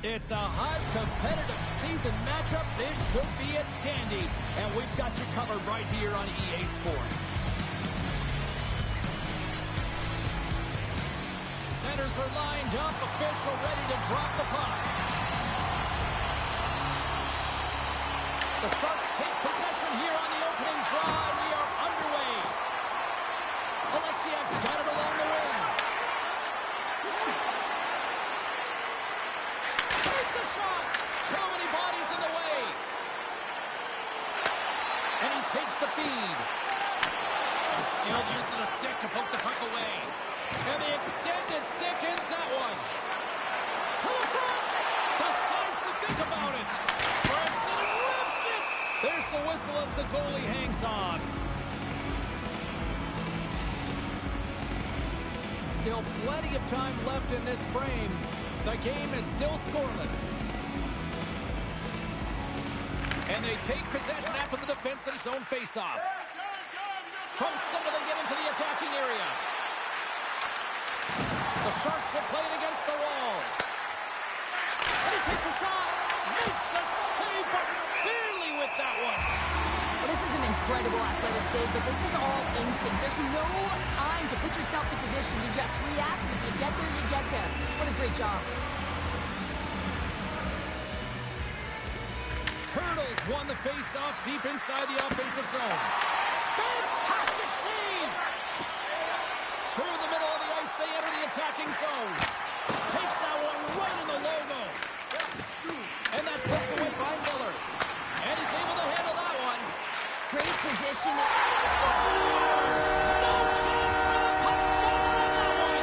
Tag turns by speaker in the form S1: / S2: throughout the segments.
S1: It's a hot, competitive season matchup. This should be a dandy. And we've got you covered right here on EA Sports. Centers are lined up. Official ready to drop the puck. The Sharks take possession here on the opening draw, and we are underway. Alexiak's got it along the wing. Takes a shot. Too many bodies in the way. And he takes the feed. He's still using a stick to poke the puck away. And the extended stick ends that one. To the front. Decides to think about it. Branson lifts it. There's the whistle as the goalie hangs on. Still plenty of time left in this frame. The game is still scoreless. And they take possession after the defensive zone faceoff. From center they get into the attacking area. The Sharks are playing against the wall. And he takes a shot. Makes a save, but barely with that one.
S2: Well, this is an incredible athletic save, but this is all instinct. There's no time to put yourself in position. You just react. If you get there, you get there. What a great job.
S1: Hurdles won the face-off deep inside the offensive zone. Fantastic save! Through the middle of the ice, they enter the attacking zone. Takes that one right in the logo. And that's poked away by Miller. And he's able to handle that one.
S2: Great position.
S1: Scores! No chance for the puck stopper on that one.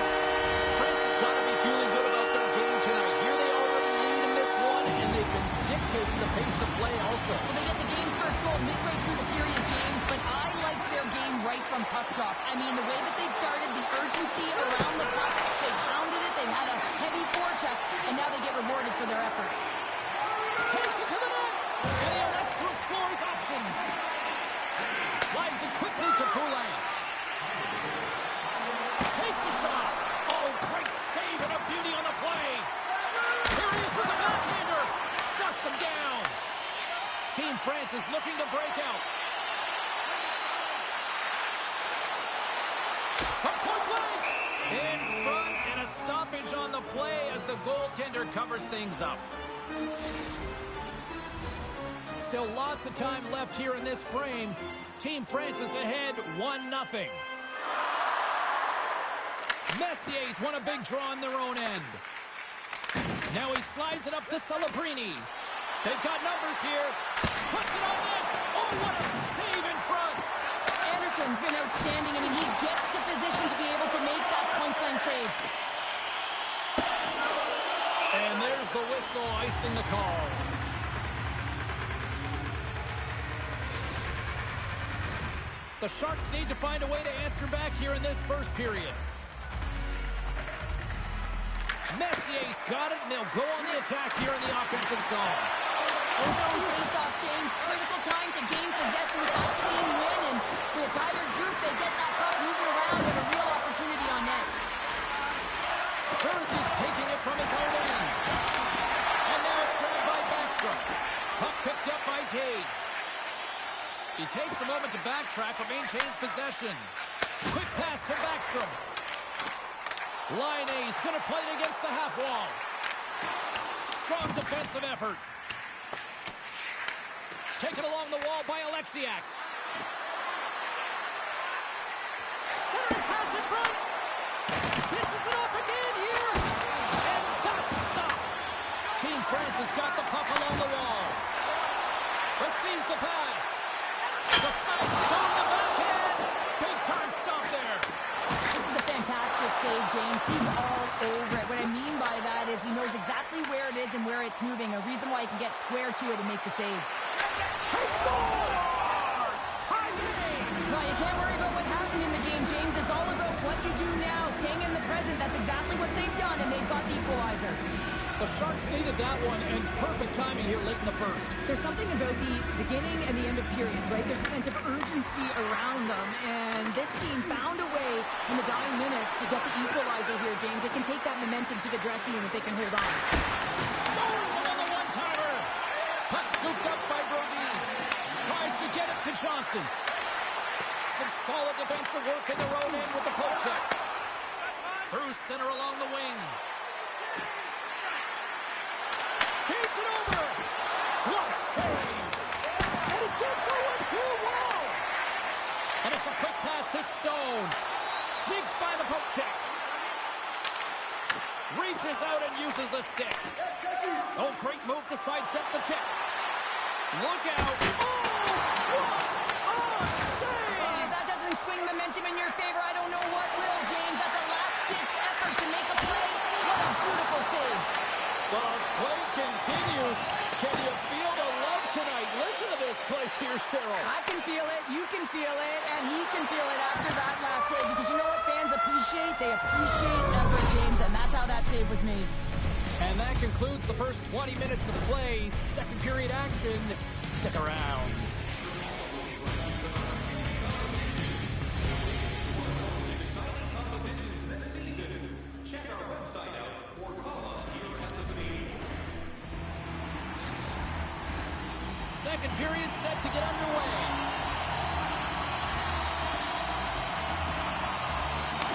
S1: France has got to be feeling good about their game tonight. Here they already lead in this one, and they've been dictating the pace of play also.
S2: Well, they get the game's first goal midway through the period, James, but I liked their game right from puck drop. I mean, the way that they started, the urgency around the puck, they pounded it, they had a heavy forecheck, and now they get rewarded for their efforts.
S1: Takes it to the net, and he elects to explore his options. Slides it quickly to Poulin. Takes a shot. Oh, great save and a beauty on the play. Here he is with the backhander. Shuts him down. Team France is looking to break out. From point blank. In front, and a stoppage on the play as the goaltender covers things up. Still lots of time left here in this frame. Team France is ahead 1-0. Messier's won a big draw on their own end. Now he slides it up to Celebrini. They've got numbers here. Puts it on net. Oh, what a save in front.
S2: Anderson's been outstanding. I mean, he gets to position to be able to make that point-blank save.
S1: And there's the whistle icing the call. The Sharks need to find a way to answer back here in this first period. Messier's got it, and they'll go on the attack here in the offensive zone.
S2: Zone face-off, James. Critical time to gain possession with that clean win, and with a tired group, they get that puck moving around and a real opportunity on net.
S1: Jersey's taking it from his own end. And now it's grabbed by Backstrom. Puck picked up by Taves. He takes a moment to backtrack but maintains possession. Quick pass to Backstrom. Line A's going to play it against the half wall. Strong defensive effort. Taken along the wall by Alexiak. Centering pass in front. Dishes it off again here. And that's stopped. Team France has got the puck along the wall. Receives the pass. Decides to go to the backhand. Big time stop there.
S2: This is a fantastic save, James. He's all over it. What I mean by that is he knows exactly where it is and where it's moving. A reason why he can get square to it and make the save.
S1: He scores! Tie game!
S2: Well, you can't worry about what happened in the game, James. It's all about what you do now. Staying in the present, that's exactly what they've done, and they've got the equalizer.
S1: The Sharks needed that one, and perfect timing here late in the first.
S2: There's something about the beginning and the end of periods, right? There's a sense of urgency around them, and this team found a way in the dying minutes to get the equalizer here, James. They can take that momentum to the dressing room if they can hold on.
S1: Solid defensive work in the road end with the poke check. Through center along the wing. Feeds it over. Glove save. And it gets over too well. And it's a quick pass to Stone. Sneaks by the poke check. Reaches out and uses the stick. Oh, great move to sidestep the check. Look out. Oh, what a save.
S2: That doesn't swing momentum in your favor. I don't know what will, James. That's a last-ditch effort to make a play. What a beautiful save.
S1: Well, as play continues, can you feel the love tonight? Listen to this place here, Cheryl.
S2: I can feel it, you can feel it, and he can feel it after that last save. Because you know what fans appreciate? They appreciate effort, James, and that's how that save was made.
S1: And that concludes the first 20 minutes of play. Second period action. Stick around. Second period set to get underway.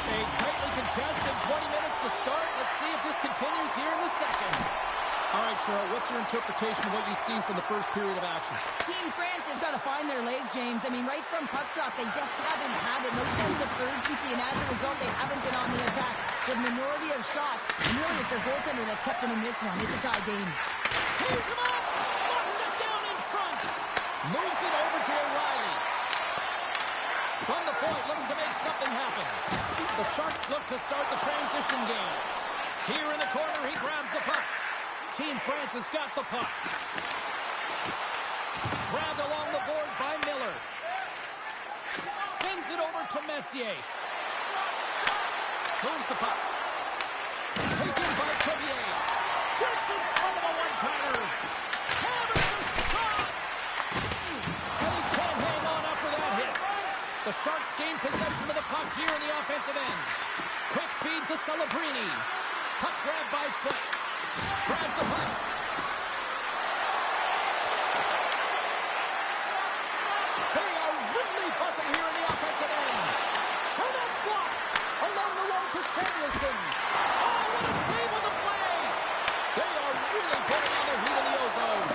S1: A tightly contested 20 minutes to start. Let's see if this continues here in the second. All right, Cheryl, what's your interpretation of what you've seen from the first period of action?
S2: Team France has got to find their legs, James. I mean, right from puck drop, they just haven't had it. No sense of urgency, and as a result, they haven't been on the attack. The minority of shots, really, it's their goaltender that's kept them in this one. It's a tie game.
S1: Tees him up! Locks it down in front! Moves it over to O'Reilly. From the point, looks to make something happen. The Sharks look to start the transition game. Here in the corner, he grabs the puck. Team France has got the puck. Grabbed along the board by Miller. Sends it over to Messier. Moves the puck. Taken by Crevier. Gets in front of a one-timer. Hammers a shot. And he can't hang on after that hit. The Sharks gain possession of the puck here in the offensive end. Quick feed to Celebrini. Puck grabbed by Foot. Grabs the puck. They are really buzzing here in the offensive end. And that's blocked. Along the road to Samuelson. Oh, what a save on the play. They are really putting on their heat in the ozone.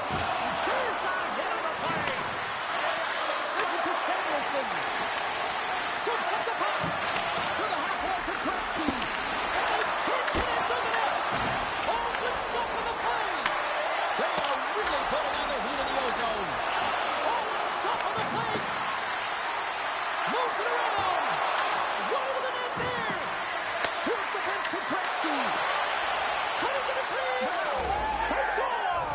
S1: There's a hit on the play. Sends it to Samuelson. Scoops up the puck. To the half wall to Gretzky. And they can't get it through the net. Oh, good stuff on the play. They are really putting on their heat in the ozone. Oh, what a stop on the play. Moves it around. Right to the net there. Here's the bench to Gretzky. Cutting to the crease. They score.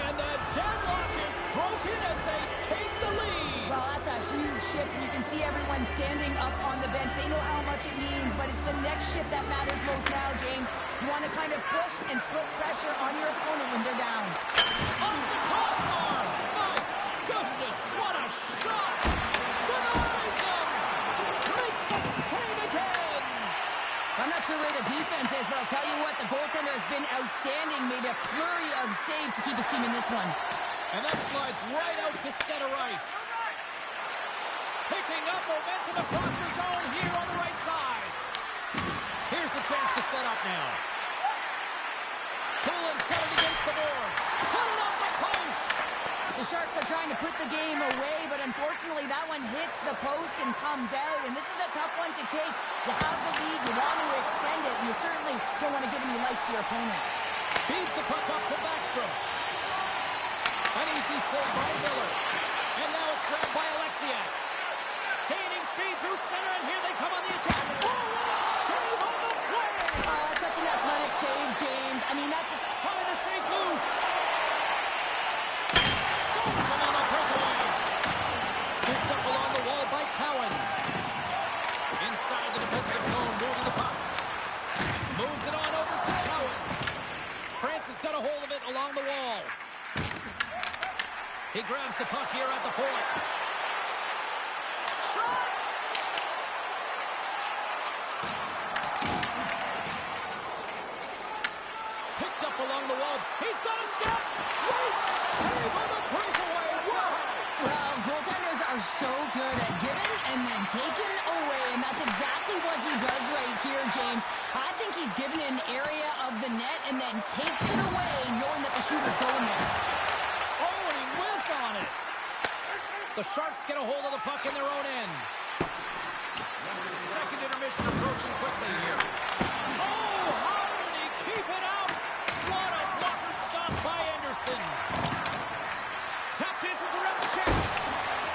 S1: And the deadlock is broken as they take the lead.
S2: Well, that's a huge shift, and you can see everyone standing up on the bench. They know how much it means, but it's the next shift that matters most now, James. You want to kind of push and put pressure on your opponent when they're down.
S1: Off the crossbar. My goodness, what a shot. Denies him. Makes the save again.
S2: I'm not sure where the defense is, but I'll tell you what, the goaltender has been outstanding, made a flurry of saves to keep his team in this one.
S1: And that slides right out to center ice. Picking up momentum across the zone here on the right side. Here's the chance to set up now. Coolin's got it against the boards. Put it off the post.
S2: The Sharks are trying to put the game away, but unfortunately that one hits the post and comes out, and this is a tough one to take. You have the lead, you want to extend it, and you certainly don't want to give any life to your opponent.
S1: Feeds the puck up to Backstrom. An easy save by Miller. And now it's grabbed by Alexiak. Gaining speed through center, and here they come on the attack. Oh, what a save on the play!
S2: Oh, that's such an athletic save, James. I mean, that's just...
S1: Trying to shake loose. Stones him on the breakaway. Scooped up along the wall by Cowan. Inside the defensive zone, moving the puck. Moves it on over to Cowan. France has got a hold of it along the wall. He grabs the puck here at the point. Shot! Picked up along the wall. He's got a step. Great save on the breakaway. Wow!
S2: Well, goaltenders are so good at giving and then taking.
S1: The Sharks get a hold of the puck in their own end. Second intermission approaching quickly here. Oh, how did he keep it out? What a blocker stop by Anderson. Tap dances around the check.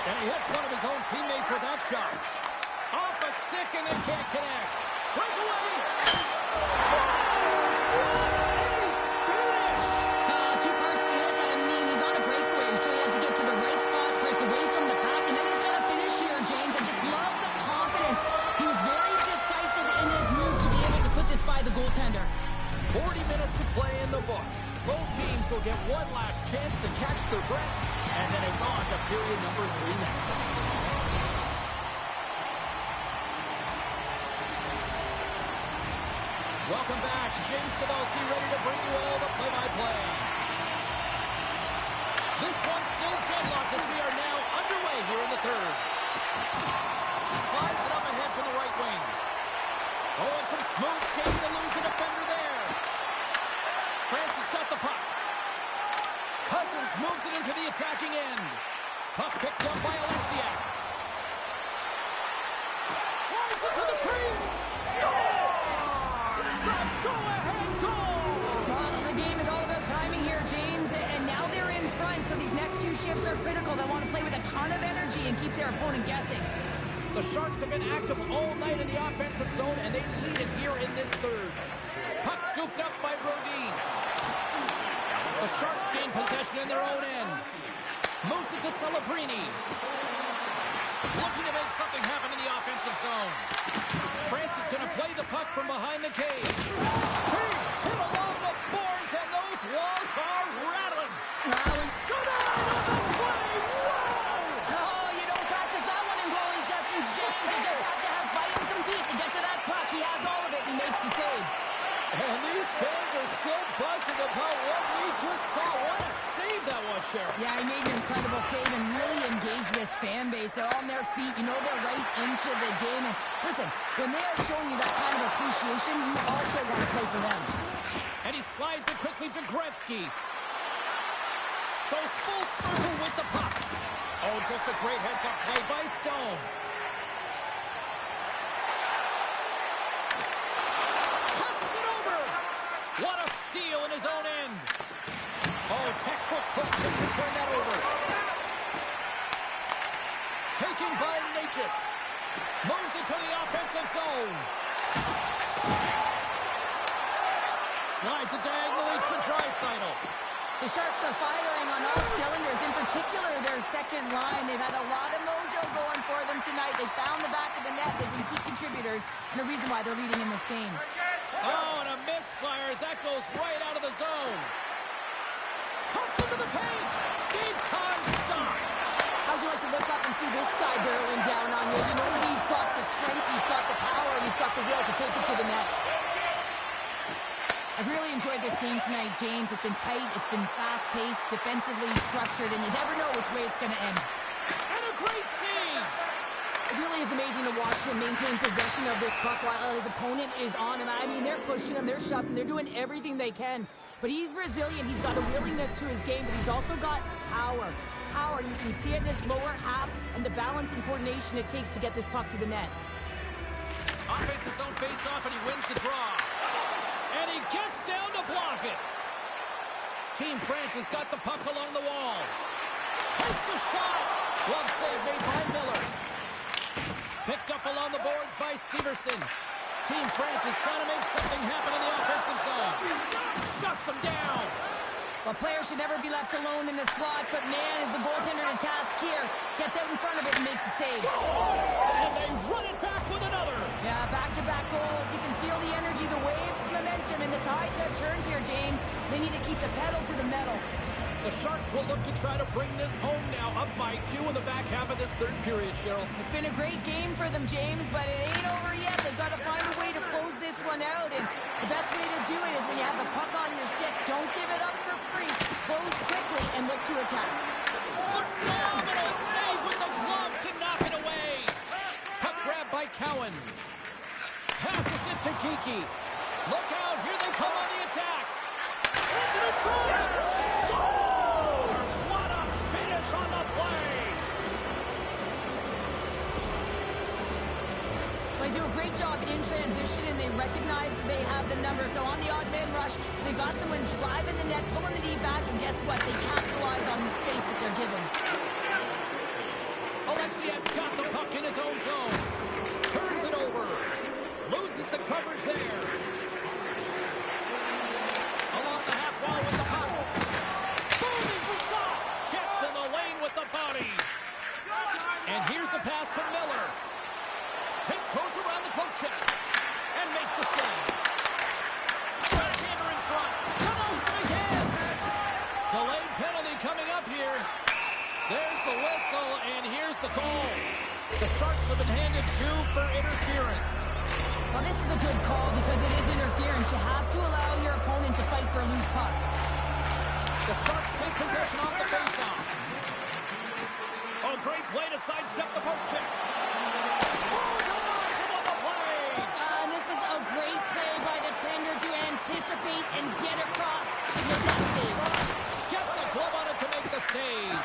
S1: And he hits one of his own teammates with that shot. Off a stick and they can't connect. Breakaway. Scores! What a finish!
S2: Two parts to this. I mean, he's on a breakaway, so he had to get to the right spot, break away from the pack, and then he's got to finish here, James. I just love the confidence. He was very decisive in his move to be able to put this by the goaltender.
S1: 40 minutes to play in the books. Both teams will get one last chance to catch their breaths, and then it's on to period number 3 next. Welcome back. James Sadowski ready to bring you all the play-by-play. This one's still deadlocked as we are now underway here in the third. Slides it up ahead from the right wing. Oh, and some smooth skating to lose a defender there. Francis got the puck. Cousins moves it into the attacking end. Puck picked up by Alexiak. Drives it to the crease. Scores! Go-ahead goal!
S2: Well, the game is all about timing here, James, and now they're in front, so these next few shifts are critical. They want to play with a ton of energy and keep their opponent guessing.
S1: The Sharks have been active all night in the offensive zone, and they lead it here in this third. Puck scooped up by Brodin. The Sharks gain possession in their own end. Moves it to Celebrini. Looking to make something happen in the offensive zone. Francis going to play the puck from behind the cage. He hit along the boards, and those walls are rattling.
S2: Wow,
S1: Good out of the play! Whoa!
S2: oh, you don't practice that one in goalie sessions, James. You just have to have fight and compete to get to that puck. He has all of it, and he makes the save.
S1: And these fans are still buzzing about what we just saw. What a save that was, Sheriff.
S2: Yeah, he made an incredible save and really engaged this fan base. They're on their feet. You know they're right into the game. And listen, when they are showing you that kind of appreciation, you also want to play for them.
S1: And he slides it quickly to Gretzky. Goes full circle with the puck. Oh, just a great heads-up play by Stone. Passes it over. What a steal in his own end. Oh, textbook push to turn that over. Taken by Natchez. Moves into the offensive zone. Slides it diagonally to Draisaitl.
S2: The Sharks are firing on all cylinders, in particular their second line. They've had a lot of mojo going for them tonight. They found the back of the net. They've been key contributors and the reason why they're leading in this game.
S1: Oh, and a misfire as that goes right out of the zone. Cuts into the paint. Big time stop.
S2: How'd you like to look up and see this guy barreling down on you? You know he's got the strength, he's got the power, and he's got the will to take it to the net. I've really enjoyed this game tonight, James. It's been tight, it's been fast-paced, defensively structured, and you never know which way it's going to end.
S1: And a great save.
S2: It really is amazing to watch him maintain possession of this puck while his opponent is on him. I mean, they're pushing him, they're shoving, they're doing everything they can. But he's resilient, he's got a willingness to his game, but he's also got power. Power, you can see it in his lower half and the balance and coordination it takes to get this puck to the net.
S1: Offense his own face-off, and he wins the draw. And he gets down to block it. Team Francis got the puck along the wall. Takes a shot. Glove save made by Miller. Picked up along the boards by Severson. Team Francis trying to make something happen in the offensive zone. Shuts him down.
S2: Well, players should never be left alone in the slot, but man, is the goaltender to task here. Gets out in front of it and makes the save.
S1: And they run it back with another.
S2: Yeah, back-to-back goals. You can feel the energy, the wave of momentum, and the tides have turned here, James. They need to keep the pedal to the metal.
S1: The Sharks will look to try to bring this home now, up by 2 in the back half of this third period, Cheryl.
S2: It's been a great game for them, James, but it ain't over yet. They've got to find a way to close this one out, and the best way to do it is when you have the puck on your stick. Don't give it up for free. Close quickly and look to attack.
S1: Phenomenal save with the glove to knock it away. Puck grab by Cowan. Passes it to Kiki. Look out, here they come on the attack. Sends it in front. Scores! What a finish on the play.
S2: transition, and they recognize they have the number. So on the odd man rush, they got someone driving the net, pulling the knee back, and guess what? They capitalize on the space that they're given.
S1: Alexiak's got the puck in his own zone. Turns it over. Loses the coverage there. Along the half wall with the puck. Booming shot! Gets in the lane with the body. And here's the pass to Miller. Tiptoes around the poke check. And makes the save. Backhander in front. Come on, McCann. Delayed penalty coming up here. There's the whistle, and here's the call. The Sharks have been handed 2 for interference.
S2: Well, this is a good call because it is interference. You have to allow your opponent to fight for a loose puck.
S1: The Sharks take possession off the faceoff. Oh, great play to sidestep the poke check. Oh, denies him on the play.
S2: And this is a great play by the tender to anticipate and get across with that save.
S1: Gets a glove on it to make the save.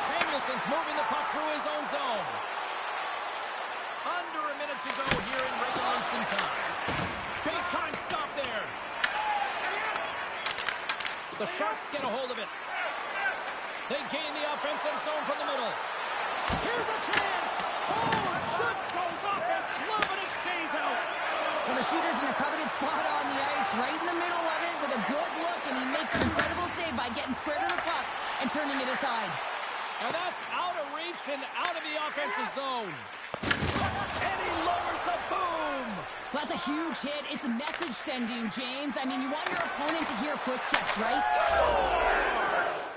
S1: Samuelson's moving the puck through his own zone. Under a minute to go here in regulation time. Big time stop there. The Sharks get a hold of it. They gain the offensive zone from the middle. Here's a chance. Oh, just goes off his glove and it stays out.
S2: Well, the shooter's in a coveted spot on the ice, right in the middle of it with a good look, and he makes an incredible save by getting square to the puck and turning it aside.
S1: And that's out of reach and out of the offensive zone. And he lowers the boom.
S2: Well, that's a huge hit. It's a message sending, James. I mean, you want your opponent to hear footsteps, right?
S1: Scores!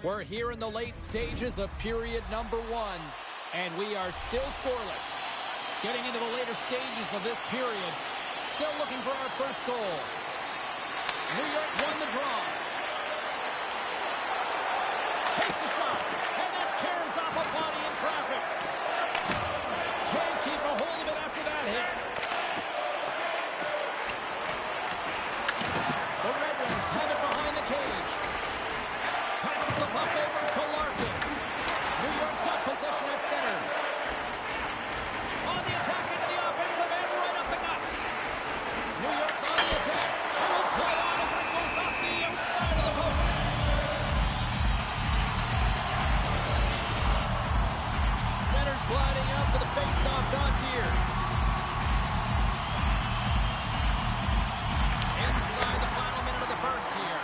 S1: We're here in the late stages of period number 1, and we are still scoreless. Getting into the later stages of this period, still looking for our first goal. New York's won the draw. Takes a shot, and that tears off a body in traffic. Can't keep a hold of it after that hit. The Red Wings have it behind the cage. Passes the puck over to Larkin. New York's got possession at center. On the attack into the offensive end, right up the gut. New York's on the attack. And will play on as it goes off the outside of the post. Center's gliding up to the face-off dots here. Inside the final minute of the first here.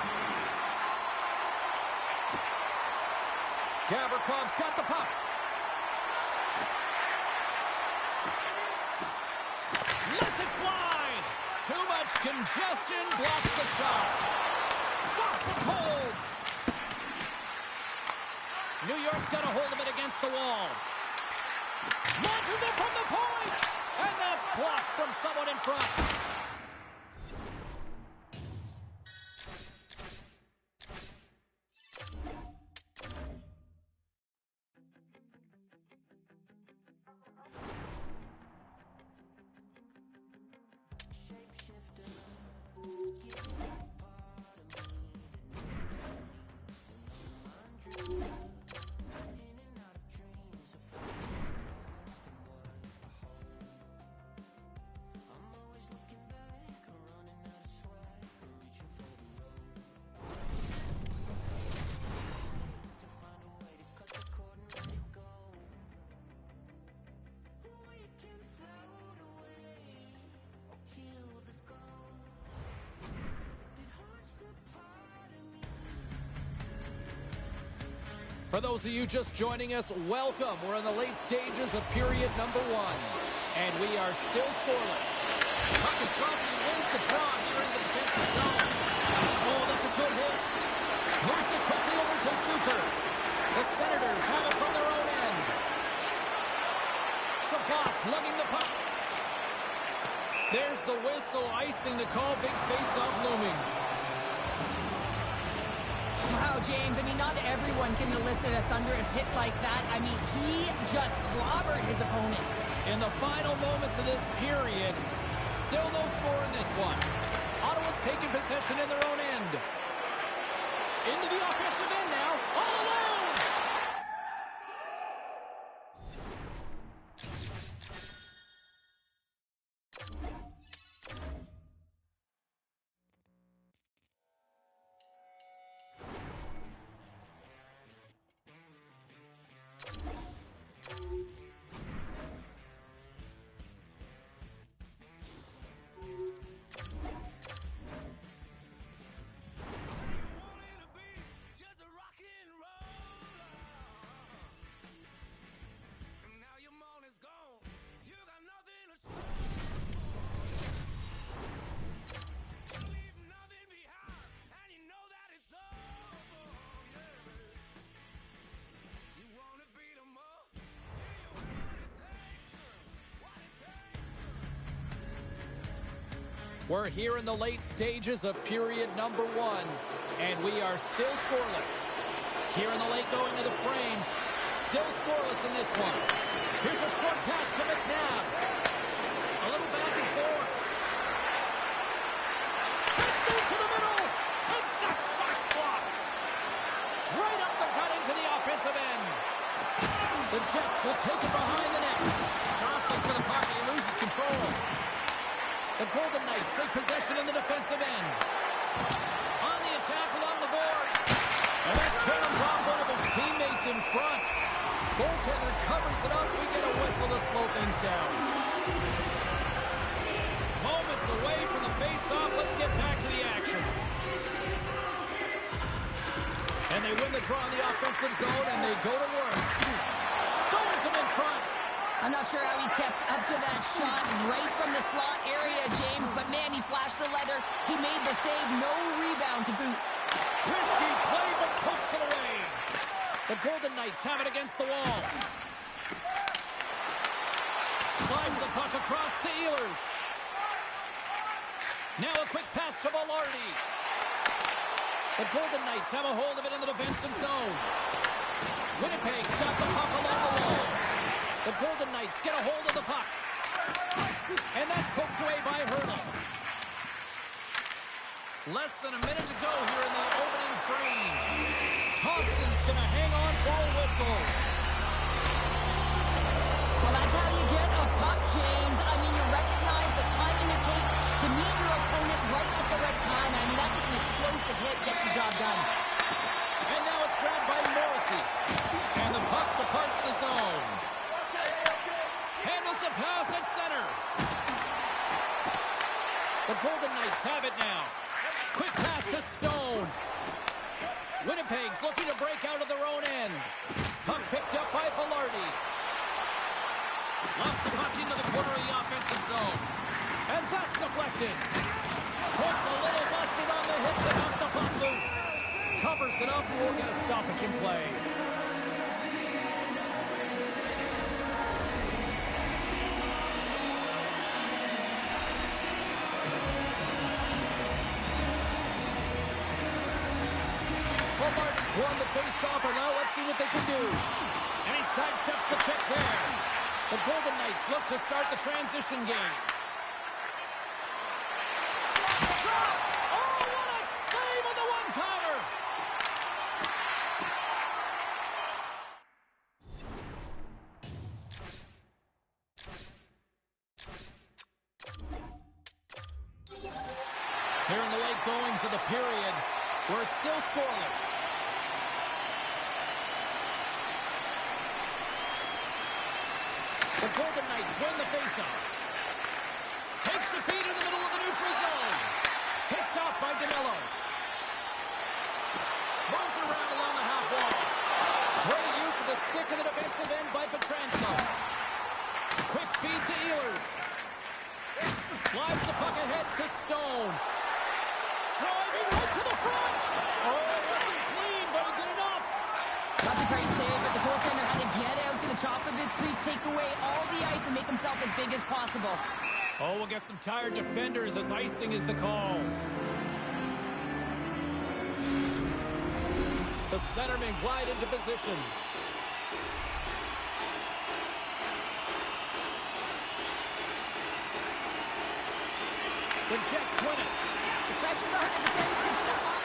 S1: Gavrikoff's got the puck. Lets it fly. Too much congestion, blocks the shot. Stops it cold. New York's got a hold of it against the wall. Launches it from the point. And that's blocked from someone in front. For those of you just joining us, welcome. We're in the late stages of period number 1, and we are still scoreless. Puck is dropped and he wins the draw here in the defensive zone. Oh, that's a good hit. Moves it quickly over to Suker. The Senators have it from their own end. Shabbat's lugging the puck. There's the whistle, icing the call, big face-off looming.
S2: Wow, James, I mean, not everyone can elicit a thunderous hit like that. I mean, he just clobbered his opponent.
S1: In the final moments of this period, still no score in this one. Ottawa's taking possession in their own end. Into the offensive end now, all alone! We're here in the late stages of period number 1, and we are still scoreless. Here in the late going to the frame, still scoreless in this one. Here's a short pass to McNabb. A little back and forth. Let's move to the middle, and that shot's blocked. Right up the gut into the offensive end. The Jets will take it behind the net. Jostling for the puck, he loses control. The Golden Knights take possession in the defensive end. On the attack along the boards. And that caroms off one of his teammates in front. Goaltender covers it up. We get a whistle to slow things down. Moments away from the face-off. Let's get back to the action. And they win the draw in the offensive zone, and they go to work. Stones him in front.
S2: I'm not sure how he kept up to that shot right from the slot area, James, but man, he flashed the leather. He made the save, no rebound to boot.
S1: Risky play, but pokes it away. The Golden Knights have it against the wall. Slides the puck across to Ehlers. Now a quick pass to Velarde. The Golden Knights have a hold of it in the defensive zone. Winnipeg's got the puck along the wall. The Golden Knights get a hold of the puck. And that's poked away by Hurdle. Less than a minute to go here in the opening frame. Thompson's going to hang on for a whistle.
S2: Well, that's how you get a puck, James. I mean, you recognize the timing it takes to meet your opponent right at the right time. I mean, that's just an explosive hit, gets the job done.
S1: And now it's grabbed by Morrissey. And the puck departs the zone. Handles the pass at center. The Golden Knights have it now. Quick pass to Stone. Winnipeg's looking to break out of their own end. Puck picked up by Velarde. Lofts the puck into the corner of the offensive zone. And that's deflected. Puts a little busted on the hit to knock the puck loose. Covers it up and we'll get a stoppage in play. Velarde's won the face-off, and now let's see what they can do. And he sidesteps the check there. The Golden Knights look to start the transition game. Shot! Oh, what a save on the one-timer! Here in the late goings of the period, we're still scoreless. The Golden Knights win the faceoff. Takes the feed in the middle of the neutral zone. Picked off by DeMello. Moves it around along the half wall. Great use of the stick in the defensive end by Pietrangelo. Quick feed to Ehlers. Slides the puck ahead to Stone. Driving right to the front. Oh, it wasn't clean, but he did enough.
S2: That's a great save, but the goaltender had to get out to the top of his crease, take away all the ice, and make himself as big as possible.
S1: Oh, we'll get some tired defenders as icing is the call. The centermen glide into position. The Jets win it.
S2: The pressure's on the defensive side.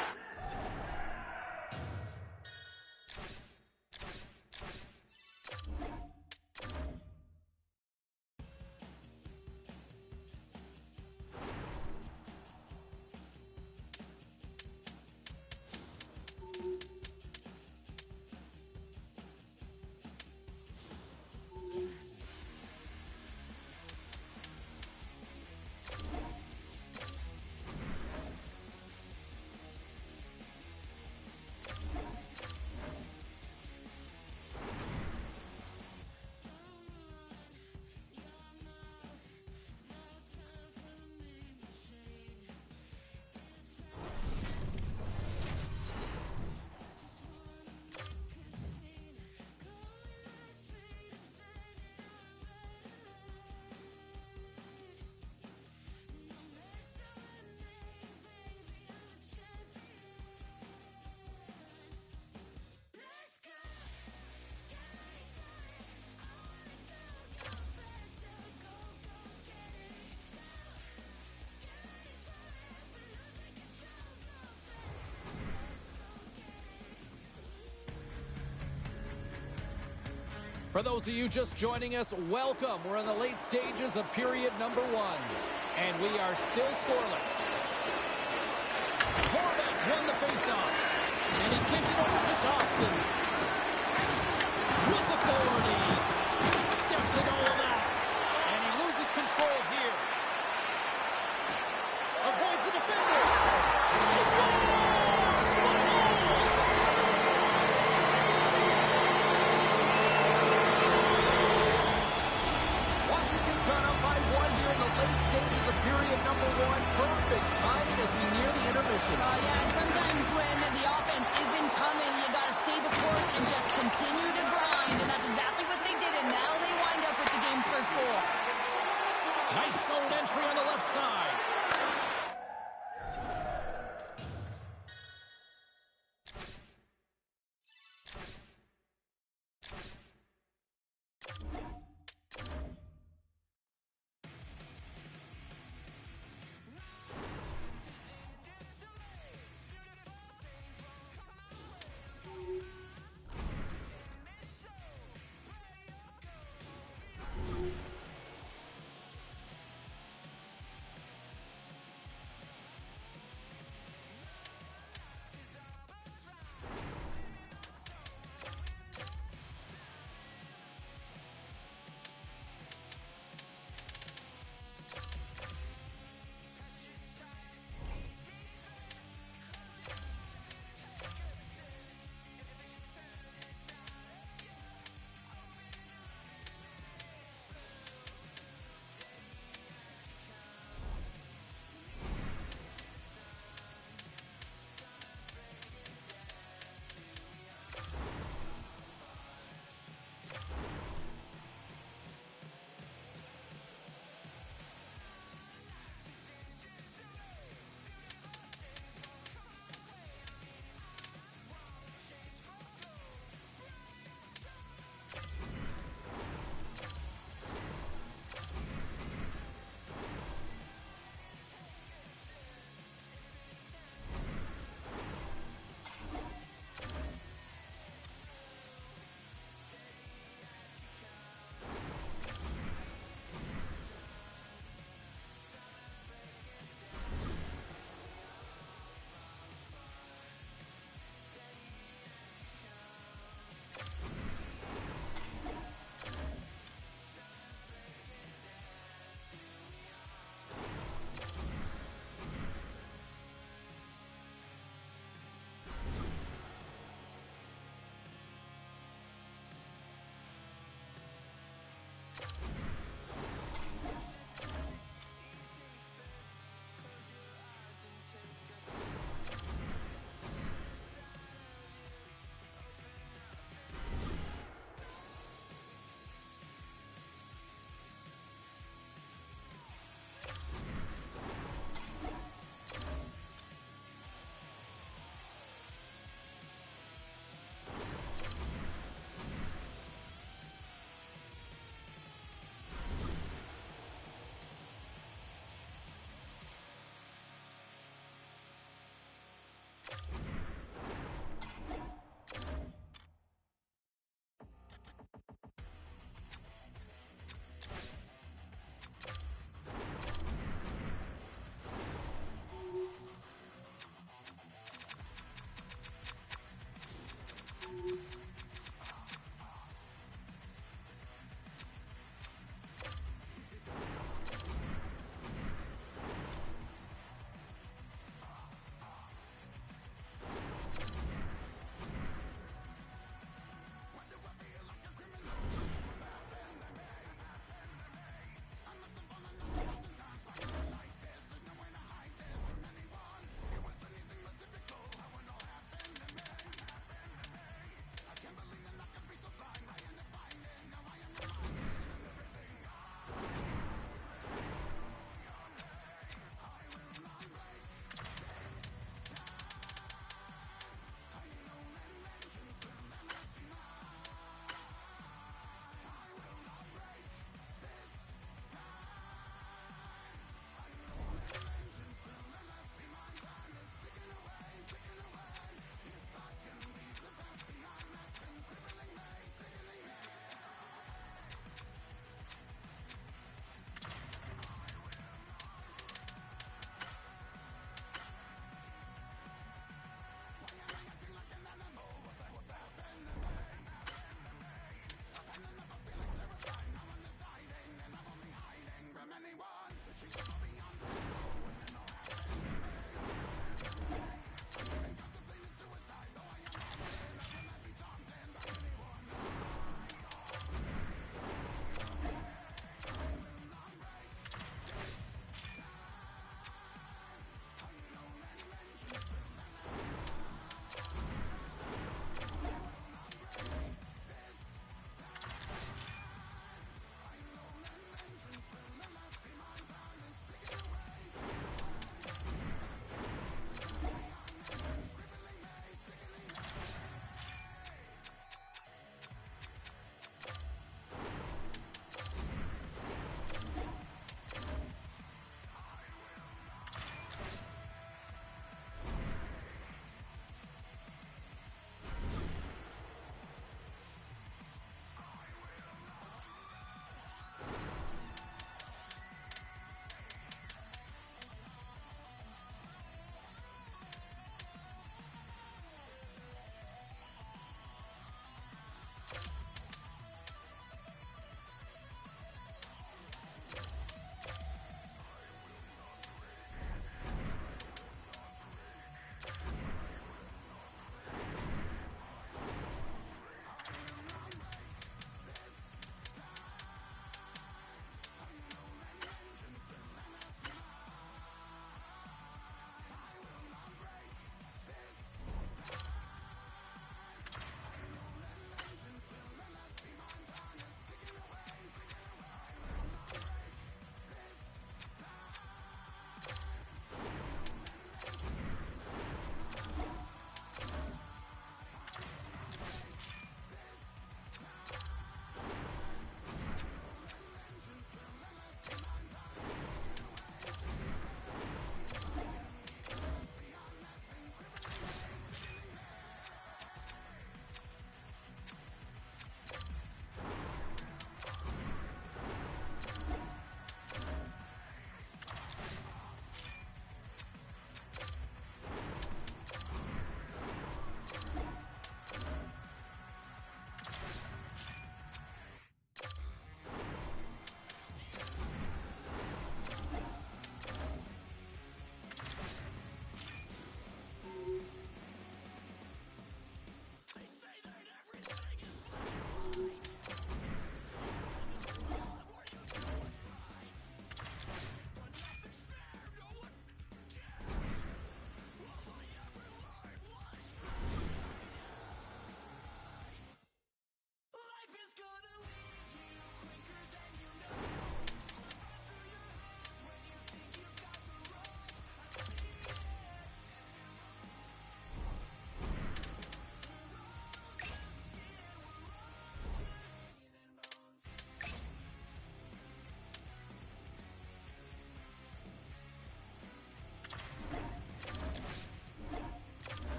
S1: For those of you just joining us, welcome. We're in the late stages of period number 1, and we are still scoreless. Horvat's won the faceoff, and he gives it over to Thompson. With authority, steps in all of that, and he loses control here. Avoids the defender. He scores! Late stages of period number 1. Perfect timing as we near the intermission.
S2: Yeah, and sometimes when the offense isn't coming, you got to stay the course and just continue to grind, and that's exactly what they did, and now they wind up with the game's first goal.
S1: Nice zone entry on the left side.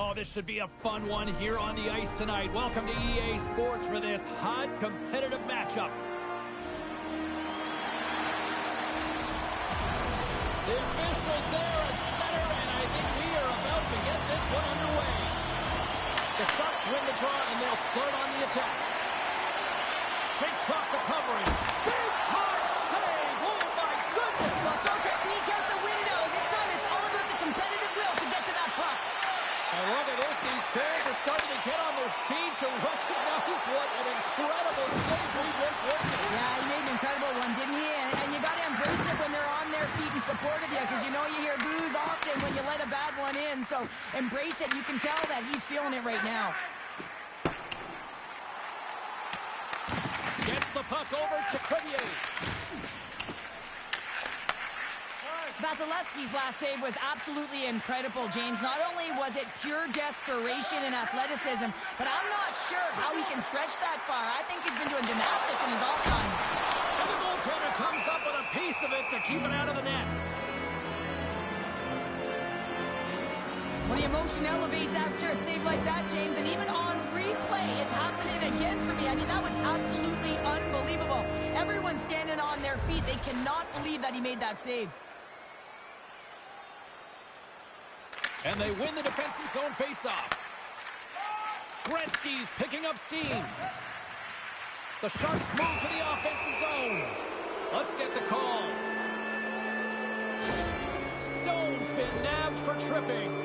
S1: Oh, this should be a fun one here on the ice tonight. Welcome to EA Sports for this hot, competitive matchup. The officials there at center, and I think we are about to get this one underway. The Sharks win the draw, and they'll start on the attack. Shakes off the coverage. Big time save! Oh, my goodness!
S2: Well, throw technique out the window. This time it's all about the competitive will to get to that puck.
S1: And look at this. These fans are starting to get on their feet to recognize what an incredible save we just witnessed.
S2: Yeah, he made an incredible one, didn't he? And you got to embrace it when they're on their feet in support of you, because you know you hear boos often when you let a bad one in. So embrace it. You can tell that he's feeling it right now.
S1: Gets the puck over to Crevier.
S2: Vasilevsky's last save was absolutely incredible, James. Not only was it pure desperation and athleticism, but I'm not sure how he can stretch that far. I think he's been doing gymnastics in his off time.
S1: And the goaltender comes up with a piece of it to keep it out of the net.
S2: Well, the emotion elevates after a save like that, James, and even on replay, it's happening again for me. I mean, that was absolutely unbelievable. Everyone's standing on their feet. They cannot believe that he made that save.
S1: And they win the defensive zone faceoff. Gretzky's picking up steam. The Sharks move to the offensive zone. Let's get the call. Stone's been nabbed for tripping.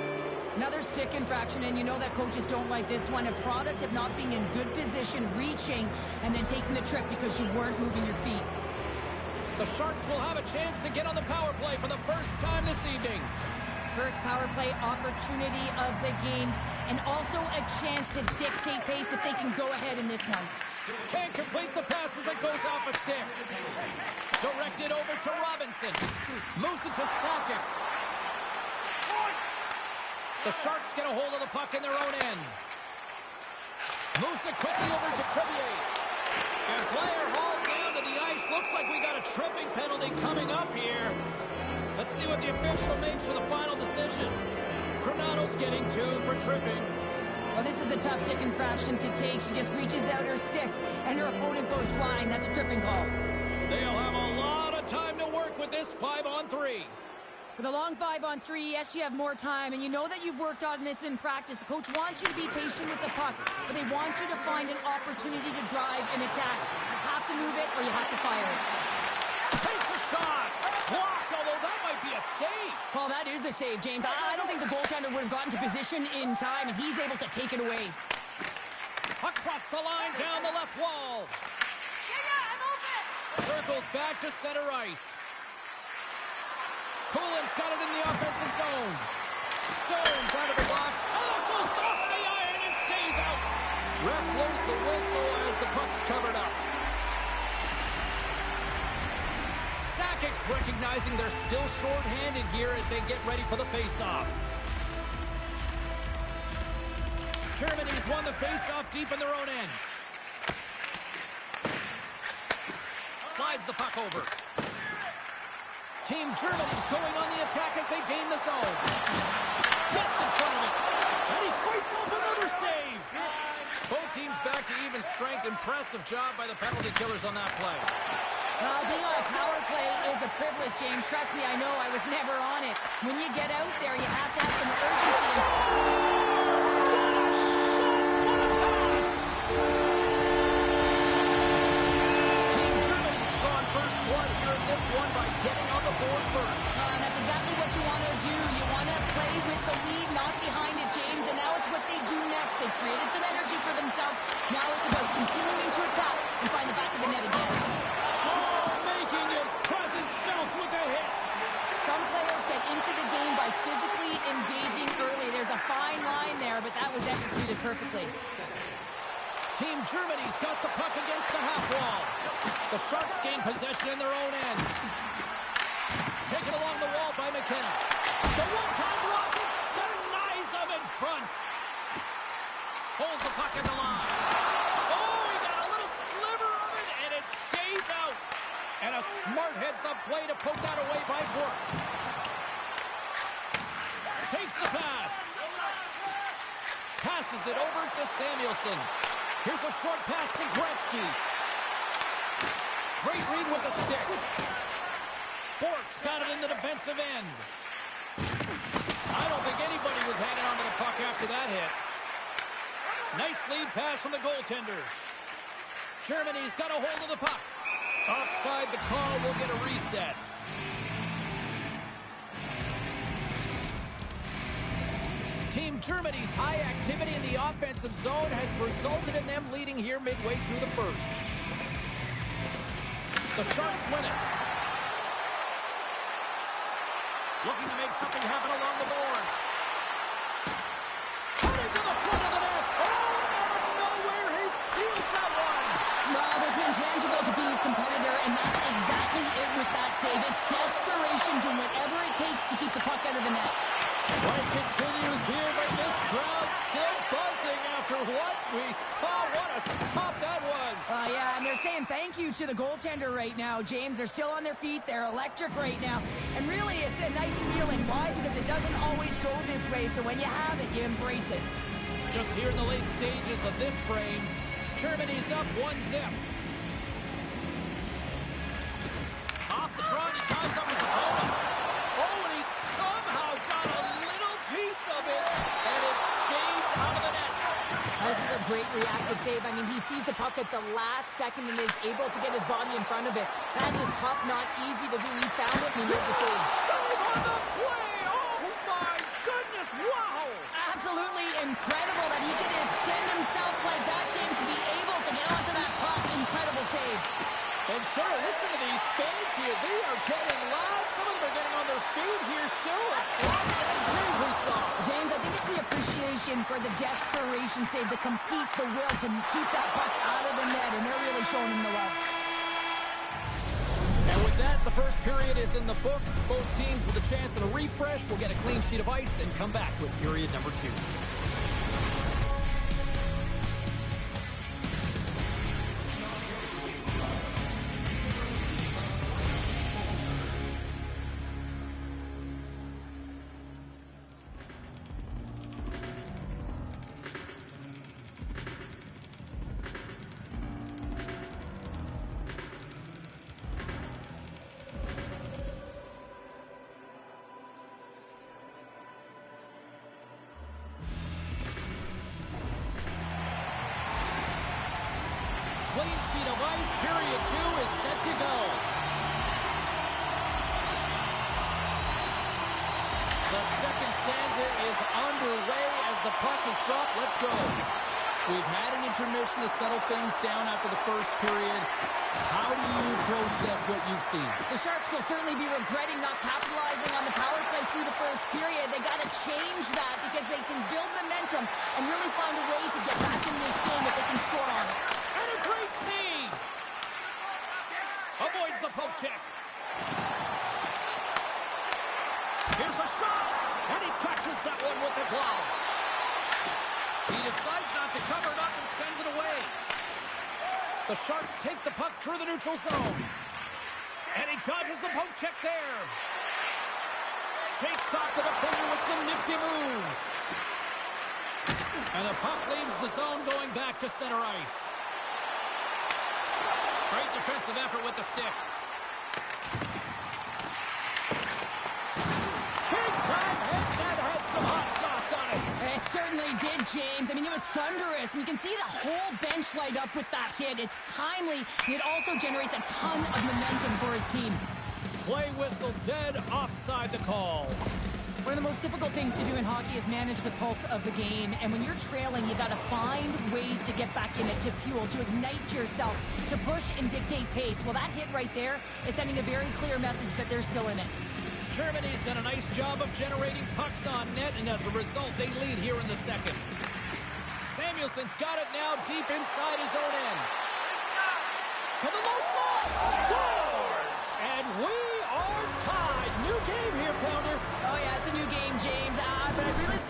S2: Another stick infraction, and you know that coaches don't like this one. A product of not being in good position, reaching, and then taking the trip because you weren't moving your feet.
S1: The Sharks will have a chance to get on the power play for the first time this evening.
S2: First power play opportunity of the game, and also a chance to dictate pace if they can go ahead in this one.
S1: Can't complete the pass as it goes off a stick. Directed over to Robinson. Moves it to Sakic. The Sharks get a hold of the puck in their own end. Moves it quickly over to Crevier. And player hauled down to the ice. Looks like we got a tripping penalty coming up here. Let's see what the official makes for the final decision. Granato's getting 2 for tripping.
S2: Well, this is a tough stick infraction to take. She just reaches out her stick, and her opponent goes flying. That's a tripping call.
S1: They'll have a lot of time to work with this 5-on-3.
S2: With a long 5-on-3, yes, you have more time, and you know that you've worked on this in practice. The coach wants you to be patient with the puck, but they want you to find an opportunity to drive and attack. You have to move it, or you have to fire it.
S1: Takes a shot. Blocked, although that might be a save.
S2: Well, that is a save, James. I don't think the goaltender would have gotten to position in time, and he's able to take it away.
S1: Across the line, down the left wall. Circles back to center ice. Poulin's got it in the offensive zone. Stones out of the box. Oh, it goes off the iron and stays out. Ref blows the whistle as the puck's covered up. Sakic's recognizing they're still short-handed here as they get ready for the face-off. Germany's won the face-off deep in their own end. Slides the puck over. Team Germany's going on the attack as they gain the zone. Gets in front of it. And he fights off another save. Both teams back to even strength. Impressive job by the penalty killers on that play.
S2: Being on a power play is a privilege, James. Trust me, I know. I was never on it. When you get out there, you have to have some urgency.
S1: What a shot! What a pass! Team Germany's drawn first blood here in this one by getting on the board first.
S2: That's exactly what you want to do. You want to play with the lead, not behind it, James. And now it's what they do next. They've created some energy for themselves. Now it's about continuing to attack and find the back of the net again.
S1: Making his presence felt with a hit.
S2: Some players get into the game by physically engaging early. There's a fine line there, but that was executed perfectly.
S1: Team Germany's got the puck against the half wall. The Sharks gain possession in their own end. Taken along the wall by McKenna. The one-time rocket denies him in front. Holds the puck in the line. Oh, he got a little passes it over to Samuelson. Here's a short pass to Gretzky. Great read with the stick. Bork's got it in the defensive end. I don't think anybody was hanging on to the puck after that hit. Nice lead pass from the goaltender. Germany's got a hold of the puck. Offside the call, will get a reset. Team Germany's high activity in the offensive zone has resulted in them leading here midway through the first. The Sharks win it. Looking to make something happen along the boards. Cutting to the front of the net. Oh, out of nowhere, he steals that one.
S2: Well, there's an intangible to be a competitor, and that's exactly it with that save. It's desperation, doing whatever it takes to keep the puck out of the net.
S1: Play continues here, but this crowd's still buzzing after what we saw. What a stop that was.
S2: Yeah, and they're saying thank you to the goaltender right now, James. They're still on their feet. They're electric right now. And really, it's a nice feeling. Why? Because it doesn't always go this way, so when you have it, you embrace it.
S1: Just here in the late stages of this frame, Germany's up 1-0. Off the draw, he ties up his opponent. Oh, and he somehow got a little piece of it, and it stays out of the net.
S2: This is a great reactive save. I mean, he sees the puck at the last second and is able to get his body in front of it. That is tough, not easy to do. He found it and he made the save.
S1: Save on the play! Oh, my goodness, wow!
S2: Absolutely incredible that he could extend himself like that, James, to be able to get onto that puck. Incredible save.
S1: And sure, listen to these fans here. They are getting loud. Some of them are getting on their feet here still. What a save we saw.
S2: James, I think it's the appreciation for the desperation save, the compete, the will to keep that puck out of the net, and they're really showing him the love.
S1: And with that, the first period is in the books. Both teams with a chance at a refresh will get a clean sheet of ice and come back with period number 2. Clean sheet of ice, period 2 is set to go. The second stanza is underway as the puck is dropped. Let's go. We've had an intermission to settle things down after the first period. How do you process what you've seen?
S2: The Sharks will certainly be regretting not capitalizing on the power play through the first period. They got to change that because they can build momentum and really find a way to get back in this game if they can score on it.
S1: And a great save! Avoids the poke check. Here's a shot, and he catches that one with the glove. He decides not to cover it up and sends it away. The Sharks take the puck through the neutral zone. And he dodges the poke check there. Shakes off the defender with some nifty moves. And the puck leaves the zone going back to center ice. Great defensive effort with the stick. Big time hit that had some hot sauce on it.
S2: It certainly did, James. I mean, it was thunderous, and you can see the whole bench light up with that hit. It's timely, and it also generates a ton of momentum for his team.
S1: Play whistle dead, offside the call.
S2: One of the most difficult things to do in hockey is manage the pulse of the game. And when you're trailing, you got to find ways to get back in it, to fuel, to ignite yourself, to push and dictate pace. Well, that hit right there is sending a very clear message that they're still in it.
S1: Germany's done a nice job of generating pucks on net, and as a result, they lead here in the second. Samuelson's got it now deep inside his own end. To the low slot, scores! And we are tied. New game here, Pounder.
S2: Oh, yeah, it's a new game, James. But I really...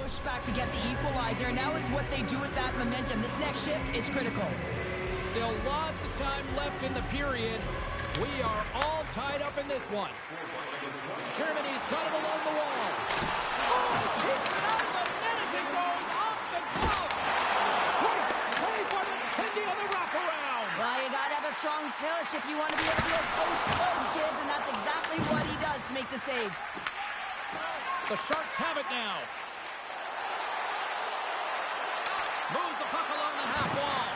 S2: push back to get the equalizer. equalizer, and now it's what they do with that momentum. This next shift, it's critical.
S1: Still lots of time left in the period. We are all tied up in this one. Germany's got it along the wall. Oh, keeps it out of the net as it goes off the glove. Great save by McKendy on the wraparound.
S2: Well, you got to have a strong push if you want to be able to get close, kids, and that's exactly what he does to make the save.
S1: The Sharks have it now. Moves the puck along the half wall.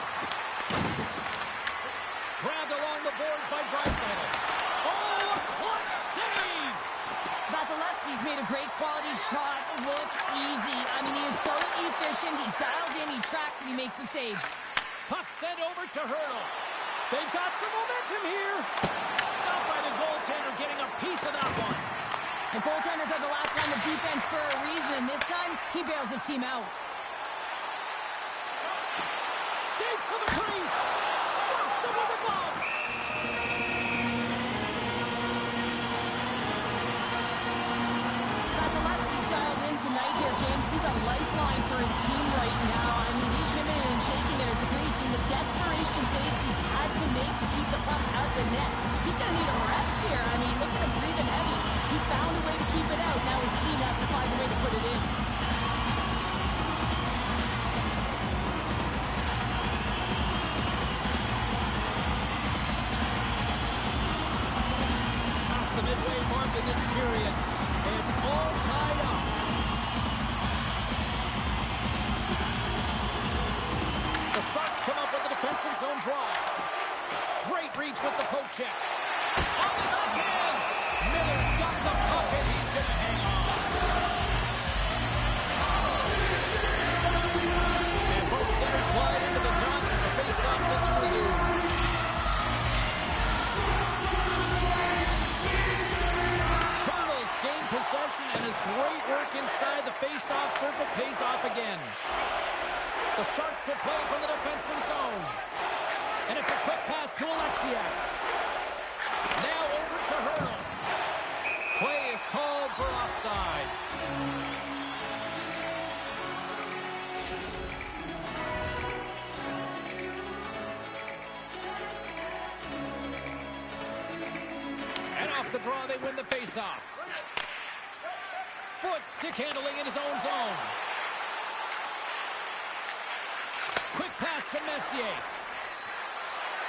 S1: Grabbed along the boards by Draisaitl. Oh, a clutch save!
S2: Vasilevsky's made a great quality shot look easy. I mean, he is so efficient. He's dialed in, he tracks, and he makes the save.
S1: Puck sent over to Hurdle. They've got some momentum here. Stopped by the goaltender, getting a piece of that one.
S2: And goaltenders are the last line of defense for a reason. This time, he bails his team out.
S1: Skates to the crease. Stops him with a glove.
S2: Vasilevsky's dialed in tonight here, James. He's a lifeline for his team right now. I mean, he's shimming and shaking at his crease, and the desperation saves he's had to make to keep the puck out the net. He's going to need a rest here. I mean, look at him breathing heavy. He's found a way to keep it out. Now his team has to find a way to put it in.
S1: Past the midway mark in this period. It's all tied up. The Sharks come up with a defensive zone draw. Great reach with the poke check. On the backhand. Miller's got the puck and he's going to hang on. And both centers wide into the dot as the face-off set to resume. Colonels gain possession and his great work inside the face-off circle pays off again. The Sharks are playing from the defensive zone. And it's a quick pass to Alexiak. Now over to Hurdle. Play is called for offside. And off the draw, they win the faceoff. Foot stick handling in his own zone. Quick pass to Messier.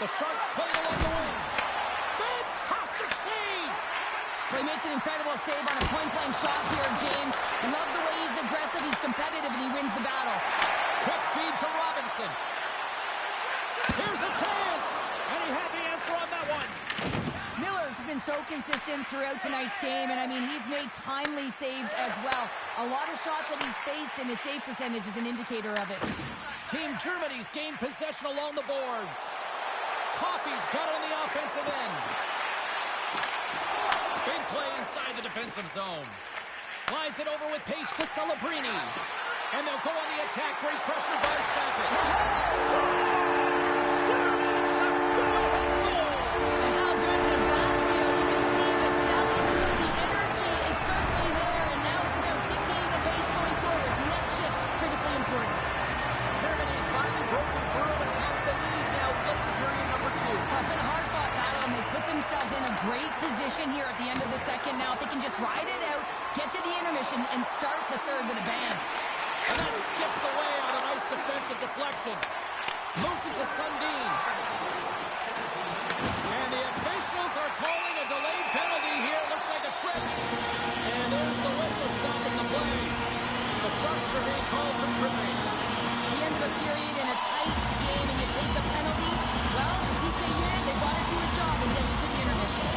S1: The Sharks play along the wing. Fantastic save!
S2: Well, he makes an incredible save on a point-blank shot here, James. I love the way he's aggressive, he's competitive, and he wins the battle.
S1: Quick feed to Robinson. Here's a chance! And he had the answer on that one.
S2: Miller's been so consistent throughout tonight's game, and I mean, he's made timely saves as well. A lot of shots that he's faced, and his save percentage is an indicator of it.
S1: Team Germany's gained possession along the boards. Coffey's got it on the offensive end. Big play inside the defensive zone. Slides it over with pace to Celebrini. And they'll go on the attack. Great pressure by Sakic. There is the go-ahead goal.
S2: And how good does that feel? You can see the selling. The energy is certainly there, and now it's about dictating the pace going forward. Next shift, critically important.
S1: Germany's finally broken through and has the lead now late in period number 2.
S2: Well, it's been a hard-fought battle, and they put themselves in a great position here at the end of the second. Now, if they can just ride it out, get to the intermission, and start the third with a bang.
S1: And that skips away on a nice defensive deflection. Moves it to Sundin. And the officials are calling a delayed penalty here. Looks like a trip. And there's the whistle stopping the play. The Sharks are being called for tripping.
S2: The end of a period in a tight game, and you take the penalty. Well, the PKU, they got to do a job and get into the intermission.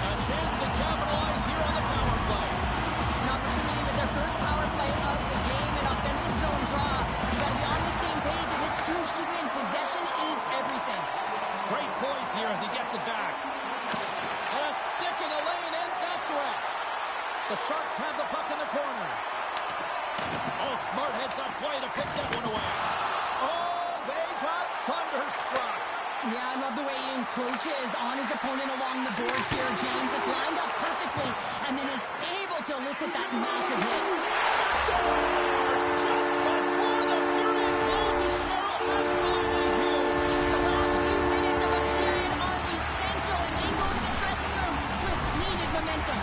S1: A chance to capitalize here on the power play.
S2: An opportunity with their first power play of the game, an offensive zone draw. You got to be on the same page, and it's huge to win. Possession is everything.
S1: Great poise here as he gets it back. And a stick in the lane ends that threat. The Sharks have the puck in the corner. Oh, smart heads up play to pick that one away. Oh, they got thunderstruck.
S2: Yeah, I love the way he encroaches on his opponent along the boards here. James is lined up perfectly and then is able to elicit that massive hit.
S1: Stars just before the period closes, Cheryl. Absolutely huge.
S2: The last few minutes of a period are essential, and they go to the dressing room with needed momentum.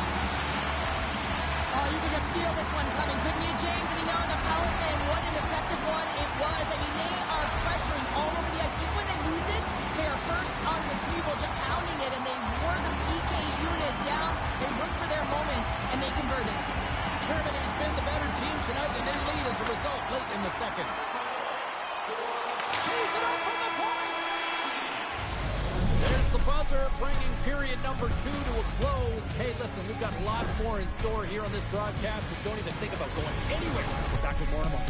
S2: Oh, you could just feel this one coming, couldn't you, James? I mean, they're on the power play, and what an effective one it was. I mean, they are pressuring all over the ice. Even when they lose it, they are first on retrieval, just hounding it, and they wore the PK unit down. They looked for their moment, and they converted.
S1: Germany's been the better team tonight, and they lead as a result late in the second. He's it up from the point. There's the buzzer, bringing period number 2 to a close. Hey, listen, we've got lots more in store here on this broadcast, so don't even think about going anywhere. We're back with more in a moment.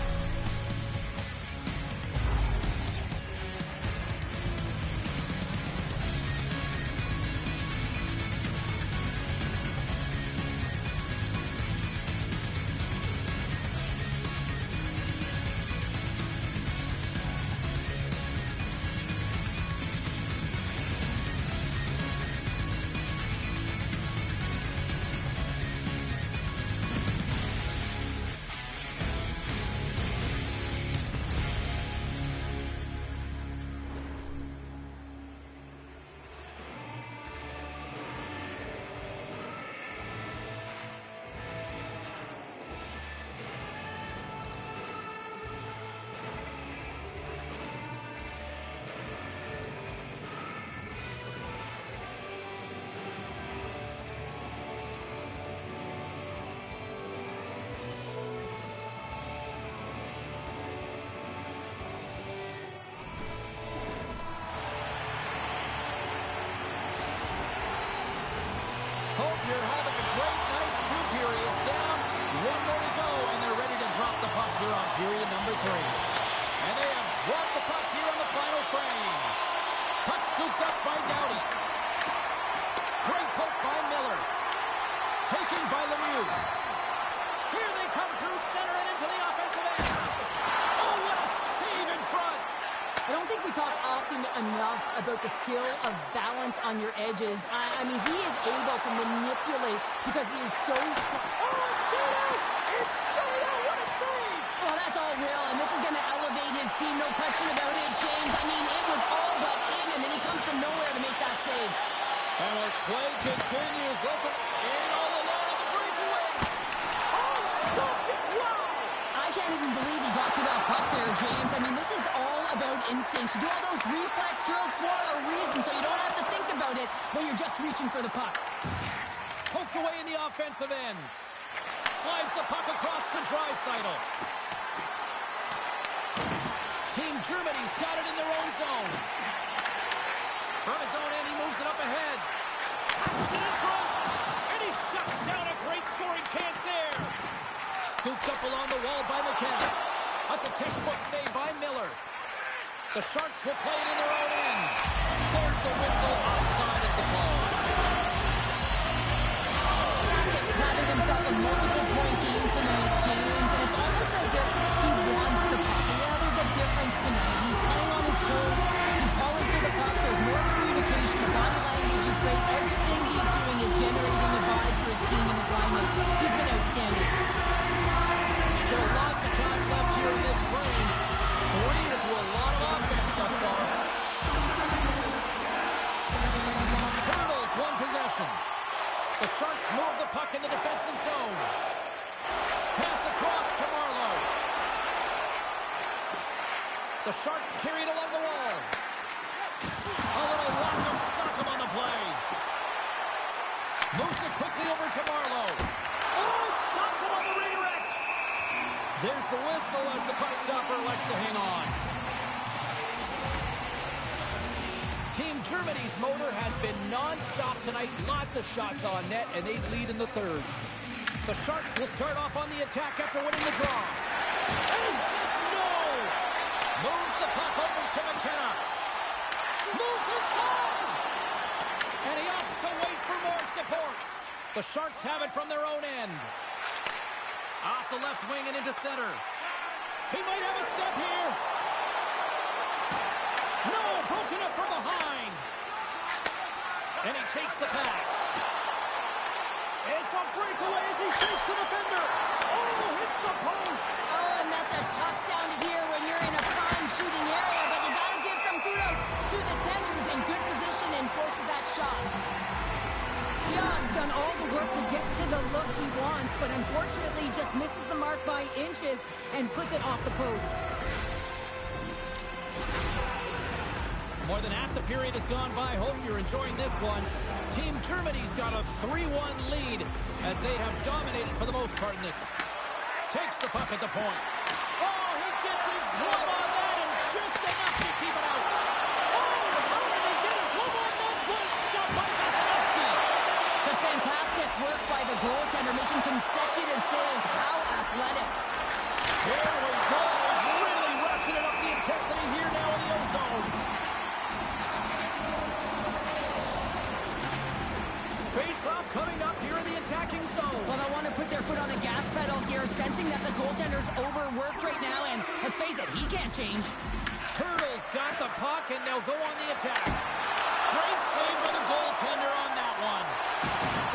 S1: Hope you're having a great night. 2 periods down. 1 more to go, and they're ready to drop the puck here on period number 3. And they have dropped the puck here on the final frame. Puck scooped up by Doughty. Great poke by Miller. Taken by Lemieux. Here they come through center and into the offensive end. Oh, what a save in front.
S2: I don't think we talk often enough about the skill of balance on your edges. I mean, he is able to manipulate because he is so strong.
S1: Oh, it's stayed out! It's stayed out! What a save!
S2: Well, that's all Will, and this is going to elevate his team, no question about it, James. I mean, it was all but in, and then he comes from nowhere to make that save.
S1: And as play continues, listen, in all alone on the breakaway. Oh, stopped it! Wow!
S2: I can't even believe he got to that puck there, James. I mean, this is all about instinct. You do all those reflex drills for a reason, so you don't have to think about it when you're just reaching for the puck.
S1: Poked away in the offensive end. Slides the puck across to Draisaitl. Team Germany's got it in their own zone. From his own end, he moves it up ahead. Passes it in front. And he shuts down a great scoring chance there. Scooped up along the wall by McKenna. That's a textbook save by Miller. The Sharks will play it in their own end. There's the whistle. Offside is the call.
S2: He's having himself a multiple-point game tonight, James, and it's almost as if he wants the puck. Yeah, there's a difference tonight. He's playing on his toes. He's calling for the puck. There's more communication. The body language is great. Everything he's doing is generating a vibe for his team and his line mates. He's been outstanding.
S1: Still lots of time left here in this frame. 3 to do a lot of offense thus far. Hurdles one possession. The Sharks move the puck in the defensive zone. Pass across to Marlowe. The Sharks carry it along the wall. A little rock'em sock'em on the play. Moves it quickly over to Marlowe. Oh, stopped it on the redirect. There's the whistle as the puck stopper elects to hang on. Team Germany's motor has been non-stop tonight. Lots of shots on net, and they lead in the third. The Sharks will start off on the attack after winning the draw. Is this no? Moves the puck over to McKenna. Moves inside. And he opts to wait for more support. The Sharks have it from their own end. Off the left wing and into center. He might have a step here. No, broken up from behind. And he takes the pass. It's a breakaway as he shakes the defender. Oh, hits the post.
S2: Oh, and that's a tough sound to hear when you're in a prime shooting area, but you got to give some kudos to the tender who's in good position and forces that shot. Dion's done all the work to get to the look he wants, but unfortunately just misses the mark by inches and puts it off the post.
S1: More than half the period has gone by. Hope you're enjoying this one. Team Germany's got a 3-1 lead as they have dominated for the most part in this. Takes the puck at the point. Oh, he gets his glove on that and just enough to keep it out. Oh, how did he get a glove on that? What a stop by Vasilevsky.
S2: Just fantastic work by the goaltender, making consecutive saves. How athletic.
S1: Here we go. Really ratcheted up the intensity here now in the ozone. Face-off coming up here in the attacking zone.
S2: Well, they want to put their foot on the gas pedal here, sensing that the goaltender's overworked right now, and let's face it, he can't change.
S1: Turtles got the puck, and they'll go on the attack. Great save by the goaltender on that one.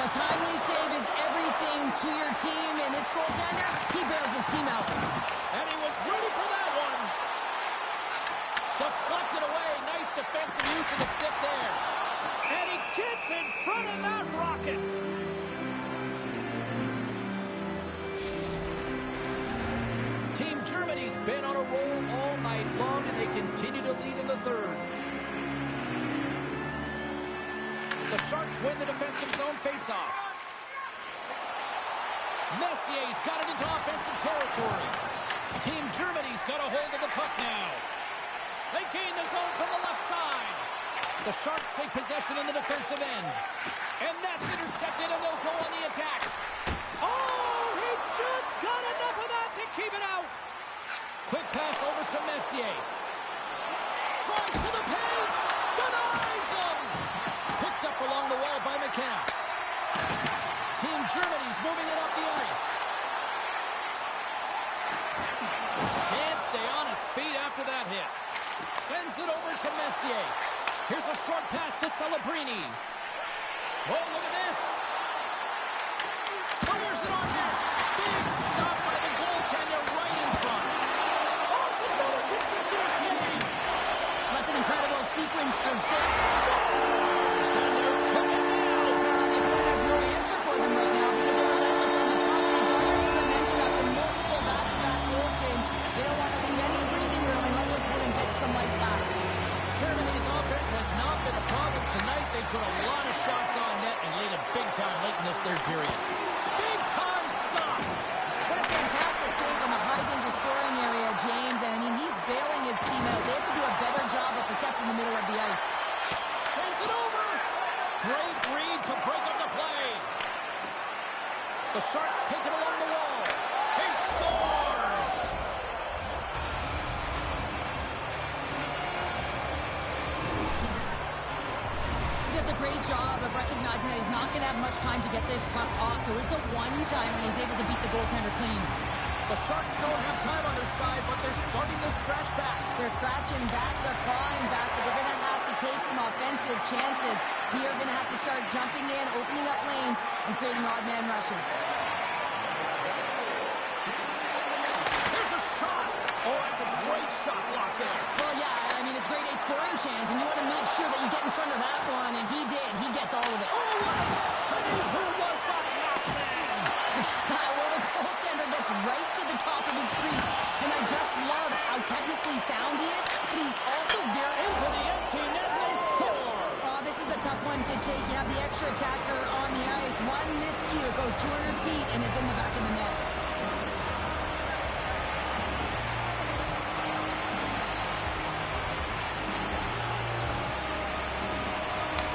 S2: The timely save is everything to your team, and this goaltender, he bails his team out.
S1: And he was ready for that one. Deflected away. Nice defensive use of the stick there. And he gets in front of that rocket. Team Germany's been on a roll all night long, and they continue to lead in the third. The Sharks win the defensive zone faceoff. Messier's got it into offensive territory. Team Germany's got a hold of the puck now. They gain the zone from the left side. The Sharks take possession in the defensive end. And that's intercepted, and they'll go on the attack. Oh, he just got enough of that to keep it out. Quick pass over to Messier. Tries to the paint. Denies him. Picked up along the wall by McKenna. Team Germany's moving it up the ice. Can't stay on his feet after that hit. Sends it over to Messier. Here's a short pass to Celebrini. Oh, look at this. Fires it on net. Big stop by the goaltender right in front. Oh, it's another consecutive save.
S2: That's an incredible sequence of saves.
S1: And they're cooking now.
S2: The point has no answer for them right now because they're relentless on the puck. They garnered some momentum after multiple back-to-back goals, James. They don't want to leave any breathing room and let their opponent get some life back.
S1: Germany's offense has not been a problem tonight. They put a lot of shots on net and laid it big time late in this third period. Big time stop.
S2: What a fantastic save from a high-danger scoring area, James. And, I mean, he's bailing his team out. They have to do a better job of protecting the middle of the ice.
S1: Sends it over. Great read to break up the play. The Sharks take it along the wall. He scores.
S2: He does a great job of recognizing that he's not going to have much time to get this puck off, so it's a one-time and he's able to beat the goaltender clean.
S1: The Sharks don't have time on their side, but they're starting to scratch back.
S2: They're scratching back, they're clawing back, but they're going to have to take some offensive chances. D are going to have to start jumping in, opening up lanes, and creating odd man rushes.
S1: There's a shot. Oh, that's a great shot block there.
S2: Well, yeah, I mean, it's grade A scoring chance, and you want to make sure that you get in front of that one, and he did. He gets all of it.
S1: Oh, what a save. Who was that last man?
S2: Well, the goaltender gets right to the top of his crease, and I just love how technically sound he is, but he's also very...
S1: Into the empty net, and they score.
S2: Oh, this is a tough one to take. You have the extra attacker on the ice. One miscue, it goes 200 feet and is in the back of the net.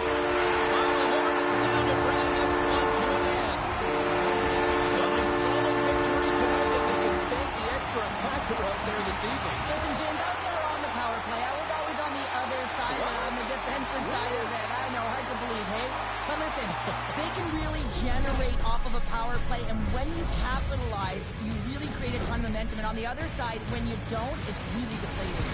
S1: Final horn is sounded, bringing this one to an end. Well, a solid victory tonight, and they can thank the extra attacker out there this evening.
S2: Listen, James, I was never on the power play. I was always on the other side, on the defensive side of it. I know, hard to believe, hey? But listen, they can really generate off of a power play, and when you capitalize, you really create a ton of momentum. And on the other side, when you don't, it's really deflating.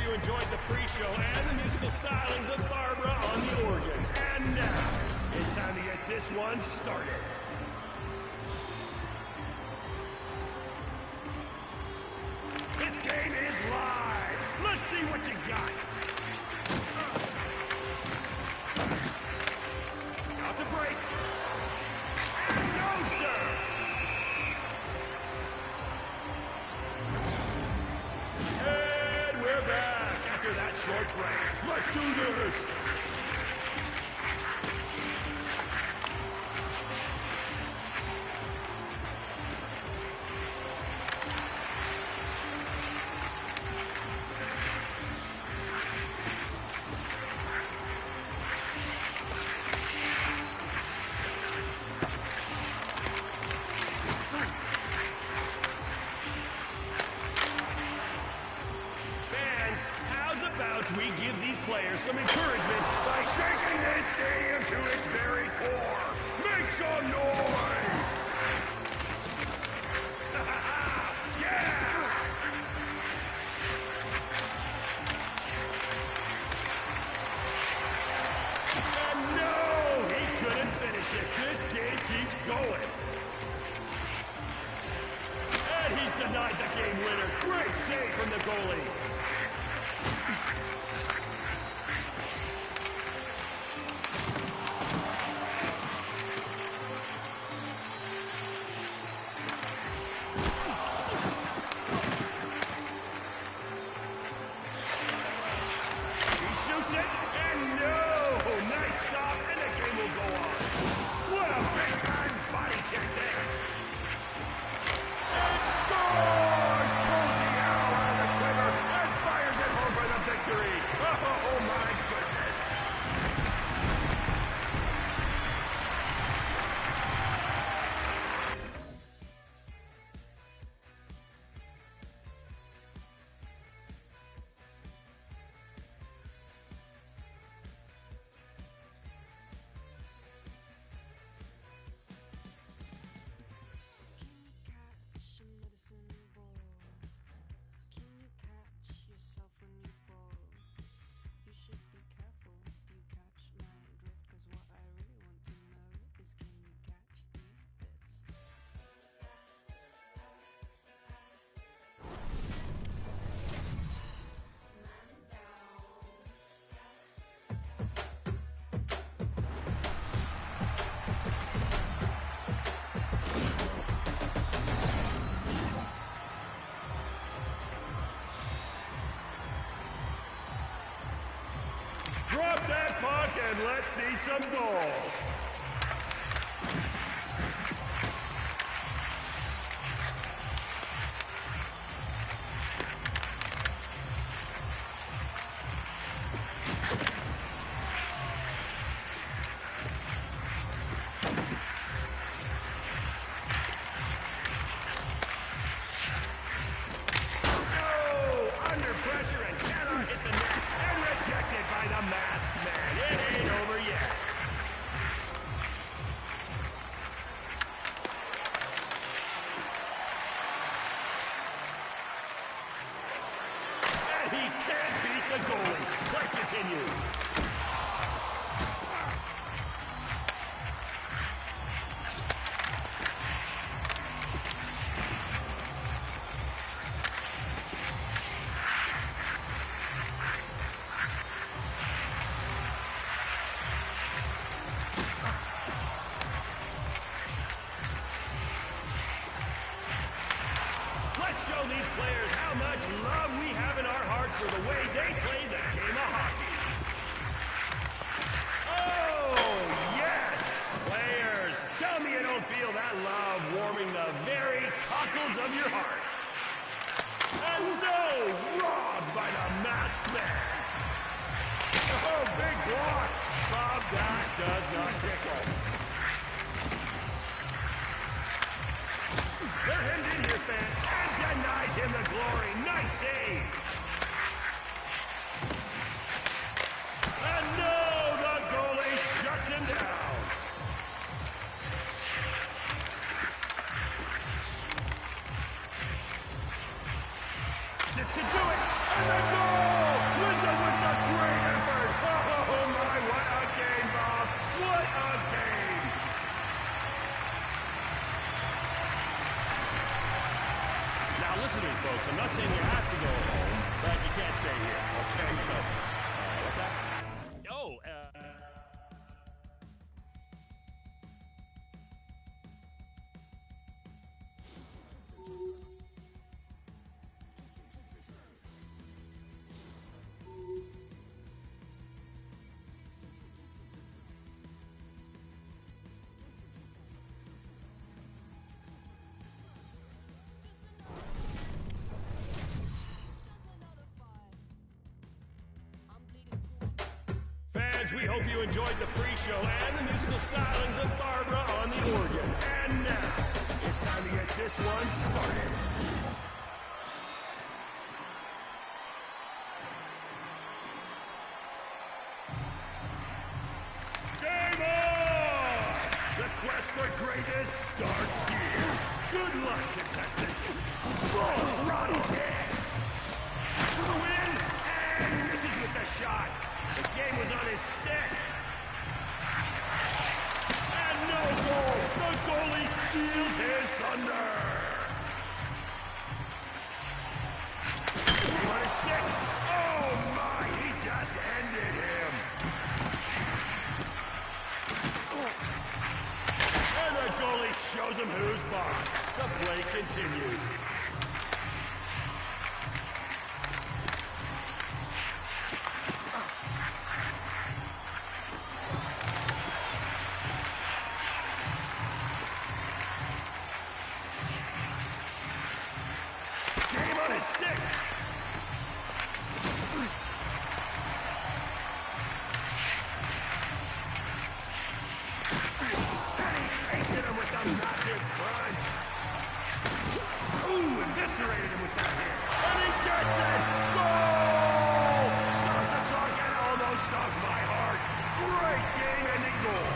S3: you enjoyed the pre-show and the musical stylings of Barbara on the organ. And now, it's time to get this one started. This game is live. Let's see what you got. Out to break. And no, sir. And we're back after that short break. Let's do this. We give these players some encouragement by shaking this stadium to its very core. Make some noise! Yeah! And no, he couldn't finish it. This game keeps going. And he's denied the game winner. Great save from the goalie. Shoots it, and no! Nice stop, and the game will go on. What a big-time body check there. And scores! Pulls the arrow out of the quiver and fires it home for the victory. Oh, my goodness. Drop that puck and let's see some goals. He can't beat the goalie. Play continues. Let's show these players how much love we have in our hearts for the way they play the game of hockey. Oh, yes! Players, tell me you don't feel that love warming the very cockles of your hearts. And no, robbed by the masked man. Oh, big block. Bob, that does not tickle. They're hemmed in here, fan, and denies him the glory. Nice save. And no, the goalie shuts him down. This could do it, and the goal! folks. I'm not saying you have to go home, but you can't stay here. Okay, so what's that? Oh, fans, we hope you enjoyed the pre-show and the musical stylings of Barbara on the organ. And now, it's time to get this one started. Game on! The quest for greatness starts here. Good luck, contestants. Full throttle ahead. To the win, and misses with the shot. The game was on his stick. And no goal! The goalie steals his thunder! Game on his stick. Oh my, he just ended him. And the goalie shows him who's boss. The play continues. Game on his stick. And he pasted him with a massive crunch. Ooh, eviscerated him with that hit. And he gets it! Goal! Stops the clock and almost stops my heart. Great game-ending goal.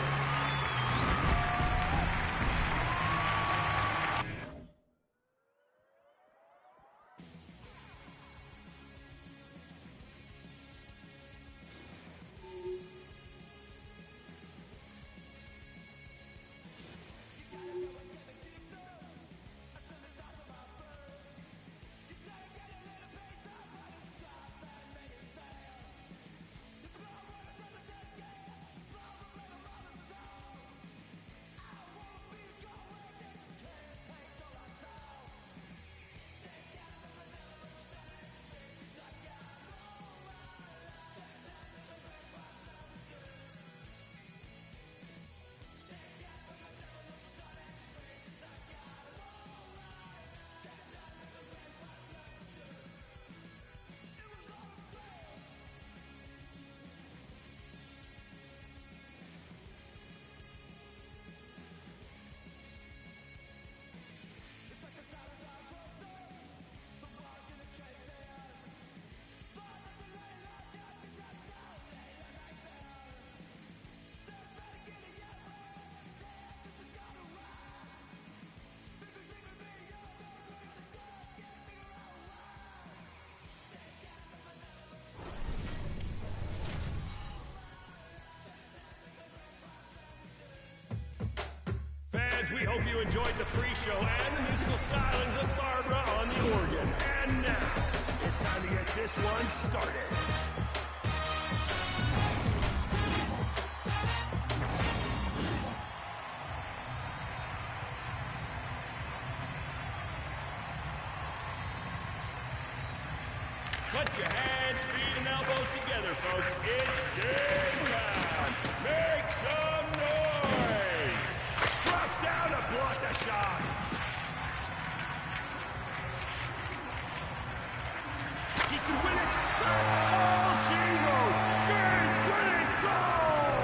S3: Fans, we hope you enjoyed the pre-show and the musical stylings of Barbara on the organ. And now, it's time to get this one started. Put your hands, feet, and elbows together, folks. It's game time. Make some noise. Drops down to block the shot. He can win it. That's all she wrote. Game-winning goal.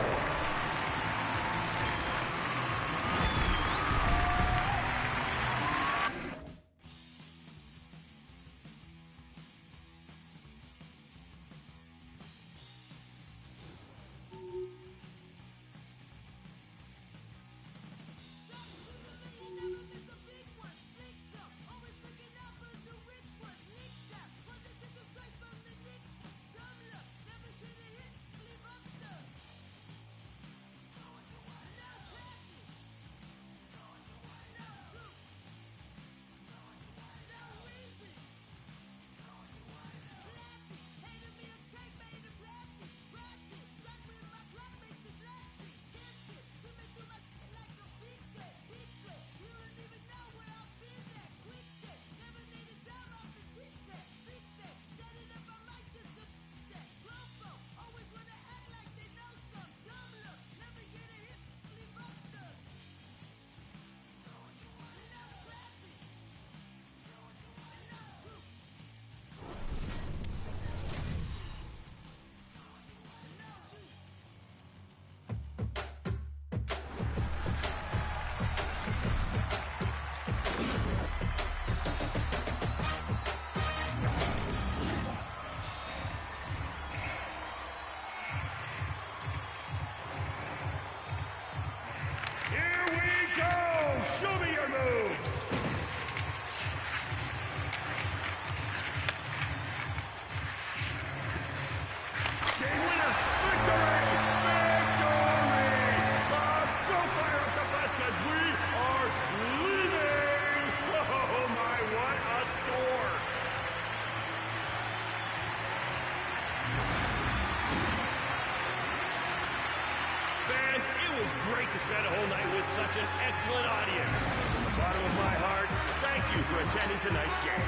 S3: It was great to spend a whole night with such an excellent audience. From the bottom of my heart, thank you for attending tonight's game.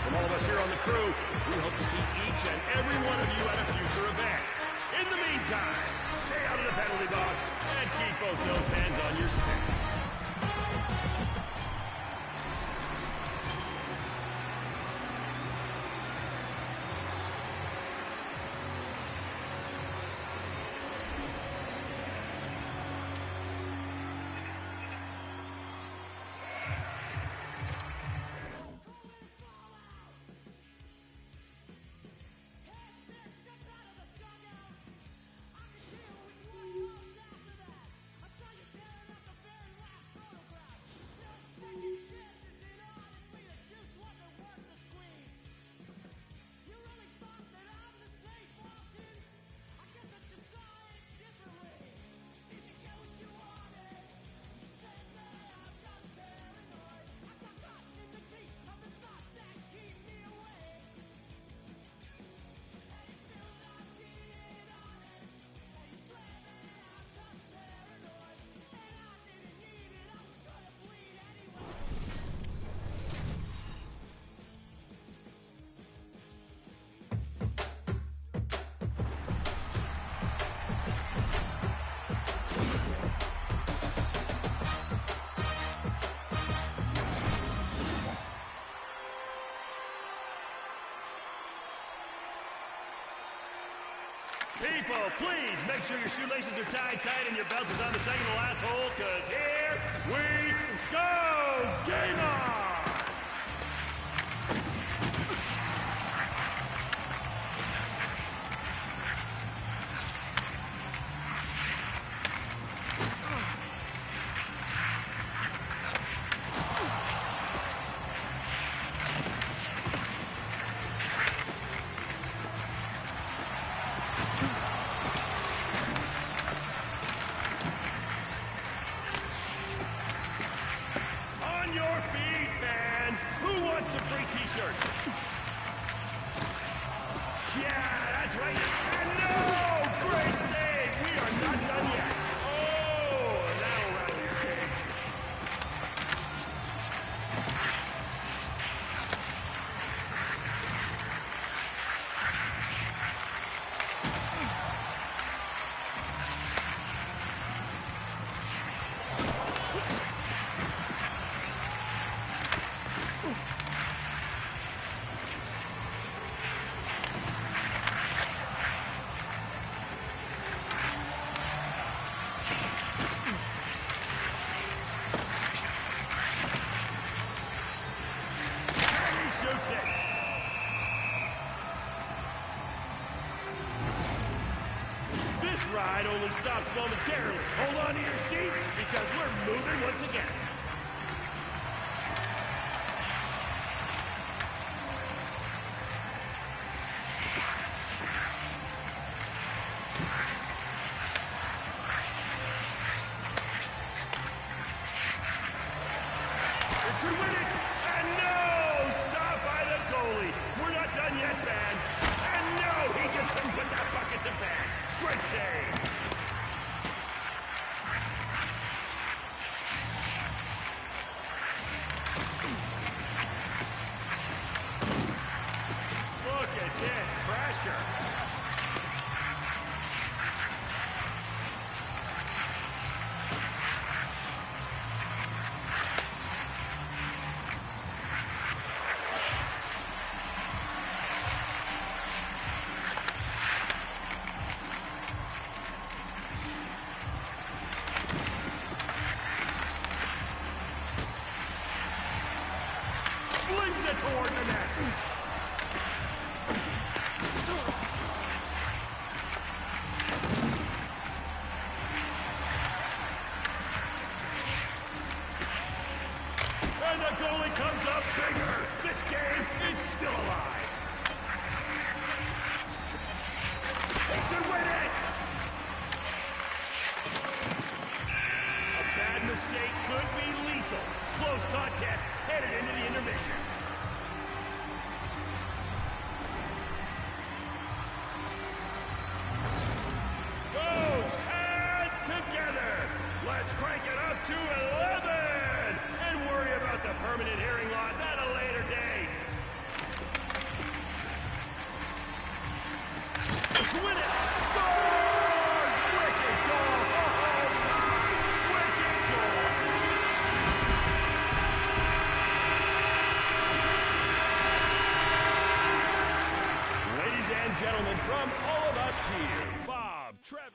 S3: From all of us here on the crew, we hope to see each and every one of you at a future event. In the meantime, stay out of the penalty box and keep both those hands on your stick. People, please make sure your shoelaces are tied tight and your belt is on the second to last hole, because here we go! Game on! Who wants some free t-shirts? Yeah, that's right. And no! Great save! We are not done yet. Oh, that'll rattle your cage. Shoots it. This ride only stops momentarily. Hold on to your seats because we're moving once again. This could win it. And no! Stop by the goalie. We're not done yet, fans. And no! He just couldn't put that bucket to bed. Great save. Look at this pressure. Flings it toward the net. And the goalie comes up bigger. This game is still alive. He should win it. A bad mistake could be lethal. Close contest headed into the intermission. Folks, hands together to 11! And worry about the permanent hearing loss at a later date. To win it! Scores! Wicked goal! Oh my! Wicked goal! Ladies and gentlemen, from all of us here, Bob, Trev...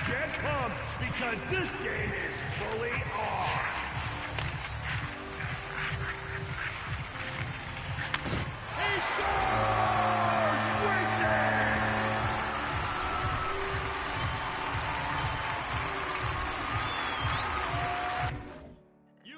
S3: Get pumped, because this game is fully on. He scores! Wins it! You...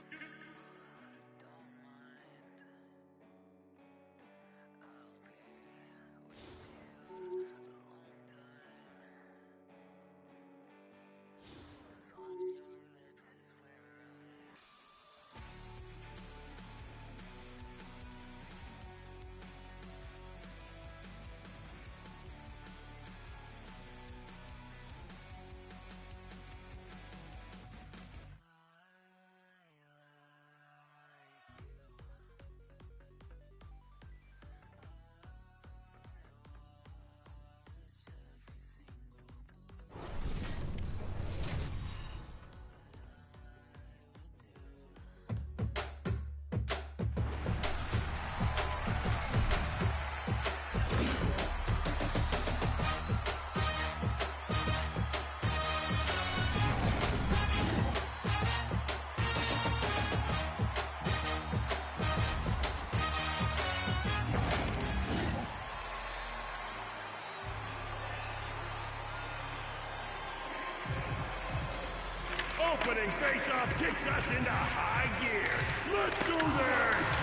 S3: Opening face-off kicks us into high gear. Let's do this!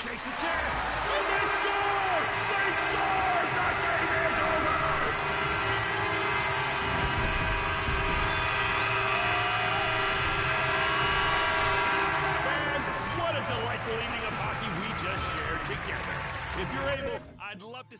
S3: Takes the chance, and they score! They score! The game is over! Fans, what a delightful evening of hockey we just shared together. If you're able, I'd love to...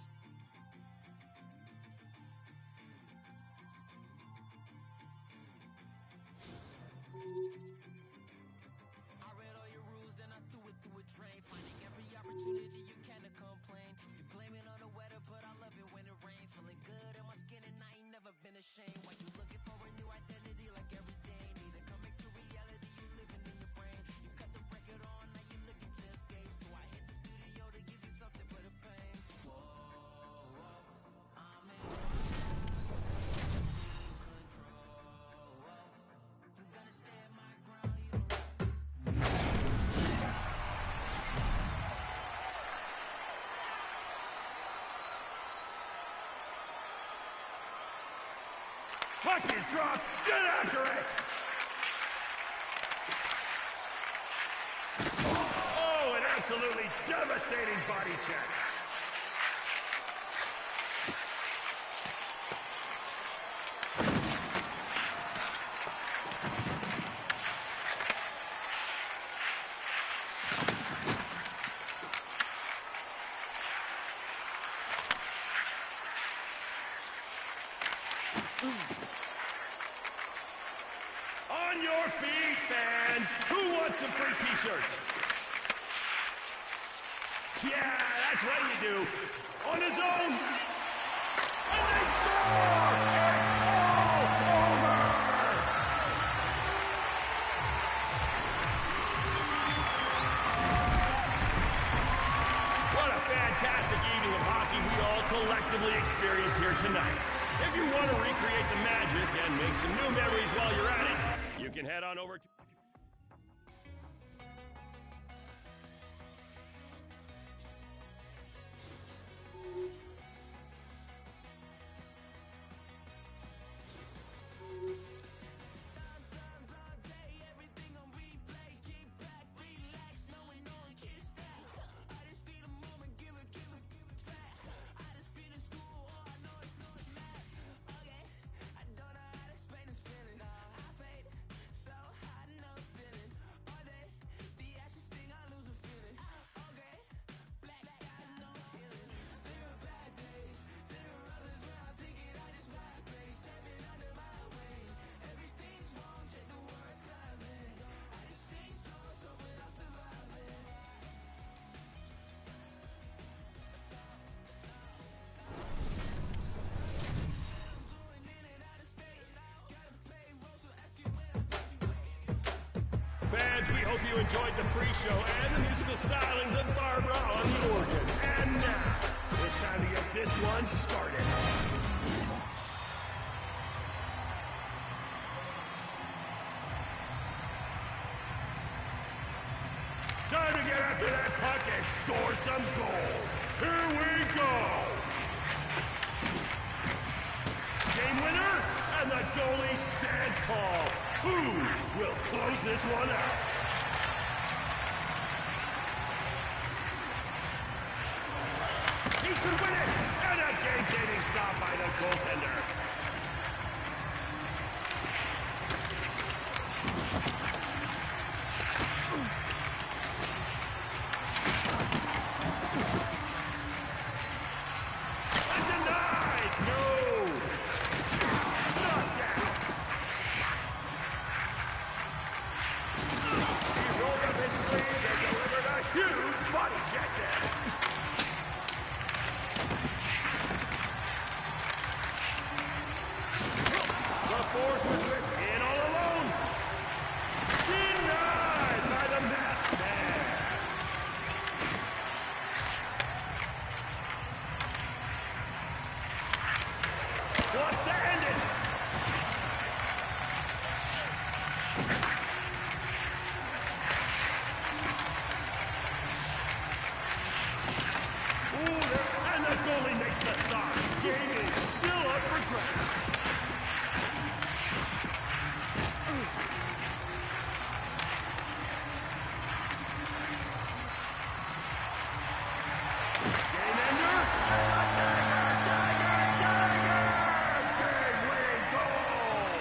S4: I read all your rules and I threw it through a train. Finding every opportunity you can to complain. You blame it on the weather, but I love it when it rains. Feeling good in my skin and I ain't never been ashamed. Why you looking for a new identity like every day? Need to come back to reality, you living in your brain. You cut the record on, now you looking to escape. So I hit the studio to give you something for the pain. Whoa, whoa, I'm in control. I'm gonna stand my ground, you don't...
S3: Puck is dropped! Get after it! Oh, an absolutely devastating body check. On your feet, fans! Who wants some free t-shirts? Yeah, that's right you do. On his own. And they score! It's all over! What a fantastic evening of hockey we all collectively experienced here tonight. If you want to recreate the magic and make some new memories while you're at it, you can head on over to... Fans, we hope you enjoyed the pre-show and the musical stylings of Barbara on the organ. And now, it's time to get this one started. Time to get after that puck and score some goals. Here we go! Game winner, and the goalie stands tall. Who will close this one out? He could win it! And a game-saving stop by the goaltender. And denied! No! Not down! He rolled up his sleeves and delivered a huge body check there. The force was in all alone. Denied by the masked man. Wants to end it. Ooh, and the goalie makes the stop. Game is still up for grabs. Game ender. Game-winning goal.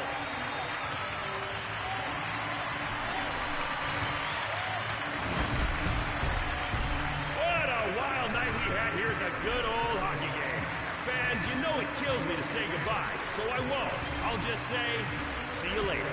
S3: What a wild night we had here at the good old hockey game. Fans, you know it kills me to say goodbye, so I won't. I'll just say, see you later.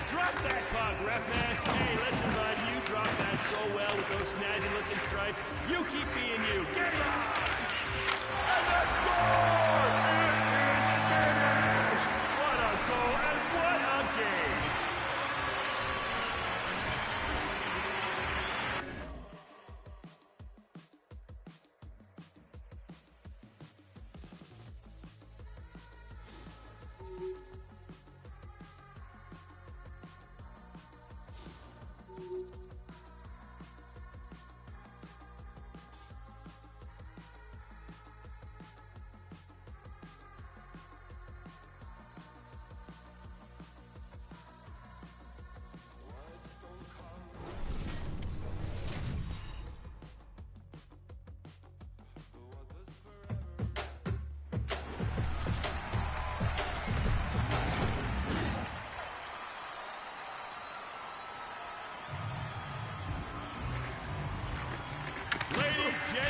S3: Drop that puck, ref man. Hey, listen, bud, you dropped that so well with those snazzy-looking stripes. You keep being you. Game on! And the score! It is finished! What a goal and what a game!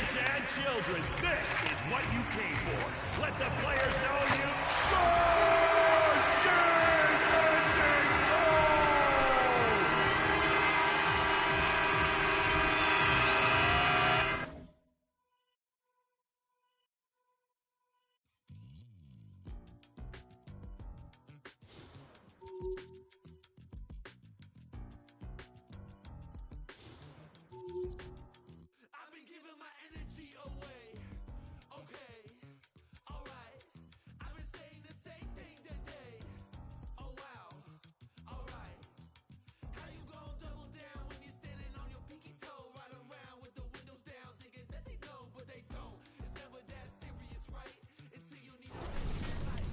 S3: Parents and children, this is what you came for. Let the players know you scores! Game-ending goals!
S4: I've been giving my energy away. Okay, alright. I've been saying the same thing today. Oh wow, alright. How you gon' double down when you're standing on your pinky toe? Right around with the windows down, thinking that they know, but they don't. It's never that serious, right? Until you need a light.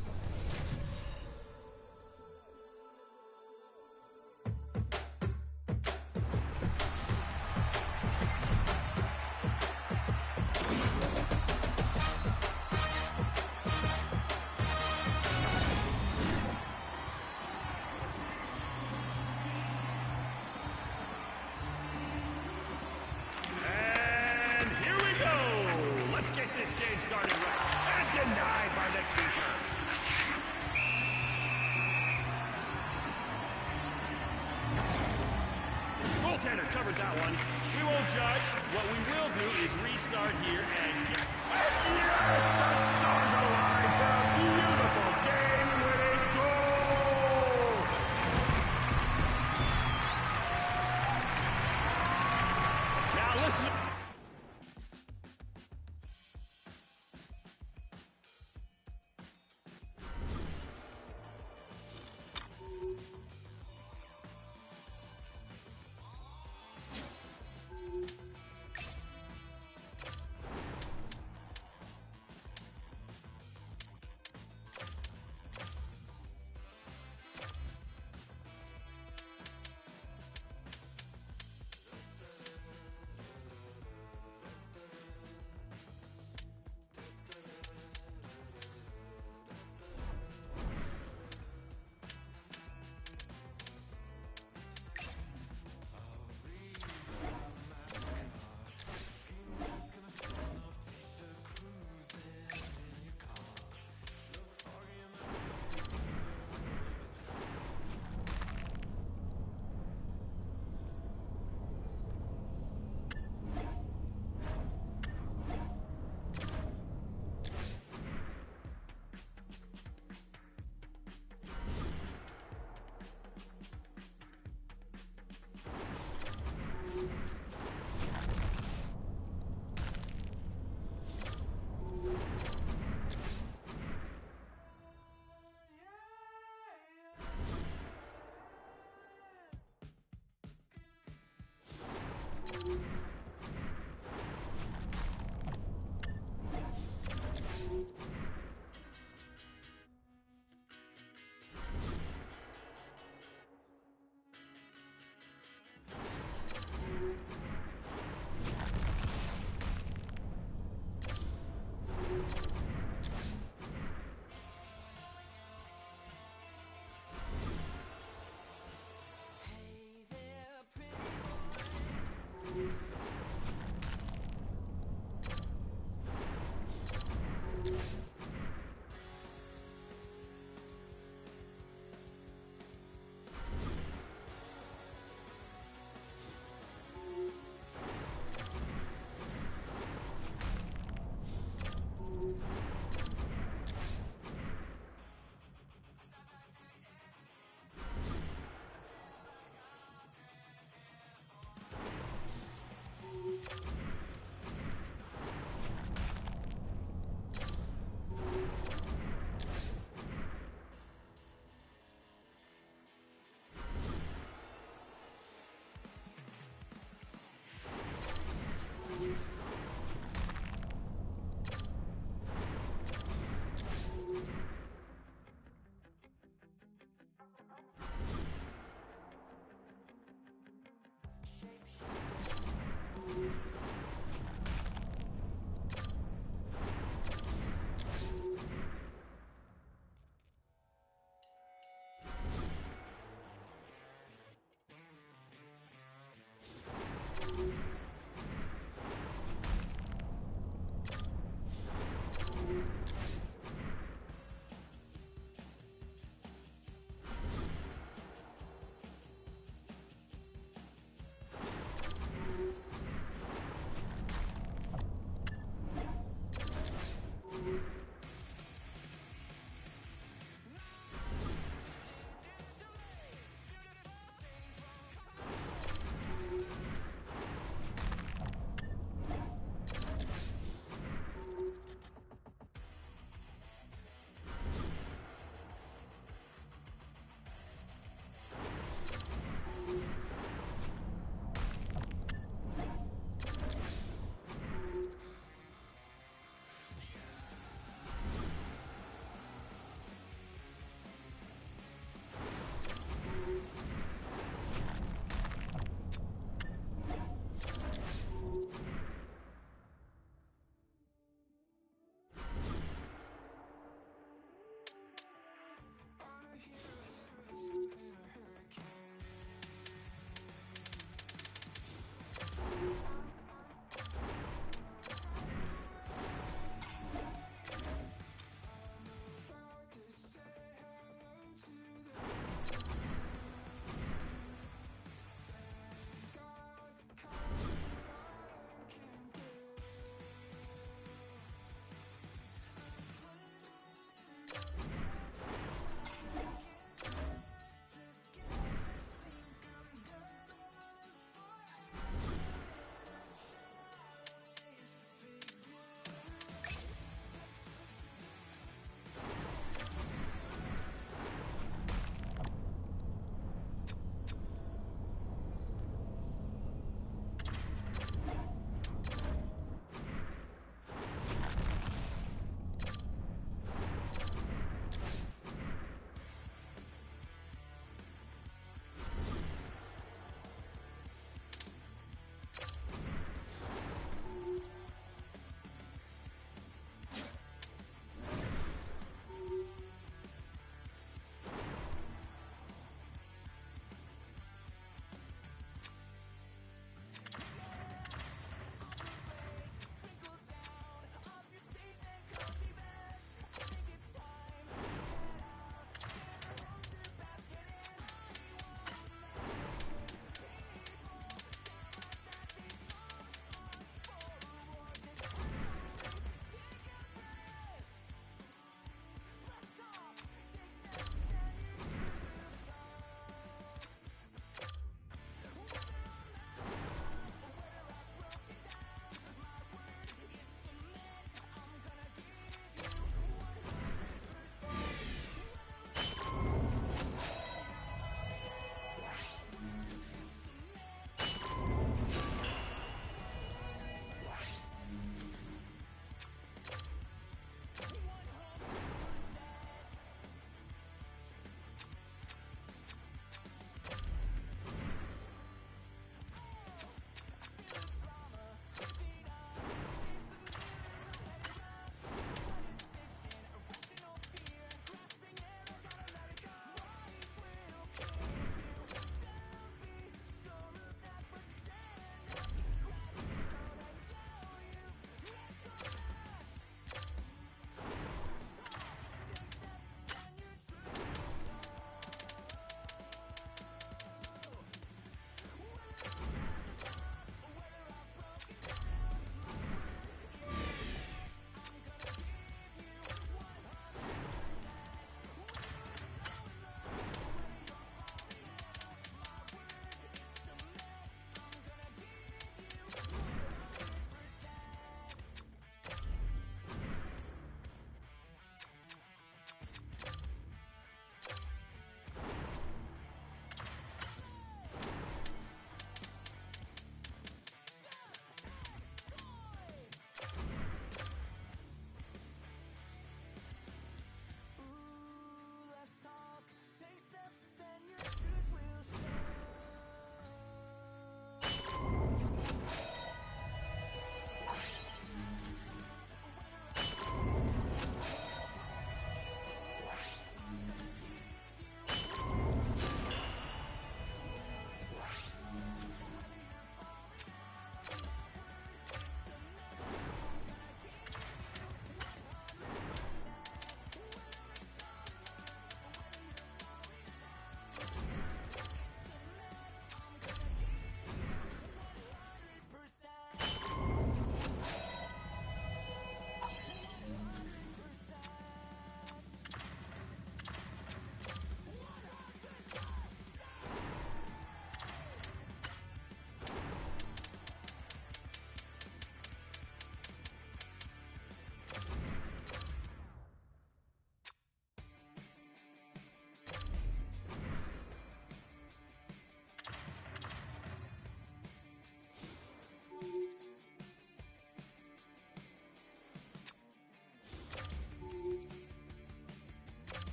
S3: And here we go! Let's get this game started right. And denied by the keeper. Goaltender covered that one. We won't judge. What we will do is restart here and get... Yes! The stars align for a beautiful game-winning goal! Now listen...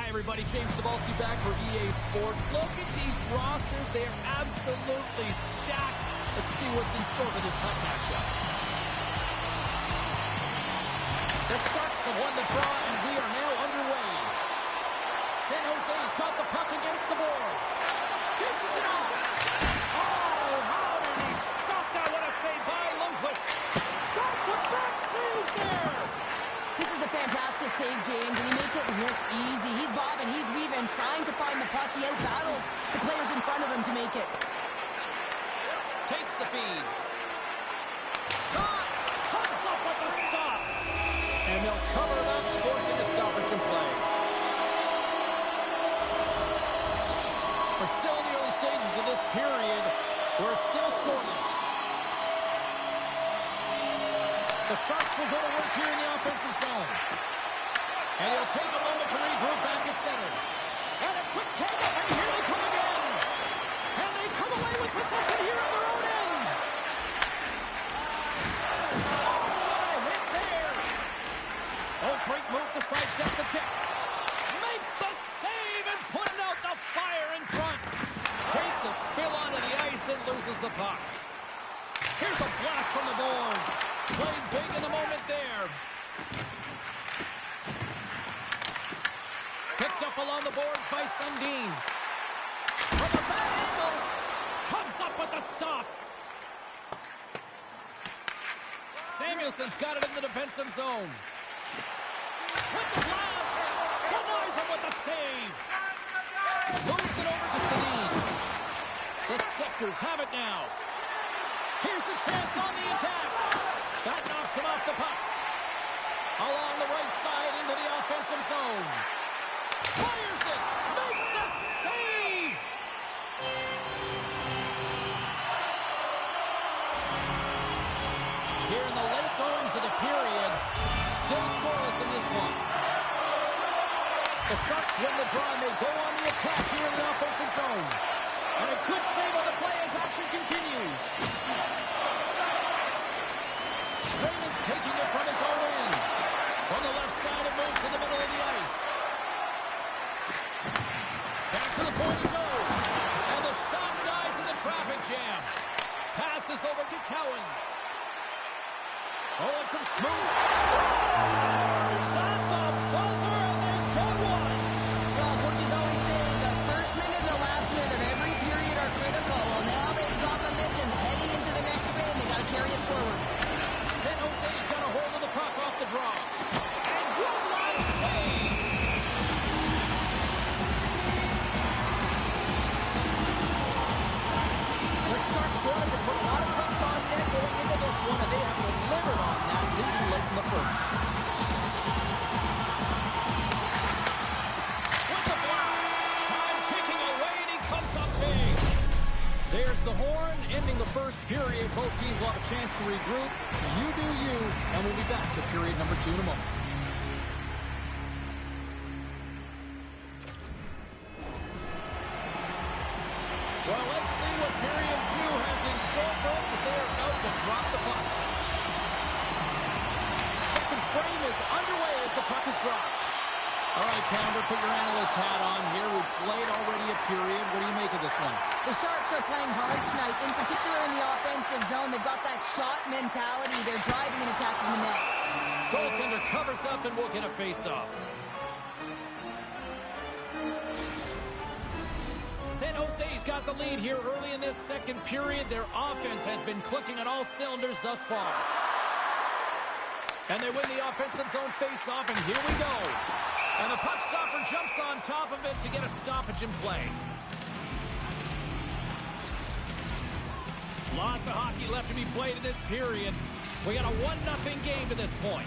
S1: Hi, everybody. James Cebulski back for EA Sports. Look at these rosters. They are absolutely stacked. Let's see what's in store for this hot matchup. The Sharks have won the draw, and we are now underway. San Jose's got the puck against the boards. Dishes it off. Oh, how did he stop that? What a save by Lundqvist. Back-to-back saves there.
S2: This is a fantastic save, James, and he makes it look easy. He's bobbing, he's weaving, trying to find the puck. He out-battles the players in front of him to make it.
S1: Takes the feed. Comes up with the stop. And they'll cover it up, forcing a stoppage in play. We're still in the early stages of this period. We're still scoreless. The Sharks will go to work here in the offensive zone. And it'll take a moment to regroup back at center. And a quick take-up, and here they come again. And they come away with possession here on their own end. Oh, what a hit there. Oh, great move to sidestep the check. Makes the save and putting out the fire in front. Takes a spill onto the ice and loses the puck. Here's a blast from the boards. Played big in the moment there. Picked up along the boards by Sundin. From a bad angle. Comes up with the stop. Samuelson's got it in the defensive zone. With the blast. Denies him with the save. Moves it over to Sundin. The Scepters have it now. Here's a chance on the attack. That knocks him off the puck. Along the right side into the offensive zone. Fires it. Makes the save. Here in the late goings of the period, still scoreless in this one. The Sharks win the draw and they go on the attack here in the offensive zone. And a good save on the play as action continues. Raymond's taking it from his own end. On the left side, it moves to the middle of the ice. Back to the point it goes. And the shot dies in the traffic jam. Passes over to Cowan. Oh, and some smooth stars at the buzzer, and they get one.
S2: Well, coaches always say the first minute and the last minute of every period are critical. Well, now they've got momentum heading into the next game. They got to carry it forward.
S1: San Jose's got a hold of the puck off the draw. And one last save. The Sharks wanted to put a lot of pucks on net going into this one, and they have delivered on that, leading late in the first. With the blast, time ticking away, and he comes up big. There's the horn, ending the first period. Both teams will have a chance to regroup. You do you, and we'll be back to period number 2 in a moment. Well, let's see what period 2 has in store for us as they are about to drop the puck. Second frame is underway as the puck is dropped. All right, Pounder, put your analyst hat on here. We've played already a period. What do you make of this one?
S2: The Sharks are playing hard tonight, in particular in the offensive zone. They've got that shot mentality. They're driving and attacking the net.
S1: Goaltender covers up and we'll get a face-off. San Jose's got the lead here early in this second period. Their offense has been clicking on all cylinders thus far. And they win the offensive zone face-off, and here we go. And the puck stopper jumps on top of it to get a stoppage in play. Lots of hockey left to be played in this period. We got a 1-0 game to this point.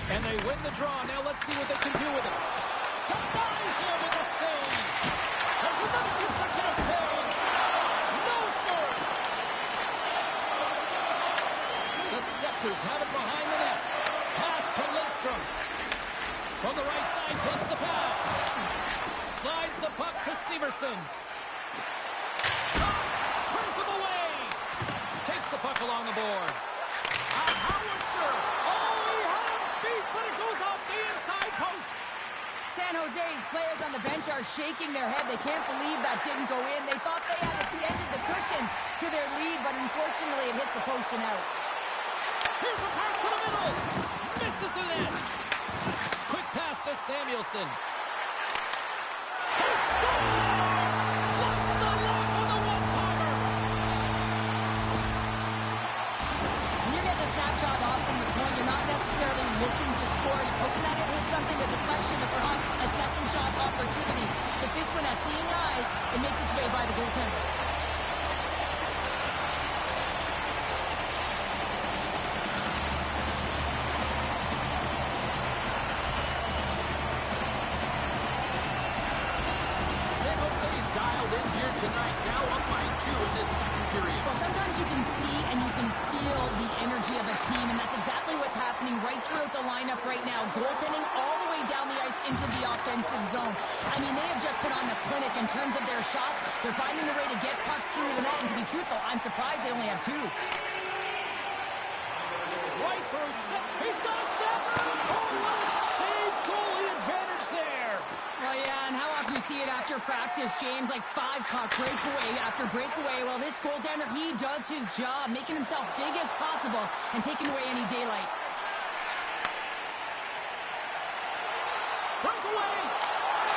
S1: And they win the draw. Now let's see what they can do with it. Denies him with a save. There's another consecutive save. No, sir. The Scepters have it behind the net. Pass to Lindstrom. From the right side, takes the pass. Slides the puck to Severson. Shot. Turns him away. Takes the puck along the boards. A howitzer. Oh, he had him beat, but it goes off the inside post.
S2: San Jose's players on the bench are shaking their head. They can't believe that didn't go in. They thought they had extended the cushion to their lead, but unfortunately it hits the post and out.
S1: Here's a pass to the middle. Misses the net. Quick pass to Samuelson. He scores! What's the look for the one-timer?
S2: When you're getting a snapshot off from the point, you're not necessarily looking to score. You're hoping that it hits something, a deflection, or perhaps a second shot opportunity. But this one, has seeing eyes, it makes its way by the goaltender.
S1: San Jose's dialed in here tonight, now up by 2 in this second period.
S2: Well, sometimes you can see and you can feel the energy of a team, and that's exactly what's happening right throughout the lineup right now. Goaltending all the way down the ice into the offensive zone. I mean, they have just put on the clinic in terms of their shots. They're finding a way to get pucks through the net, and to be truthful, I'm surprised they only have 2.
S1: Right through set. He's got a step. Oh, what a save. Goalie advantage there.
S2: Well, yeah, and how often you see it after practice, James, like 5-puck breakaway after breakaway. Well, this goaltender, he does his job, making himself big as possible and taking away any daylight.
S1: Breakaway.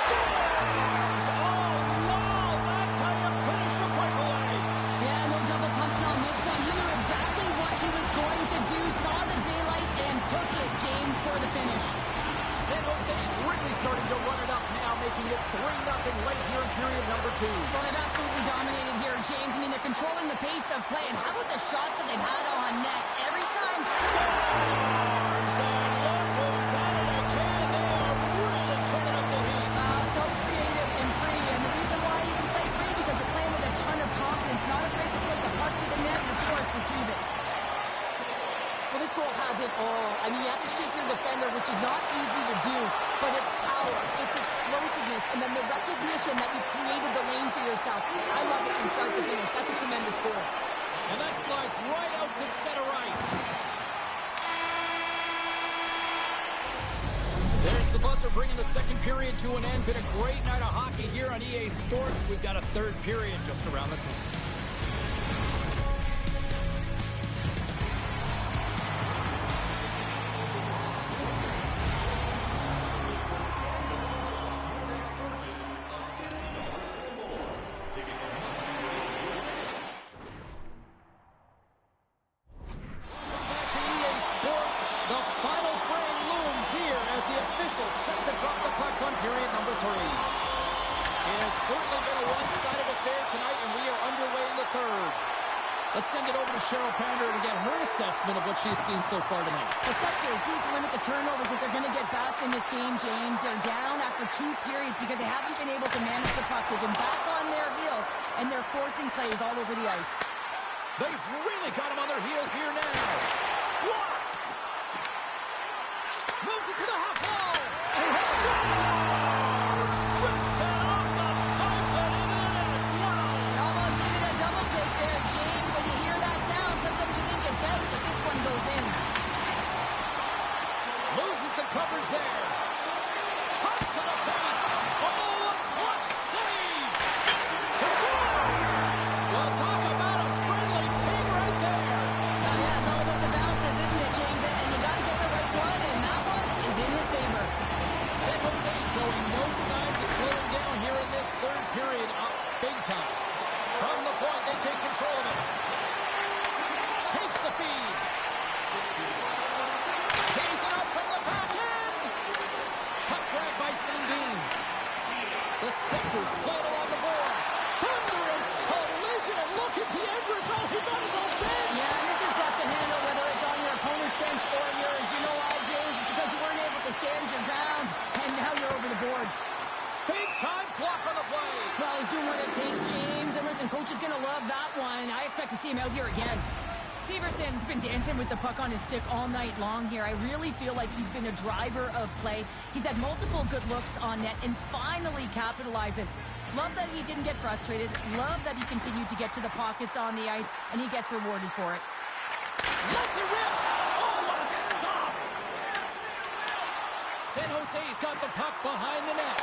S1: Scores! Oh, no. That's how you finish a breakaway.
S2: Yeah, no double pumping on this one. He knew exactly what he was going to do, saw the daylight, and took it, James, for the finish.
S1: San Jose's really starting to run it up now, making it 3-0 late here in period number 2.
S2: Well, they've absolutely dominated here, James. I mean, they're controlling the pace of play. And how about the shots that they've had on net? Every time,
S1: Stars and look who's at it again. They are really turning up the heat.
S2: so creative and free. And the reason why you can play free, because you're playing with a ton of confidence, not afraid to put the puck to the net and, of course, retrieve it. Well, this goal has it all. I mean, you have to shake your defender, which is not easy to do, but it's power, it's explosiveness, and then the recognition that you created the lane for yourself. I love it from start to finish. That's a tremendous goal.
S1: And that slides right out to center ice. There's the buzzer bringing the second period to an end. Been a great night of hockey here on EA Sports. We've got a third period just around the corner. Back to EA Sports. The final frame looms here as the officials set to drop the puck on period number 3. It has certainly been a one-sided affair tonight, and we are underway in the third. Let's send it over to Cheryl Pander to get her assessment of what she's seen so far tonight.
S2: The Sectors need to limit the turnovers if they're going to get back in this game, James. They're down after 2 periods because they haven't been able to manage the puck. They've been back on their heels, and they're forcing plays all over the ice.
S1: They've really got them on their heels here now. Blocked. Moves it to the half wall. Scores! Rips it off the pipe and into the net. Wow!
S2: Almost needed a double take there, James. When you hear that sound, sometimes you think it's out, but this one goes in.
S1: Loses the coverage there. Toss to the paint. Oh, a clutch save. Scores! Well, talk about a friendly ping right there.
S2: Yeah, it's all about the bounces, isn't it, James? And you got to get the right one, and that one is in his favor.
S1: San Jose showing no signs of slowing down here in this third period, up big time. From the point, they take control of it. Takes the feed. Tees it up from the back end. Puck grab by Sundin. The Sectors play it along the boards. Thunderous collision, and look at the end result. He's on his own bench.
S2: Yeah, and this is tough to handle, whether it's on your opponent's bench or yours. You know why, James? It's because you weren't able to stand your ground, and now you're over the boards.
S1: Big time block on the play.
S2: Well, he's doing what it takes, James. And listen, coach is going to love that one. I expect to see him out here again. Severson's been dancing with the puck on his stick all night long here. I really feel like he's been a driver of play. He's had multiple good looks on net and finally capitalizes. Love that he didn't get frustrated. Love that he continued to get to the pockets on the ice, and he gets rewarded for it.
S1: Let's it rip. Oh, what a stop. San Jose's got the puck behind the net.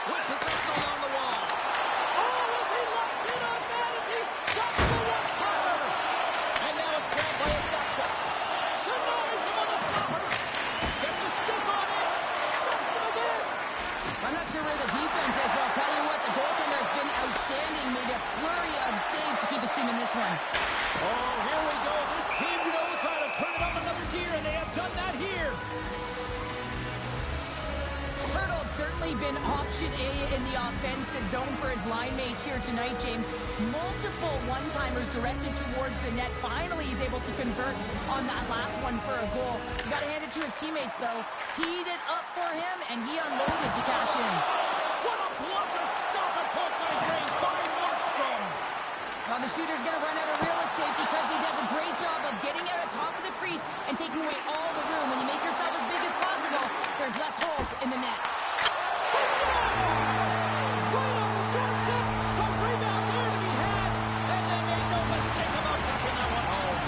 S1: With possession along the wall. Oh, is he locked in on that as he stops the one-timer? And now it's grabbed by a stop check. Denies him on the stopper. Gets a stick on it. Stops him again.
S2: I'm not sure where the defense is, but I'll tell you what, the goaltender has been outstanding. Made a flurry of saves to keep his team in this one.
S1: Oh, here we go. This team knows how to turn it up another gear, and they have done that here.
S2: Hurdle's certainly been option A in the offensive zone for his line mates here tonight, James. Multiple one-timers directed towards the net. Finally, he's able to convert on that last one for a goal. You got to hand it to his teammates, though. Teed it up for him, and he unloaded to cash in.
S1: What a blocker stop at point-blank range by Markstrom.
S2: Well, the shooter's going to run out of real estate because he does a great job of getting out of top of the crease and taking away all the room. When you make yourself as big as possible, there's less holes in the net.
S1: Right on the doorstep. The rebound there to be had. And they made no mistake about taking that one home.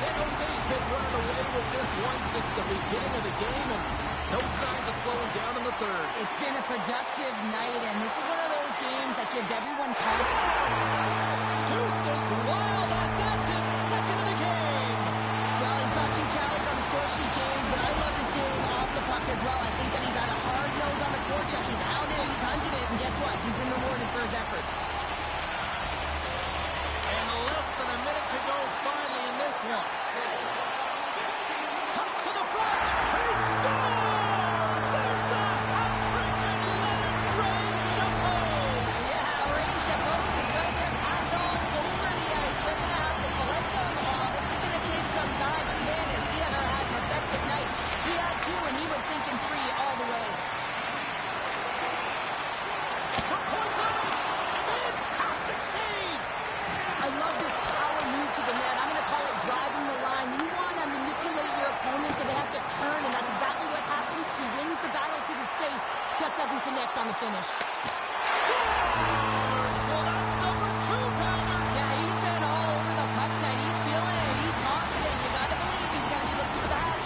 S1: San Jose's been running away with this one since the beginning of the game, and no signs of slowing down in the third.
S2: It's been a productive night, and this is one of those games that gives everyone confidence.
S1: Deuces wild as that's his second of the game.
S2: Well, he's got 2 challenges on the score sheet, James, but I love his game off the puck as well. I think that he's had a hard nose on the forecheck. He's hounded it, he's hunted it, and guess what? He's been rewarded for his efforts.
S1: And less than a minute to go finally in this one. Cuts to the front. He scores! There's the hat trick and let it rain Chapeau.
S2: Yeah, Ray Chapeau is right there. Hands all over the ice. They're going to have to collect them all. This is going to take some time. But man, has he ever had an effective night. He had 2, and he was thinking 3 all the way.
S1: From point blank. Fantastic save.
S2: I love this power move to the net. I'm going to call it driving the line. You want to manipulate your opponent so they have to turn, and that's exactly what happens. He wins the battle to the space, just doesn't connect on the finish.
S1: Scores! Well, that's number 2-pounder.
S2: Yeah, he's been all over the puck tonight. He's feeling it. He's confident. You got to believe he's going to be looking for the hat.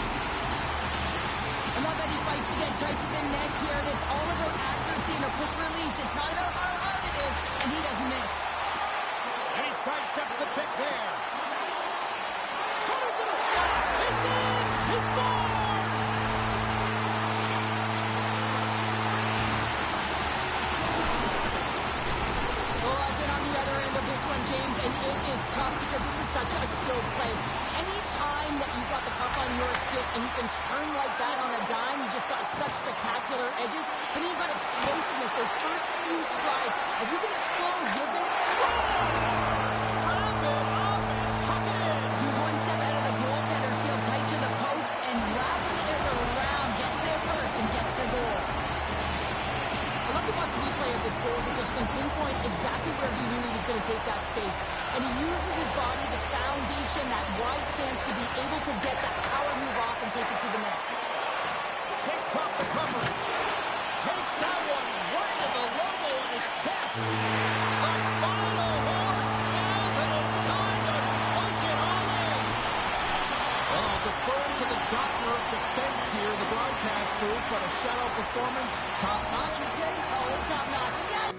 S2: I love that he fights to get tight to the net here, and it's all about accuracy and a quick release. It's not about how hard it is, and he doesn't miss.
S1: And he sidesteps the check there. Cutter to the slot. It's in. He scores.
S2: Oh, I've been on the other end of this one, James, and it is tough because this is such a skilled play. Any time that you've got the puck on your stick and you can turn like that on a dime, you just got such spectacular edges. But then you've got explosiveness, those first few strides. If you can explode, you're going to score! He was one step ahead of the goaltender, sealed tight to the post, and wraps it around, gets there first, and gets the goal. I love to watch the replay of this goal because you can pinpoint exactly where he knew he was going to take that space. And he uses his body, the foundation, that wide stance to be able to get that power move off and take it to the net.
S1: Shakes off the coverage. Takes that one right at the logo on his chest. The final horn sounds, and it's time to soak it all in. Well, I'll defer to the doctor of defense here in the broadcast booth, but a shutout performance, top notch, you'd say?
S2: Oh, it's top notch. Yeah.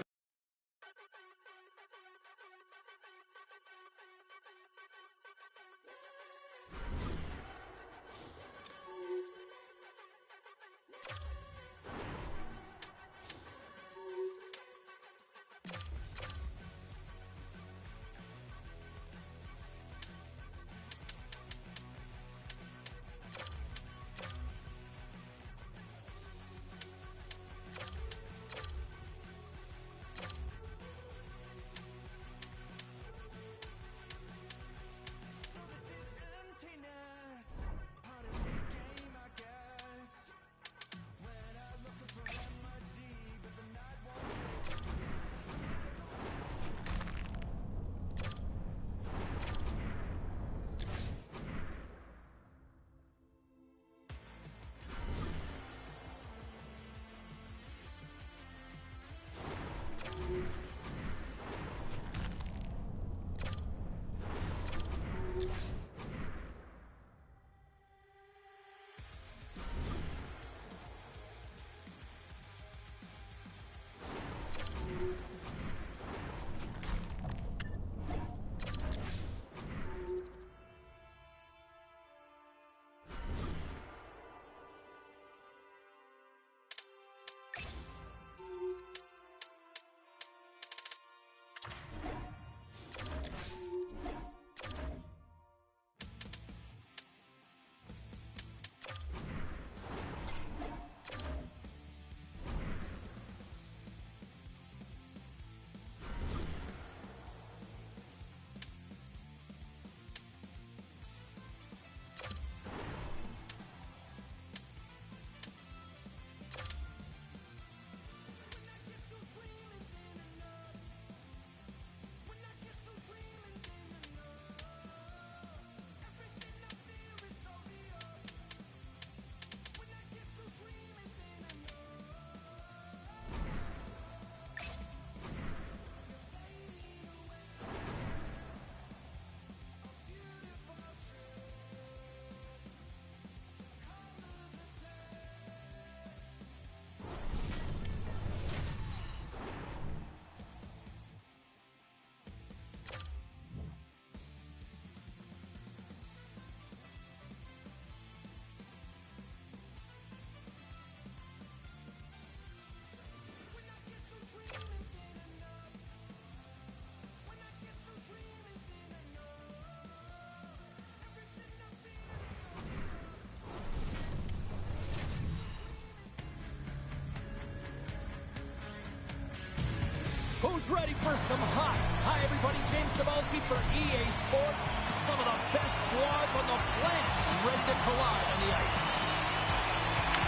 S1: ready for some hot. Hi, everybody. James Cebulski for EA Sports. Some of the best squads on the planet ready to collide on the ice.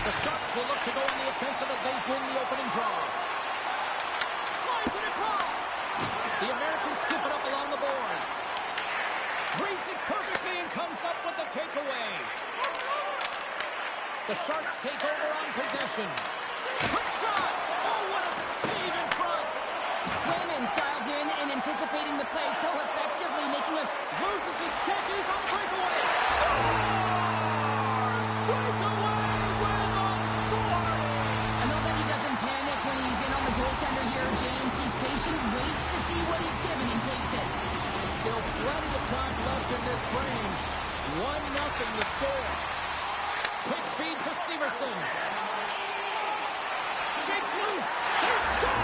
S1: The Sharks will look to go on the offensive as they win the opening draw. Slides it across. The Americans scoop it up along the boards. Reads it perfectly and comes up with the takeaway. The Sharks take over on possession. Quick shot! Oh, what a save in front!
S2: Swayman styled in and anticipating the play so effectively, making a...
S1: Loses his check, he's on breakaway! Scores! Breakaway with a score!
S2: I know that he doesn't panic when he's in on the goaltender here, James. He's patient, waits to see what he's given and takes it.
S1: Still plenty of time left in this frame. 1-0 the score. Quick feed to Severson. Shakes loose. They score!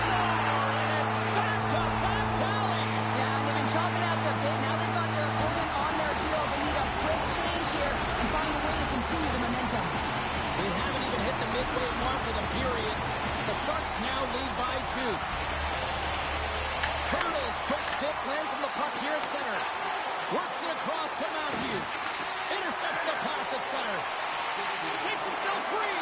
S1: And it's back-to-back tallies.
S2: Yeah, they've been chopping out the bit. Now they've got their opponent on their heels. They need a quick change here and find a way to continue the momentum.
S1: We haven't even hit the midway mark of the period. The Sharks now lead by 2. Hurdles, quick stick, lands on the puck here at center. Works it across to Matthews. Intercepts the pass at center. Shakes himself free.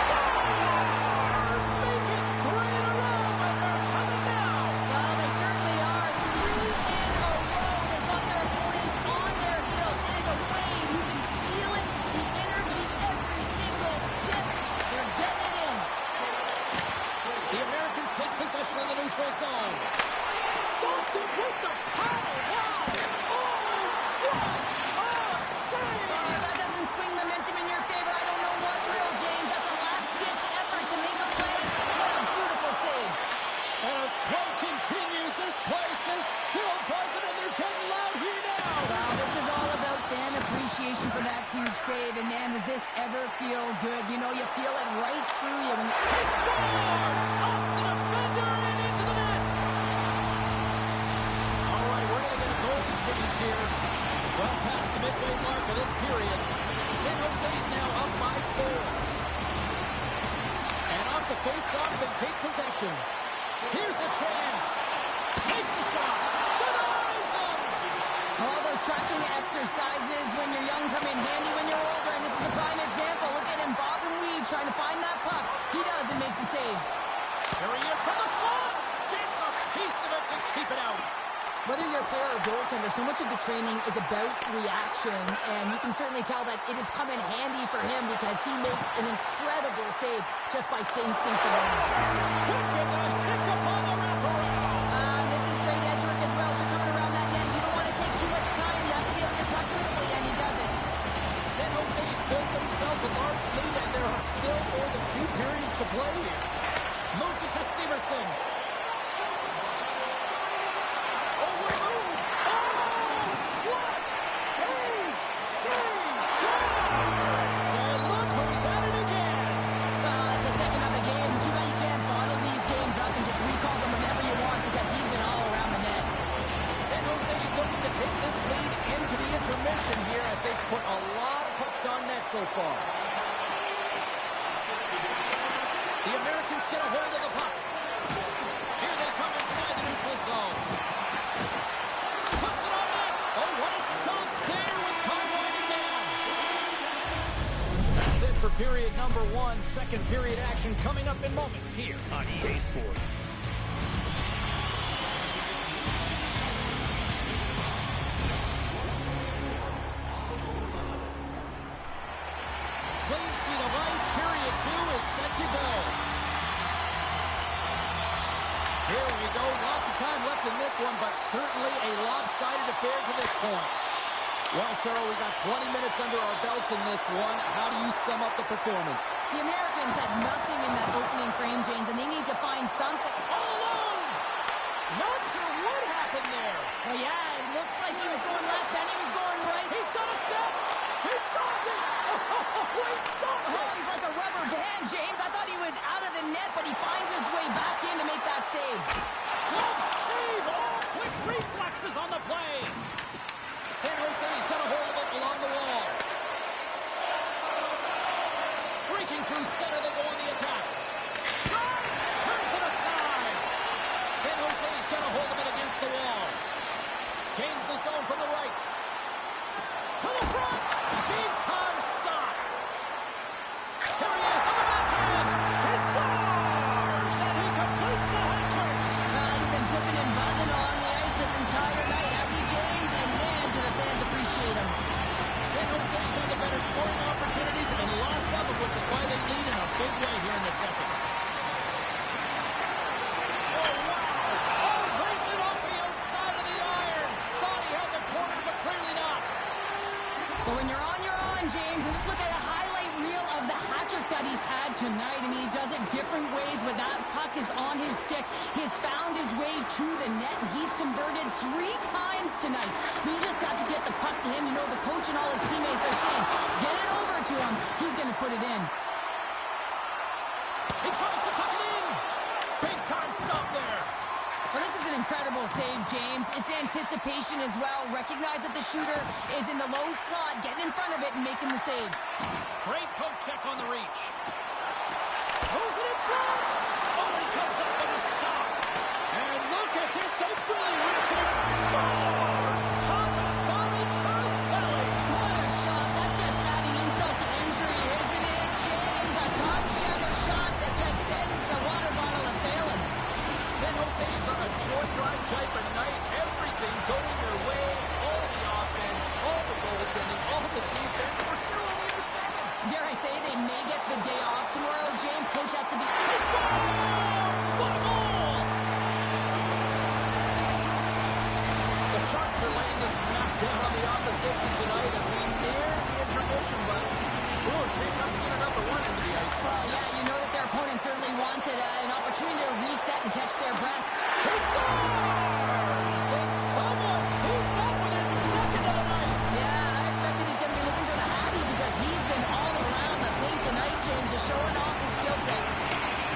S1: Scores! Make it 3 in a row, and they're coming now.
S2: Well, they certainly are. 3 in a row. They've got their opponents on their heels. It is a wave. You can feel it. The energy every single shift. They're getting it in.
S1: The Americans take possession in the neutral zone. Stopped it with the paddle. Wow! Oh, what a save!
S2: That doesn't swing the momentum in your favor. I don't know what will, James. That's a last-ditch effort to make a play. What a beautiful save.
S1: As play continues, this place is still buzzing, and they're getting loud here now.
S2: Well, this is all about fan appreciation for that huge save. And, man, does this ever feel good? You know, you feel it right through you. When
S1: He scores! Off the defender and into the net. All right, we're going to get a goal change here. Well past the midway mark of this period. San Jose's now up by 4. And off the face-off, they take possession. Here's a chance. Takes a shot. Denies him.
S2: all those tracking exercises when you're young come in handy when you're older, and this is a prime example. Look at him bob and weave, trying to find that puck. He does and makes a save.
S1: Here he is from the slot. Gets a piece of it to keep it out.
S2: Whether you're a player or goaltender, so much of the training is about reaction, and you can certainly tell that it has come in handy for him because he makes an incredible save just by instincts alone.
S1: Quick as a hiccup on the wraparound.
S2: This is great edge work as well. As you're coming around that net, you don't want to take too much time. You have to be able to tuck quickly, and he does it.
S1: San Jose's built themselves a large lead, and there are still more than 2 periods to play here. Moves it to Severson. Intermission here as they've put a lot of pucks on net so far. The Americans get a hold of the puck. Here they come inside the neutral zone. Puts it on net. Oh, what a stop there with time winding down. That's it for period number 1. Second period action coming up in moments here on EA Sports. Clean sheet of ice, period 2 is set to go. Here we go, lots of time left in this one, but certainly a lopsided affair to this point. Well, Cheryl, we got 20 minutes under our belts in this one. How do you sum up the performance?
S2: The Americans had nothing in that opening frame, James, and they need to find something.
S1: All alone! Not sure what happened there.
S2: Well, yeah, it looks like he was going left, then he was going right.
S1: He's got a step! He stopped it! Oh, he stopped it!
S2: Oh, he's like a rubber band, James. I thought he was out of the net, but he finds his way back in to make that save.
S1: Glove save! Oh, quick reflexes on the play. San Jose's got a hold of it along the wall. Streaking through center, they go on the attack. Shot! Turns it aside. San Jose's got the front. Big time stop. Here he is on the backhand. He scores! And he completes the hat trick.
S2: He's been zipping and buzzing on the ice this entire night. Happy James, and man, do the fans appreciate him.
S1: San Jose's had the better scoring opportunities, and lots of them, which is why they lead in a big way here in the second. Oh, wow! Oh, breaks it off the outside of the iron. Thought he had the corner, but clearly not.
S2: But when you're on, James, and just look at a highlight reel of the hat trick that he's had tonight. I mean, he does it different ways, but that puck is on his stick. He's found his way to the net, and he's converted 3 times tonight. I mean, you just have to get the puck to him. You know, the coach and all his teammates are saying, get it over to him. He's going to put it in.
S1: He tries to tuck it in. Big time stop there.
S2: Well, this is an incredible save, James. It's anticipation as well. Recognize that the shooter is in the low slot, getting in front of it and making the save.
S1: Great poke check on the reach. Moves it in front. Oh, he comes up with a stop. And look at this. They really reach it. Scores. Papa Wallace for Sally.
S2: What a shot. That's just adding insult to injury, isn't it, James? A top shelter shot that just sends the water bottle a-sailing.
S1: San Jose's on a joyride type of night. Everything going their way. All the offense, all the goaltending, all the defense. We're still only in the second.
S2: Dare I say they may get the day off tomorrow, James? Coach has to be...
S1: He scores! What a goal! The Sharks are laying the smack down on the opposition tonight as we near the intermission, but it can't come soon enough to one end of the ice.
S2: Well, yeah, you know that their opponent certainly wanted an opportunity to reset and catch their breath.
S1: He scores! And someone's moved up with his second of the night.
S2: Yeah, I expected he's going to be looking for the Hattie because he's been all around the paint tonight, James, just showing off his skill set.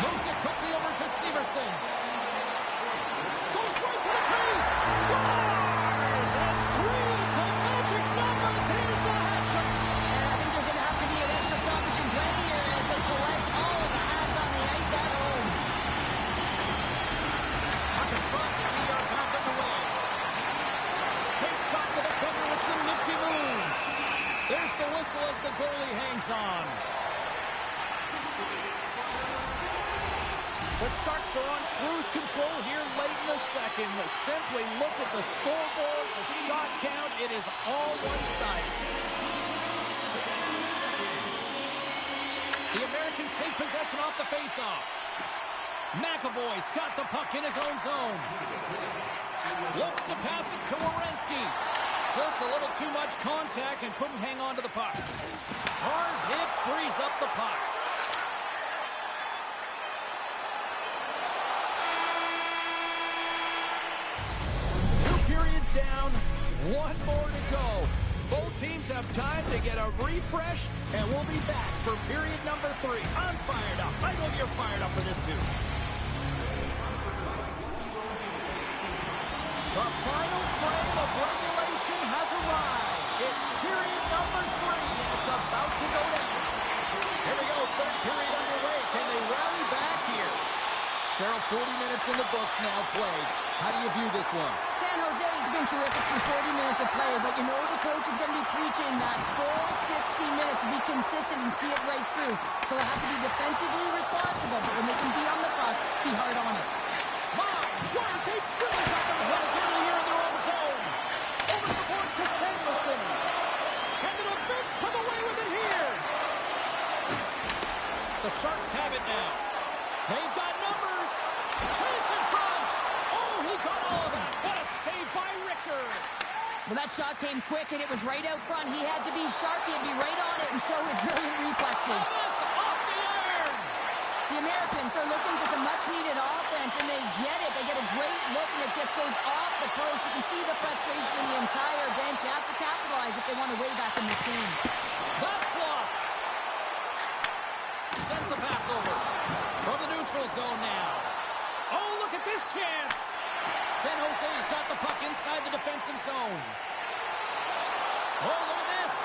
S1: Moves it quickly over to Severson. Goes right to the crease. Scores! And three's the magic number. There's the hat trick.
S2: And I think there's going to have to be an extra stoppage in play here as they collect all of the hats on the ice at home.
S1: Puck is dropped, and we are back underway. Shakes off the defender with some nifty moves. There's the whistle as the goalie hangs on. The Sharks are on cruise control here late in the second. Simply look at the scoreboard, the shot count. It is all one-sided. The Americans take possession off the faceoff. McAvoy's got the puck in his own zone. Looks to pass it to Werenski. Just a little too much contact and couldn't hang on to the puck. Hard hit frees up the puck. Down, one more to go. Both teams have time to get a refresh, and we'll be back for period number 3. I'm fired up. I know you're fired up for this too. The final frame of regulation has arrived. It's period number 3, and it's about to go down. Here we go, third period underway. Can they rally back here? Cheryl, 40 minutes in the books now played. How do you view this one?
S2: San Jose has been terrific for 40 minutes of play, but you know the coach is going to be preaching that full 60 minutes to be consistent and see it right through. So they have to be defensively responsible, but when they can be on the puck, be hard on it.
S1: My word, they really got them held in here in their own zone. Over the boards to Samuelson. And the defense come away with it here. The Sharks have it now. They've got numbers. Chase in front. Oh, he got all of it. What a save by Richter.
S2: Well, that shot came quick, and it was right out front. He had to be sharp. He had to be right on it and show his brilliant reflexes.
S1: And that's off the iron.
S2: The Americans are looking for some much-needed offense, and they get it. They get a great look, and it just goes off the post. You can see the frustration in the entire bench. You have to capitalize if they want to way back in this game.
S1: That's blocked. Sends the pass over. From the neutral zone now. Oh, look at this chance. San Jose's got the puck inside the defensive zone. Oh, look at this.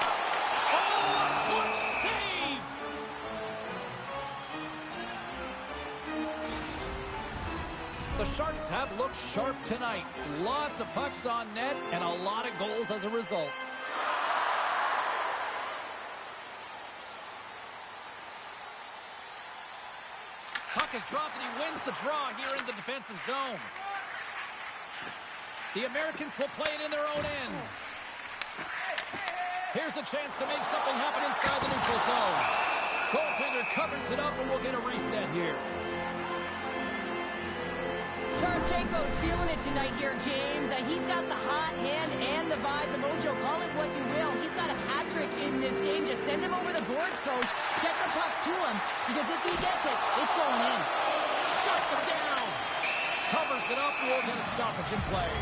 S1: Oh, a clutch save. The Sharks have looked sharp tonight. Lots of pucks on net and a lot of goals as a result. Puck is dropped and he wins the draw here in the defensive zone. The Americans will play it in their own end. Here's a chance to make something happen inside the neutral zone. Goaltender covers it up and we'll get a reset here.
S2: Tarasenko's feeling it tonight here, James. He's got the hot hand and the vibe, the mojo, call it what you will. He's got a hat trick in this game. Just send him over the boards, coach. Get the puck to him, because if he gets it, it's going in.
S1: Shuts him down. Covers it up. We'll get a stoppage in play.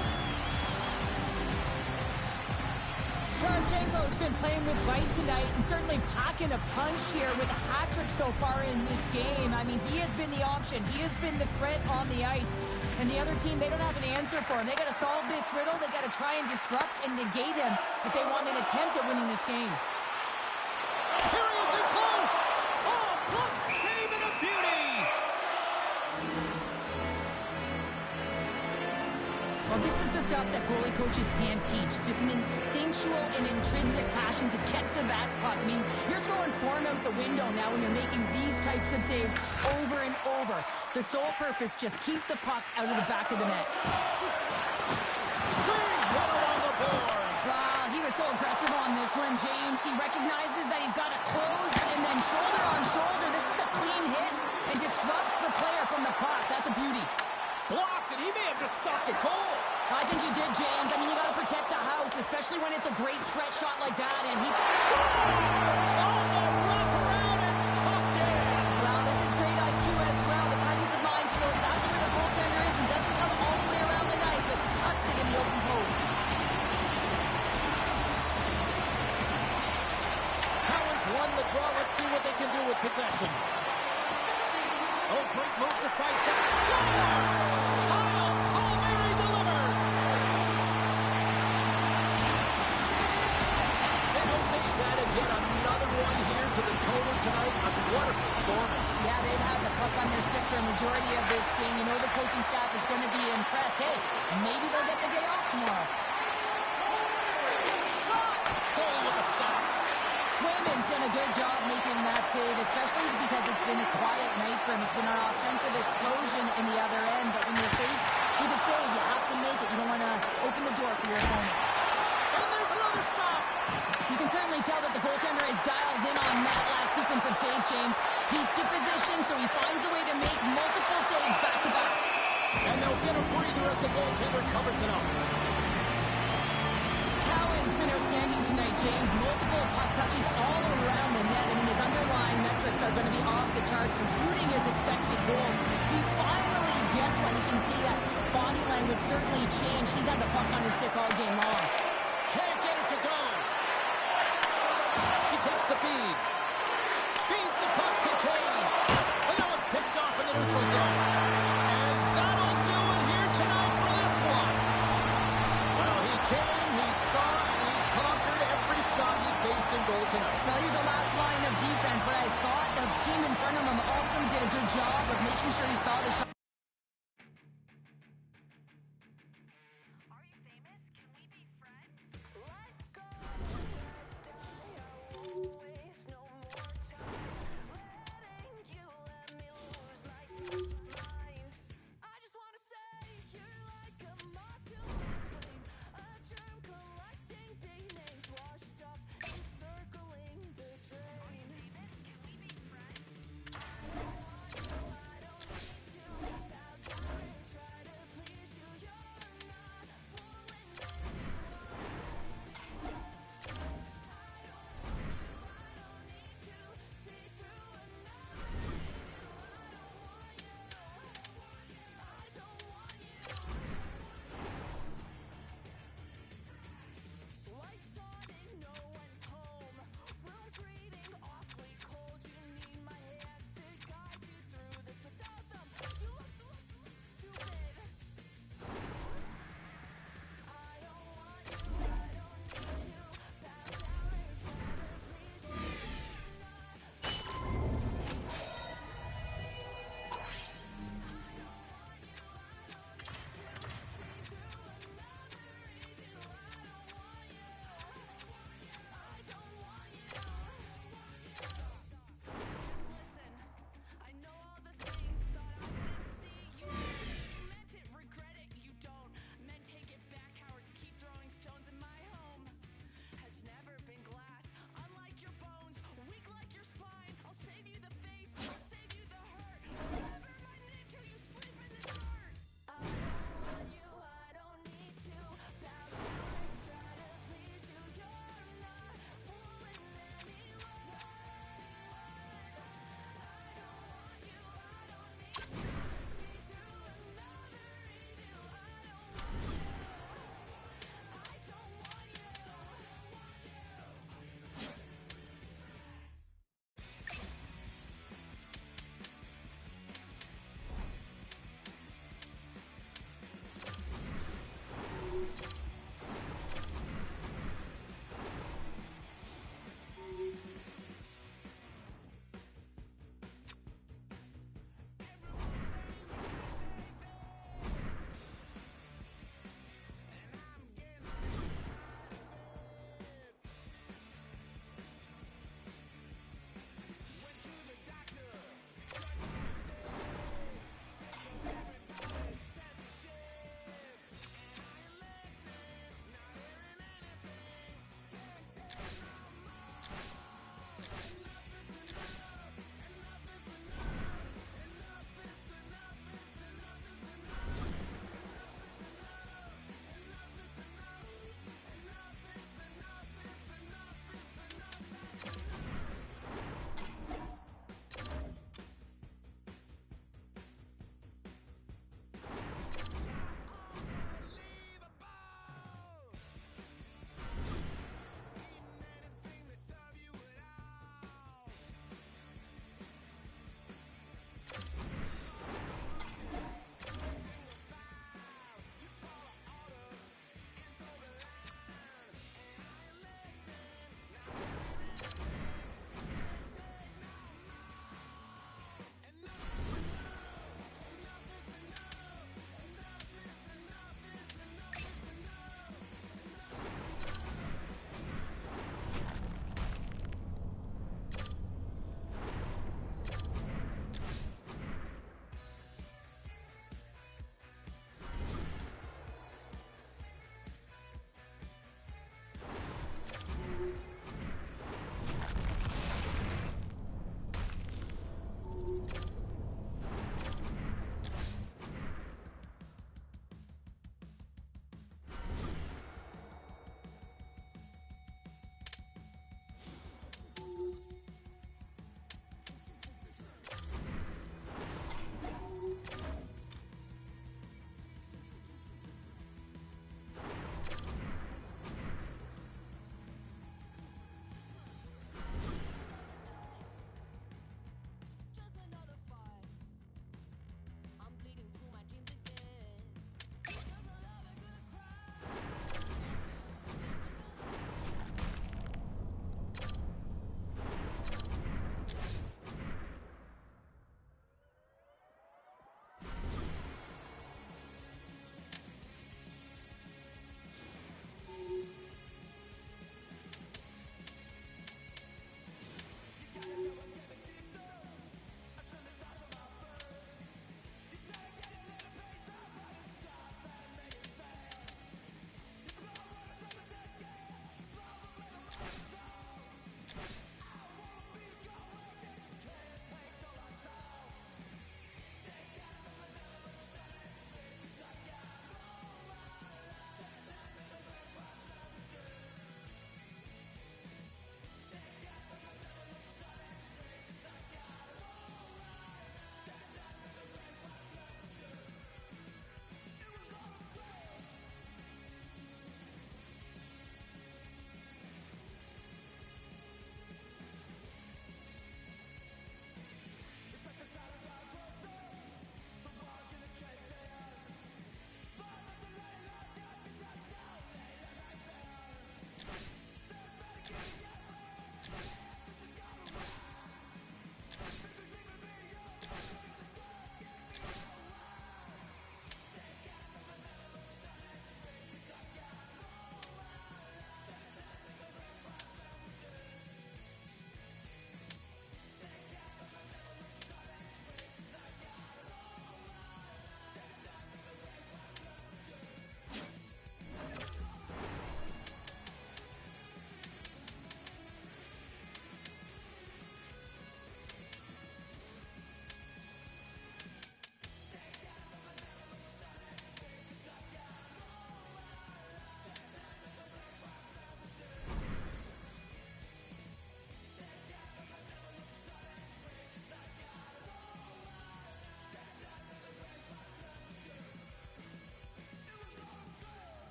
S2: Tarasenko's been playing with bite tonight and certainly packing a punch here with a hat trick so far in this game. I mean, he has been the option. He has been the threat on the ice. And the other team, they don't have an answer for him. They got to solve this riddle. They got to try and disrupt and negate him if they want an attempt at winning this game.
S1: Here he is in close. Oh, close save and a beauty.
S2: Well, this is the stuff that goalie coaches can't teach. Just an instinctual and intrinsic passion to get to that puck. I mean, you're throwing form out the window now when you're making these types of saves over and over. The sole purpose, just keep the puck out of the back of the net.
S1: Big runner on the board.
S2: Wow, he was so aggressive on this one, James. He recognizes that he's got to close and then shoulder on shoulder. This is a clean hit and disrupts the player from the puck. That's a beauty.
S1: Blocked, and he may have just stopped a goal.
S2: I think you did, James. I mean, you got to protect the house, especially when it's a great threat shot like that. And he scores
S1: on the wraparound. It's tucked in.
S2: Well, this is great IQ as well. The presence of mind to know exactly where the goaltender is and doesn't come all the way around the net. Just tucks it in the open post.
S1: Cowan's won the draw. Let's see what they can do with possession. Oh, great move to side center. Scores! Kyle Palmieri delivers. San Jose's added yet another one here to the total tonight. What a performance.
S2: Yeah, they've had the puck on their stick for a majority of this game. You know the coaching staff is going to be impressed. Hey, maybe they'll get the day off tomorrow.
S1: Shot! Goal with a stop.
S2: Swayman's done a good job making that save, especially because it's been a quiet night for him. It's been an offensive explosion in the other end, but when you're faced with a save, you have to make it. You don't want to open the door for your opponent.
S1: And there's another stop.
S2: You can certainly tell that the goaltender is dialed in on that last sequence of saves, James. He's to position, so he finds a way to make multiple saves back-to-back.
S1: And they'll get a breather as the goaltender covers it up.
S2: Cowan's been outstanding tonight, James. Multiple puck touches all around the net. I mean, his underlying metrics are going to be off the charts, including his expected goals. He finally gets one. You can see that body language certainly changed. He's had the puck on his stick all game long.
S1: Can't get it to go. She takes the feed. Feeds the puck to Kane. And that was picked off in the neutral zone. And that'll do it here tonight for this one. Well, he came, he saw, and he conquered every shot he faced in goal tonight.
S2: Well, he was the last line of defense, but I thought the team in front of him also did a good job of making sure he saw the shot.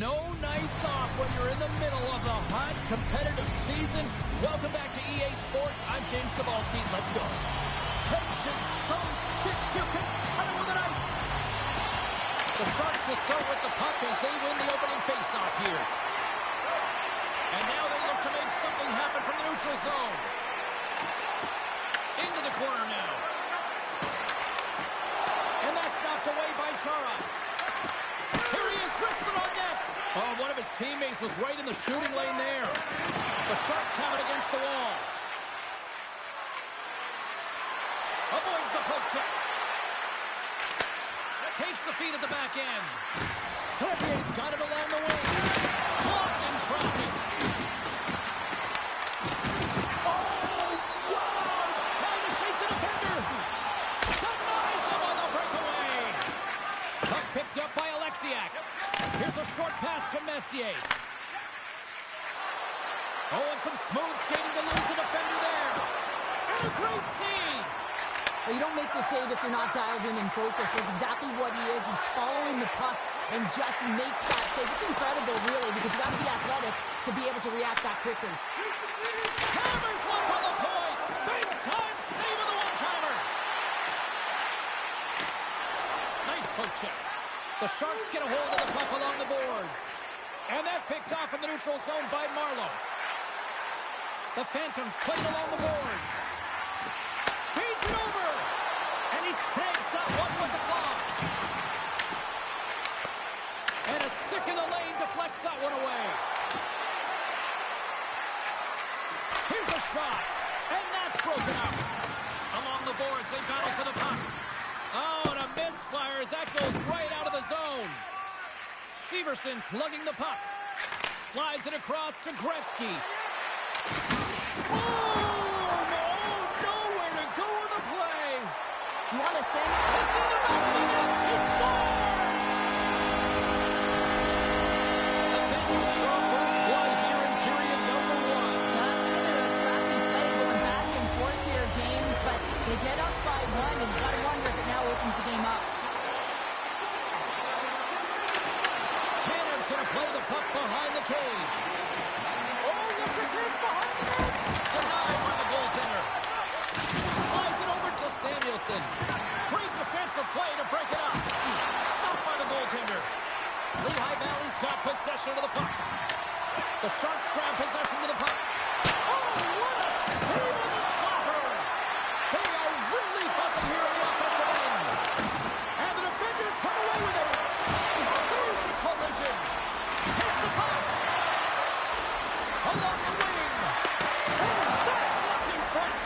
S1: No nights off when you're in the middle of the hot, competitive season. Welcome back to EA Sports. I'm James Cebulski. Let's go. Tension so thick you can cut it with a knife. The Sharks will start with the puck as they win the opening faceoff here. And now they look to make something happen from the neutral zone. Into the corner now. And that's knocked away by Chara. Here he is, wristed on net. Oh, one of his teammates was right in the shooting lane there. The Sharks have it against the wall. Avoids the poke check. Takes the feed at the back end. Clevier's got it along the wing. Blocked in traffic. Oh, wow! Trying to shake the defender. Denies him on the breakaway. Puck picked up by Alexiak. Here's a short pass to Messier. Oh, and some smooth skating to lose the defender there. And a great save.
S2: Well, you don't make the save if you're not dialed in and focused. That's exactly what he is. He's following the puck and just makes that save. It's incredible, really, because you got to be athletic to be able to react that quickly.
S1: Hammers one from the point. Big time save of the one-timer. Nice poke check. The Sharks get a hold of the puck along the boards. And that's picked off in the neutral zone by Marleau. The Phantoms play it along the boards. Feeds it over. And he snags that one with the glove. And a stick in the lane deflects that one away. Here's a shot. And that's broken up. Along the boards, they battle for the puck. Oh, and a misfire as that goes right out of the zone. Severson slugging the puck. Slides it across to Gretzky.
S2: You want to send? It's in the back of the net. He scores!
S1: The Phantoms draw first blood here in period number 1.
S2: That's been a bit of a scrappy play going back and forth here, James, but they get up by 1, and you got to wonder if it now opens the game up.
S1: Canada's going to play the puck behind the cage. Oh, look at this behind the net. Denied by the goaltender. Slides it over to Samuelson. Great defensive play to break it up. Stopped by the goaltender. Lehigh Valley's got possession of the puck. The Sharks grab possession of the puck. Oh, what a save on the slapper. They are really buzzing here on the offensive end. And the defenders come away with it. There's the collision. Takes the puck. Along the wing. Oh, that's blocked in front.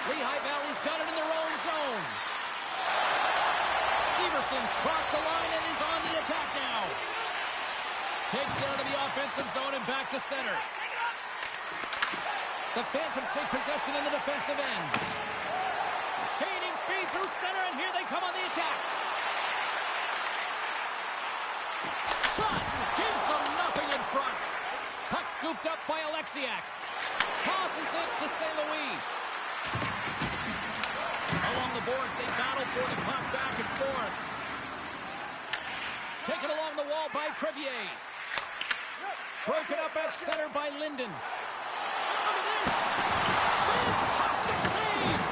S1: Lehigh Valley's got it in their own zone. Severson's crossed the line and is on the attack now. Takes it out of the offensive zone and back to center. The Phantoms take possession in the defensive end. Gaining speed through center, and here they come on the attack. Shot gives them nothing in front. Puck scooped up by Alexiak. Tosses it to St. Louis. Along the boards, they battle for the puck back and forth. Taken along the wall by Crevier. Broken up at center by Linden. Look at this! Fantastic save!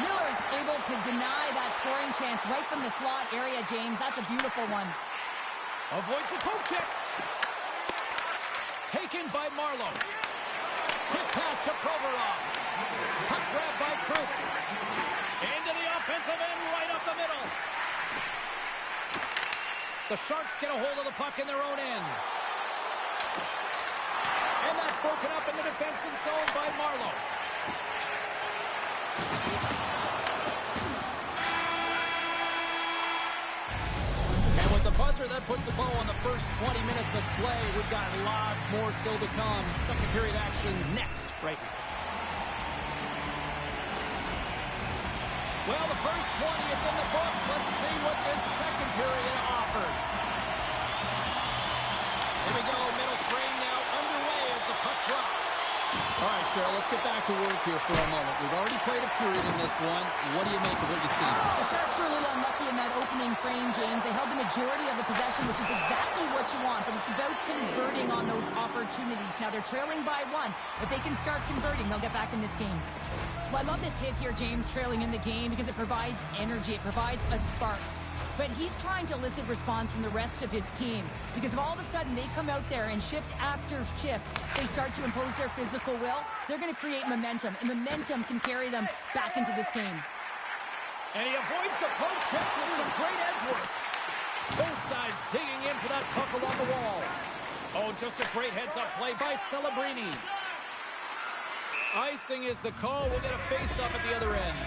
S2: Miller's able to deny that scoring chance right from the slot area, James. That's a beautiful one.
S1: Avoids the poke check. Taken by Marleau. Quick pass to Provorov. Puck grab by Krupp. Into the offensive end, right up the middle. The Sharks get a hold of the puck in their own end. And that's broken up in the defensive zone by Marleau. And with the buzzer, that puts the bow on the first 20 minutes of play. We've got lots more still to come. Second period action next, right here. Well, the first 20 is in the books. Let's see what this second period offers. Here we go, middle frame now underway as the puck drops. All right, Cheryl, let's get back to work here for a moment. We've already played a period in this one. What do you make of what you see?
S2: The Sharks were a little unlucky in that opening frame, James. They held the majority of the possession, which is exactly what you want, but it's about converting on those opportunities. Now they're trailing by 1. If they can start converting, they'll get back in this game. Well, I love this hit here, James, trailing in the game because it provides energy. It provides a spark. But he's trying to elicit response from the rest of his team because if all of a sudden they come out there and shift after shift, they start to impose their physical will, they're going to create momentum, and momentum can carry them back into this game.
S1: And he avoids the poke check with some great edge work. Both sides digging in for that puck along the wall. Oh, just a great heads-up play by Celebrini. Icing is the call. We'll get a face-up at the other end.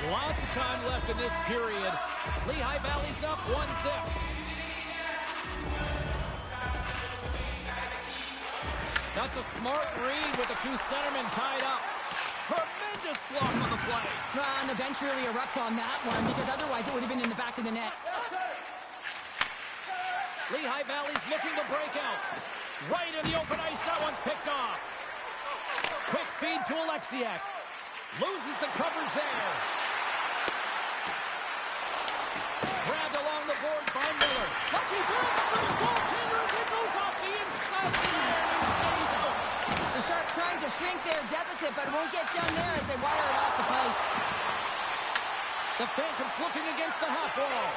S1: Lots of time left in this period. Lehigh Valley's up 1-0. That's a smart read with the two centermen tied up. Tremendous block on the play.
S2: And the bench really erupts on that one because otherwise it would have been in the back of the net.
S1: Lehigh Valley's looking to break out. Right in the open ice. That one's picked off. Quick feed to Alexiak. Loses the coverage there. Grabbed along the board by Miller. Lucky bounce for the goaltender as it goes off the inside of the iron and stays out.
S2: The Sharks trying to shrink their deficit, but it won't get done there as they wire it off the pipe.
S1: The Phantoms looking against the half wall.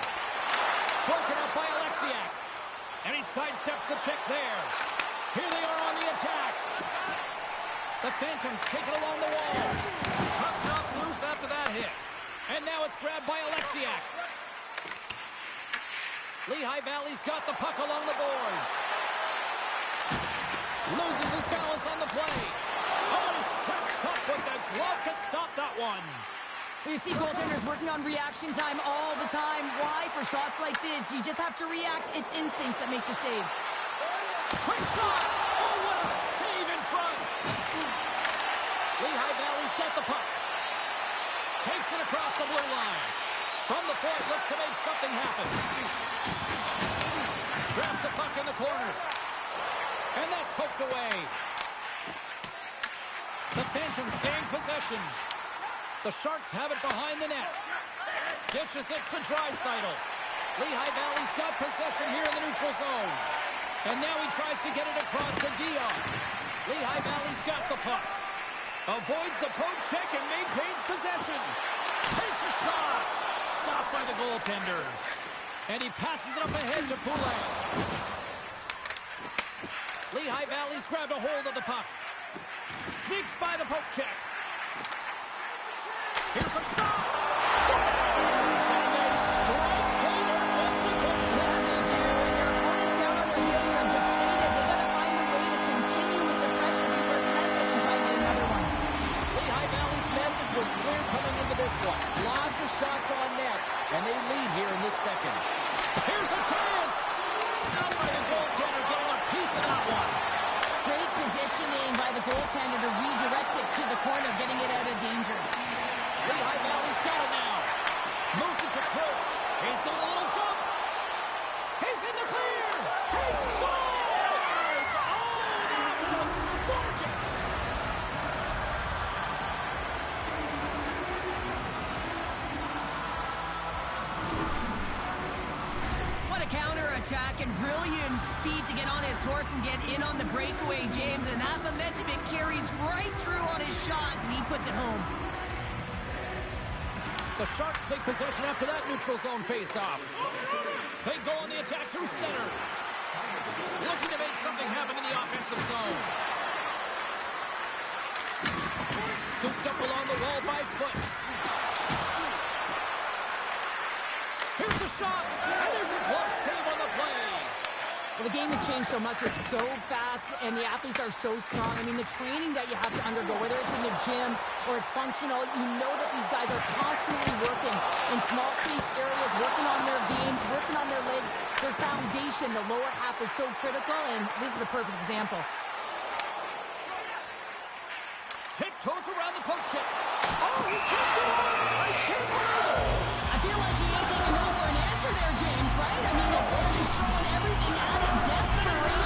S1: Broken up by Alexiak. And he sidesteps the check there. Here they are on the attack. The Phantoms take it along the wall. Puck's not loose after that hit. And now it's grabbed by Alexiak. Lehigh Valley's got the puck along the boards. Loses his balance on the play. Oh, he steps up with the glove to stop that one.
S2: You see goaltenders working on reaction time all the time. Why? For shots like this, you just have to react. It's instincts that make the save.
S1: Quick shot! Oh, what a save in front! Lehigh Valley's got the puck. Takes it across the blue line. From the point, looks to make something happen. Grabs the puck in the corner. And that's poked away. The Phantoms gain possession. The Sharks have it behind the net. Dishes it to Draisaitl. Lehigh Valley's got possession here in the neutral zone. And now he tries to get it across to Dion. Lehigh Valley's got the puck. Avoids the poke check and maintains possession. Takes a shot. Stopped by the goaltender. And he passes it up ahead to Poulet. Lehigh Valley's grabbed a hold of the puck. Sneaks by the poke check. Here's a shot! Scores! And they strike Gator once again!
S2: Yeah, they do. And their opponents down on their heels are defeated. They got to find a way to continue with the pressure, be relentless, and try to get another one.
S1: Lehigh Valley's message was clear coming into this one. Lots of shots on net, and they lead here in this second. Here's a chance! Stopped by the goaltender, getting a piece of that one.
S2: Great positioning by the goaltender to redirect it to the corner, getting it out of danger.
S1: Lehigh Valley's got it now. Moves it to Trout. He's got a little jump. He's in the clear. He scores! Oh, that was gorgeous.
S2: What a counter-attack and brilliant speed to get on his horse and get in on the breakaway, James. And that momentum, it carries right through on his shot, and he puts it home.
S1: The Sharks take possession after that neutral zone face-off. They go on the attack through center. Looking to make something happen in the offensive zone. Scooped up along the wall by Foot. Here's a shot, and there's a glove save on the play.
S2: Well, the game has changed so much. It's so fast, and the athletes are so strong. I mean, the training that you have to undergo, whether it's in the gym or it's functional, you know that these guys are constantly working in small space areas, working on their games, working on their legs. Their foundation, the lower half, is so critical, and this is a perfect example.
S1: Tiptoes around the poke check. Oh, he kicked it on! I can't believe it!
S2: I feel like he ain't taking no for an answer there, James, right? I mean, it's like he's throwing everything at him. Desperation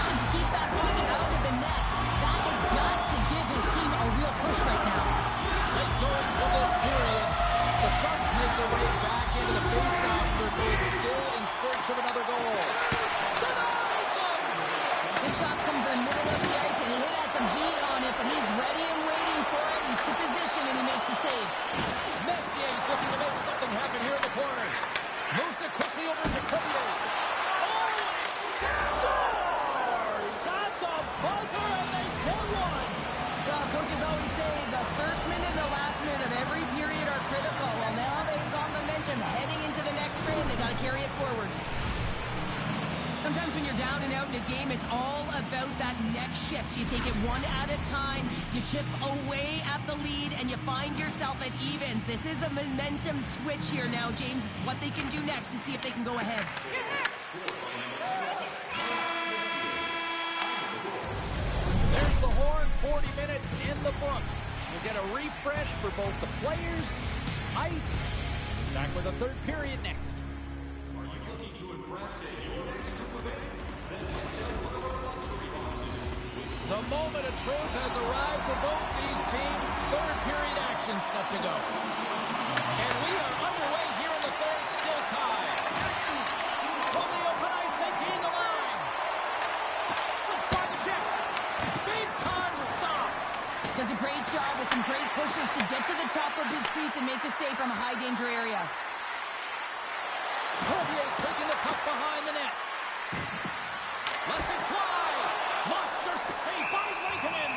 S1: Sharks make their way back into the face-off circle, still in search of another goal. Denies him!
S2: This shot's come from the middle of the ice, and he has some heat on it, but he's ready and waiting for it. He's to position, and he makes the save.
S1: Messier's looking to make something happen here in the corner. Moves it quickly over to Crevier. Oh, it scores at the buzzer, and they get one.
S2: Well, coaches always say the first minute and the last minute of every period are critical. Well, now they've got momentum heading into the next frame. They got to carry it forward. Sometimes when you're down and out in a game, it's all about that next shift. You take it one at a time, you chip away at the lead, and you find yourself at evens. This is a momentum switch here now, James. It's what they can do next to see if they can go ahead.
S1: There's the horn, 40 minutes in the books. We'll get a refresh for both the players, ice. Back with a third period next. The moment of truth has arrived for both these teams. Third period action set to go. And we are underway here in the third, still tied. From the open ice, they gain the line. 6-5 the check. Big time stop.
S2: Does a great job with some great pushes to get to the top of his piece and make the save from a high danger area.
S1: Corvier's taking the puck behind the net. Lets it fly. Monster save by Rankin.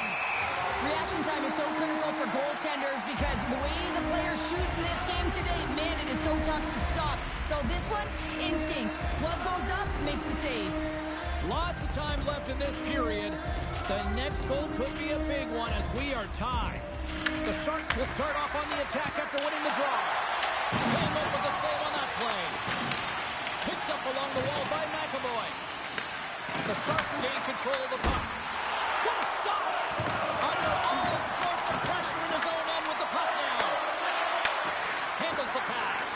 S2: Reaction time is so critical for goaltenders because the way the players shoot in this game today, man, it is so tough to stop. So this one, instincts. Glove goes up, makes the save.
S1: Lots of time left in this period. The next goal could be a big one as we are tied. The Sharks will start off on the attack after winning the draw. Came up with a save on that play. Picked up along the wall by McAvoy. The Sharks gain control of the puck. What a stop! Under all sorts of pressure in his own end with the puck now. Handles the pass.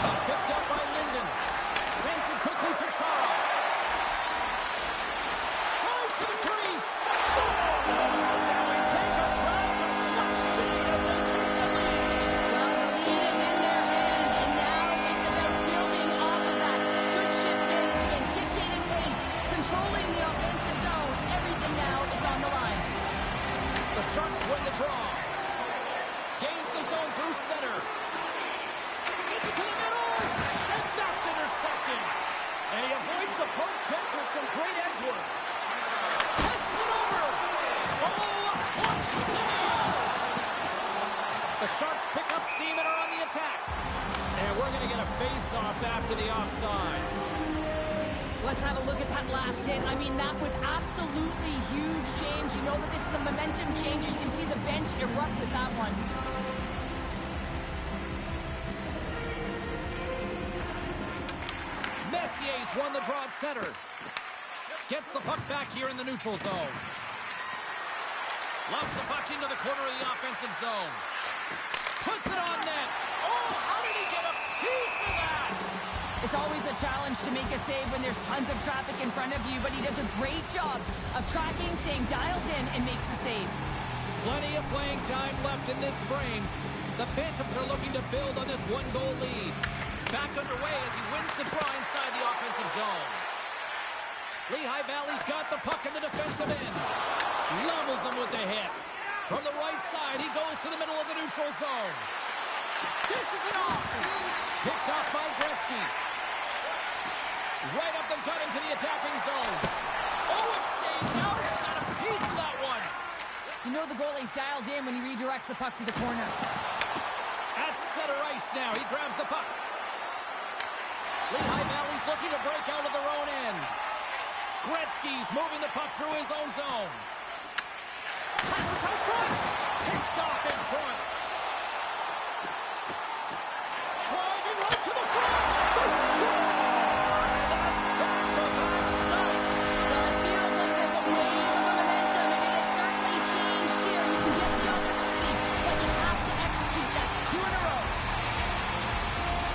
S1: Puck picked up by Linden. Sends it quickly to Chara. Tries to the crease. Scores! And we take a drive to clutch city as they take the lead.
S2: Well, the lead is in their hands, and now it's about building off of that. Good shift management, dictated pace, controlling the offensive zone. Everything now is on the line.
S1: The Sharks win the draw. Gains the zone through center. Sends it to the middle. And that's intercepted. And he avoids the poke check with some great edge work. Passes it over. Oh, a clutch save. The Sharks pick up steam and are on the attack. And we're going to get a face-off after the offside.
S2: Let's have a look at that last hit. I mean, that was absolutely huge, James. You know that this is a momentum changer. You can see the bench erupt with that one.
S1: Messier's won the draw at center. Gets the puck back here in the neutral zone. Lofts the puck into the corner of the offensive zone. Puts it on net. Oh, how did he get a piece of that?
S2: It's always a challenge to make a save when there's tons of traffic in front of you, but he does a great job of tracking, staying dialed in, and makes the save.
S1: Plenty of playing time left in this frame. The Phantoms are looking to build on this one-goal lead. Back underway as he wins the draw inside the offensive zone. Lehigh Valley's got the puck in the defensive end. Levels him with the hit. From the right side, he goes to the middle of the neutral zone. Dishes it off. Picked off by Gretzky. Right up the gut into the attacking zone. Oh, it stays out. He got a piece of that one.
S2: You know the goalie's dialed in when he redirects the puck to the corner.
S1: At center ice now. He grabs the puck. Lehigh Valley's looking to break out of their own end. Gretzky's moving the puck through his own zone. Passes out front. Picked off in front. Driving right to the front. The score! That's back-to-back snipes.
S2: Well, it feels like there's a wave of momentum, and it has certainly changed here. You can get the opportunity, but you have to execute. That's 2 in a row.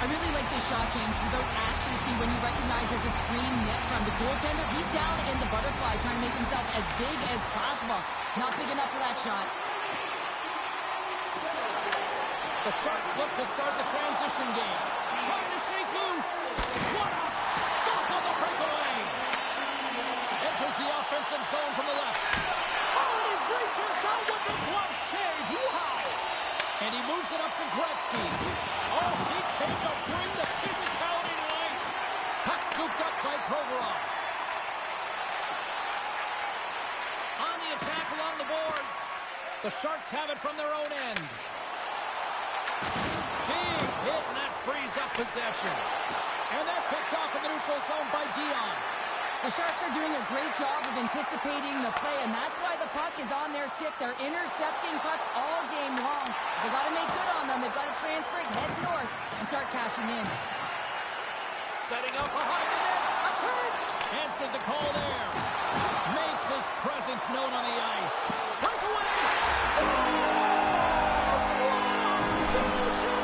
S2: I really like this shot, James. It's about accuracy when you recognize there's a screen net from the goaltender. He's down in the butterfly trying to make himself as big as possible. Not big enough for that shot.
S1: The Sharks slip to start the transition game. Trying to shake loose. What a stop on the breakaway. Enters the offensive zone from the left. Oh, and he reaches out with the glove save. Wow. And he moves it up to Gretzky. Oh, he came to bring the physicality tonight. Puck scooped up by Provorov. On the attack along the boards. The Sharks have it from their own end. Big hit, and that frees up possession. And that's picked off in the neutral zone by Dion.
S2: The Sharks are doing a great job of anticipating the play, and that's why the puck is on their stick. They're intercepting pucks all game long. They've got to make good on them. They've got to transfer it, head north, and start cashing in.
S1: Setting up behind the net. A chance. Answered the call there. Makes his presence known on the ice. Breakaway. Scores! Finish it.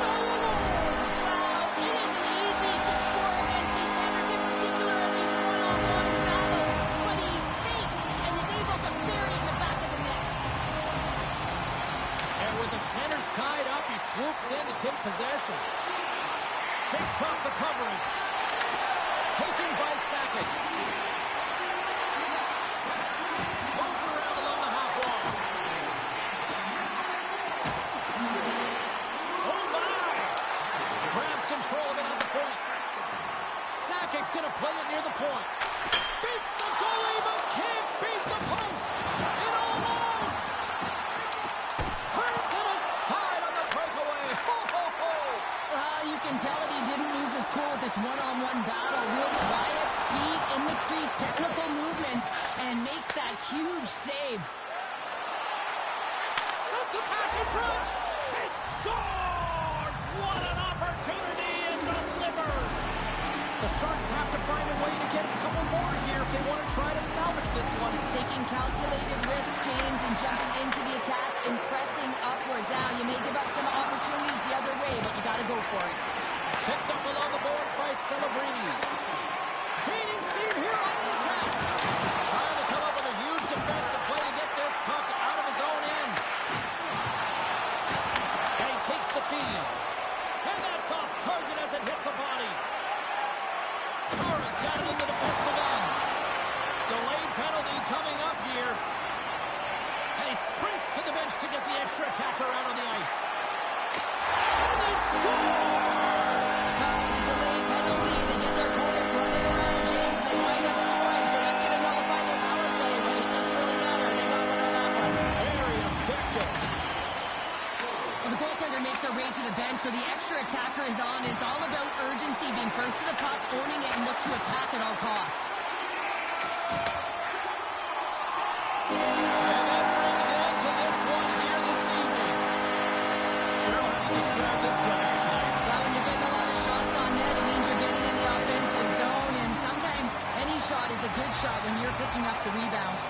S1: Tied up, he swoops in to take possession. Shakes off the coverage. Taken by Sakic. Moves around along the half wall. Oh my! Grabs control of it at the point. Sakic's going to play it near the point. Beats the goalie, but can't beat the post. In all alone. Turns it aside on the breakaway. Ho, ho, ho.
S2: You can tell that he didn't lose his cool with this one-on-one battle. Real quiet, feet in the crease, technical movements, and makes that huge save.
S1: Sends a pass in front. He scores! What an opportunity and delivers. The Sharks have to find a way to get a couple more here if they want to try to salvage this one.
S2: Taking calculated risks, James, and jumping into the attack and pressing upwards. Now, you may give up some opportunities the other way, but you got to go for it.
S1: Picked up along the boards by Celebrini. Gaining steam here on the attack. Trying to come up with a huge defensive play to get this puck out of his own end. And he takes the feed. And that's off target as it hits the body. Chara's got it in the defensive end. Delayed penalty coming up here. And he sprints to the bench to get the extra attacker out on the ice. And they score!
S2: Delayed penalty. They get their opponent running around, James. They wind up scoring, so that's going to nullify their power play, but it doesn't really matter. They got one on that one.
S1: Very effective.
S2: Well, the goaltender makes their way to the bench, so the extra attacker is on. It's all about urgency, being first to the puck, owning it, and look to attack at all costs.
S1: And that brings an end to this one here this evening. Cheryl, how do you describe this dynamic tonight?
S2: Well, when you're getting a lot of shots on net, it means you're getting in the offensive zone, and sometimes any shot is a good shot when you're picking up the rebound.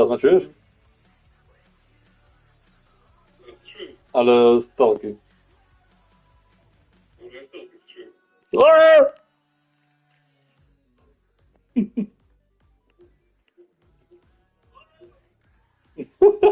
S5: teraz mnie czujesz?
S6: That's true.
S5: Ale stalki.
S6: What I thought is true.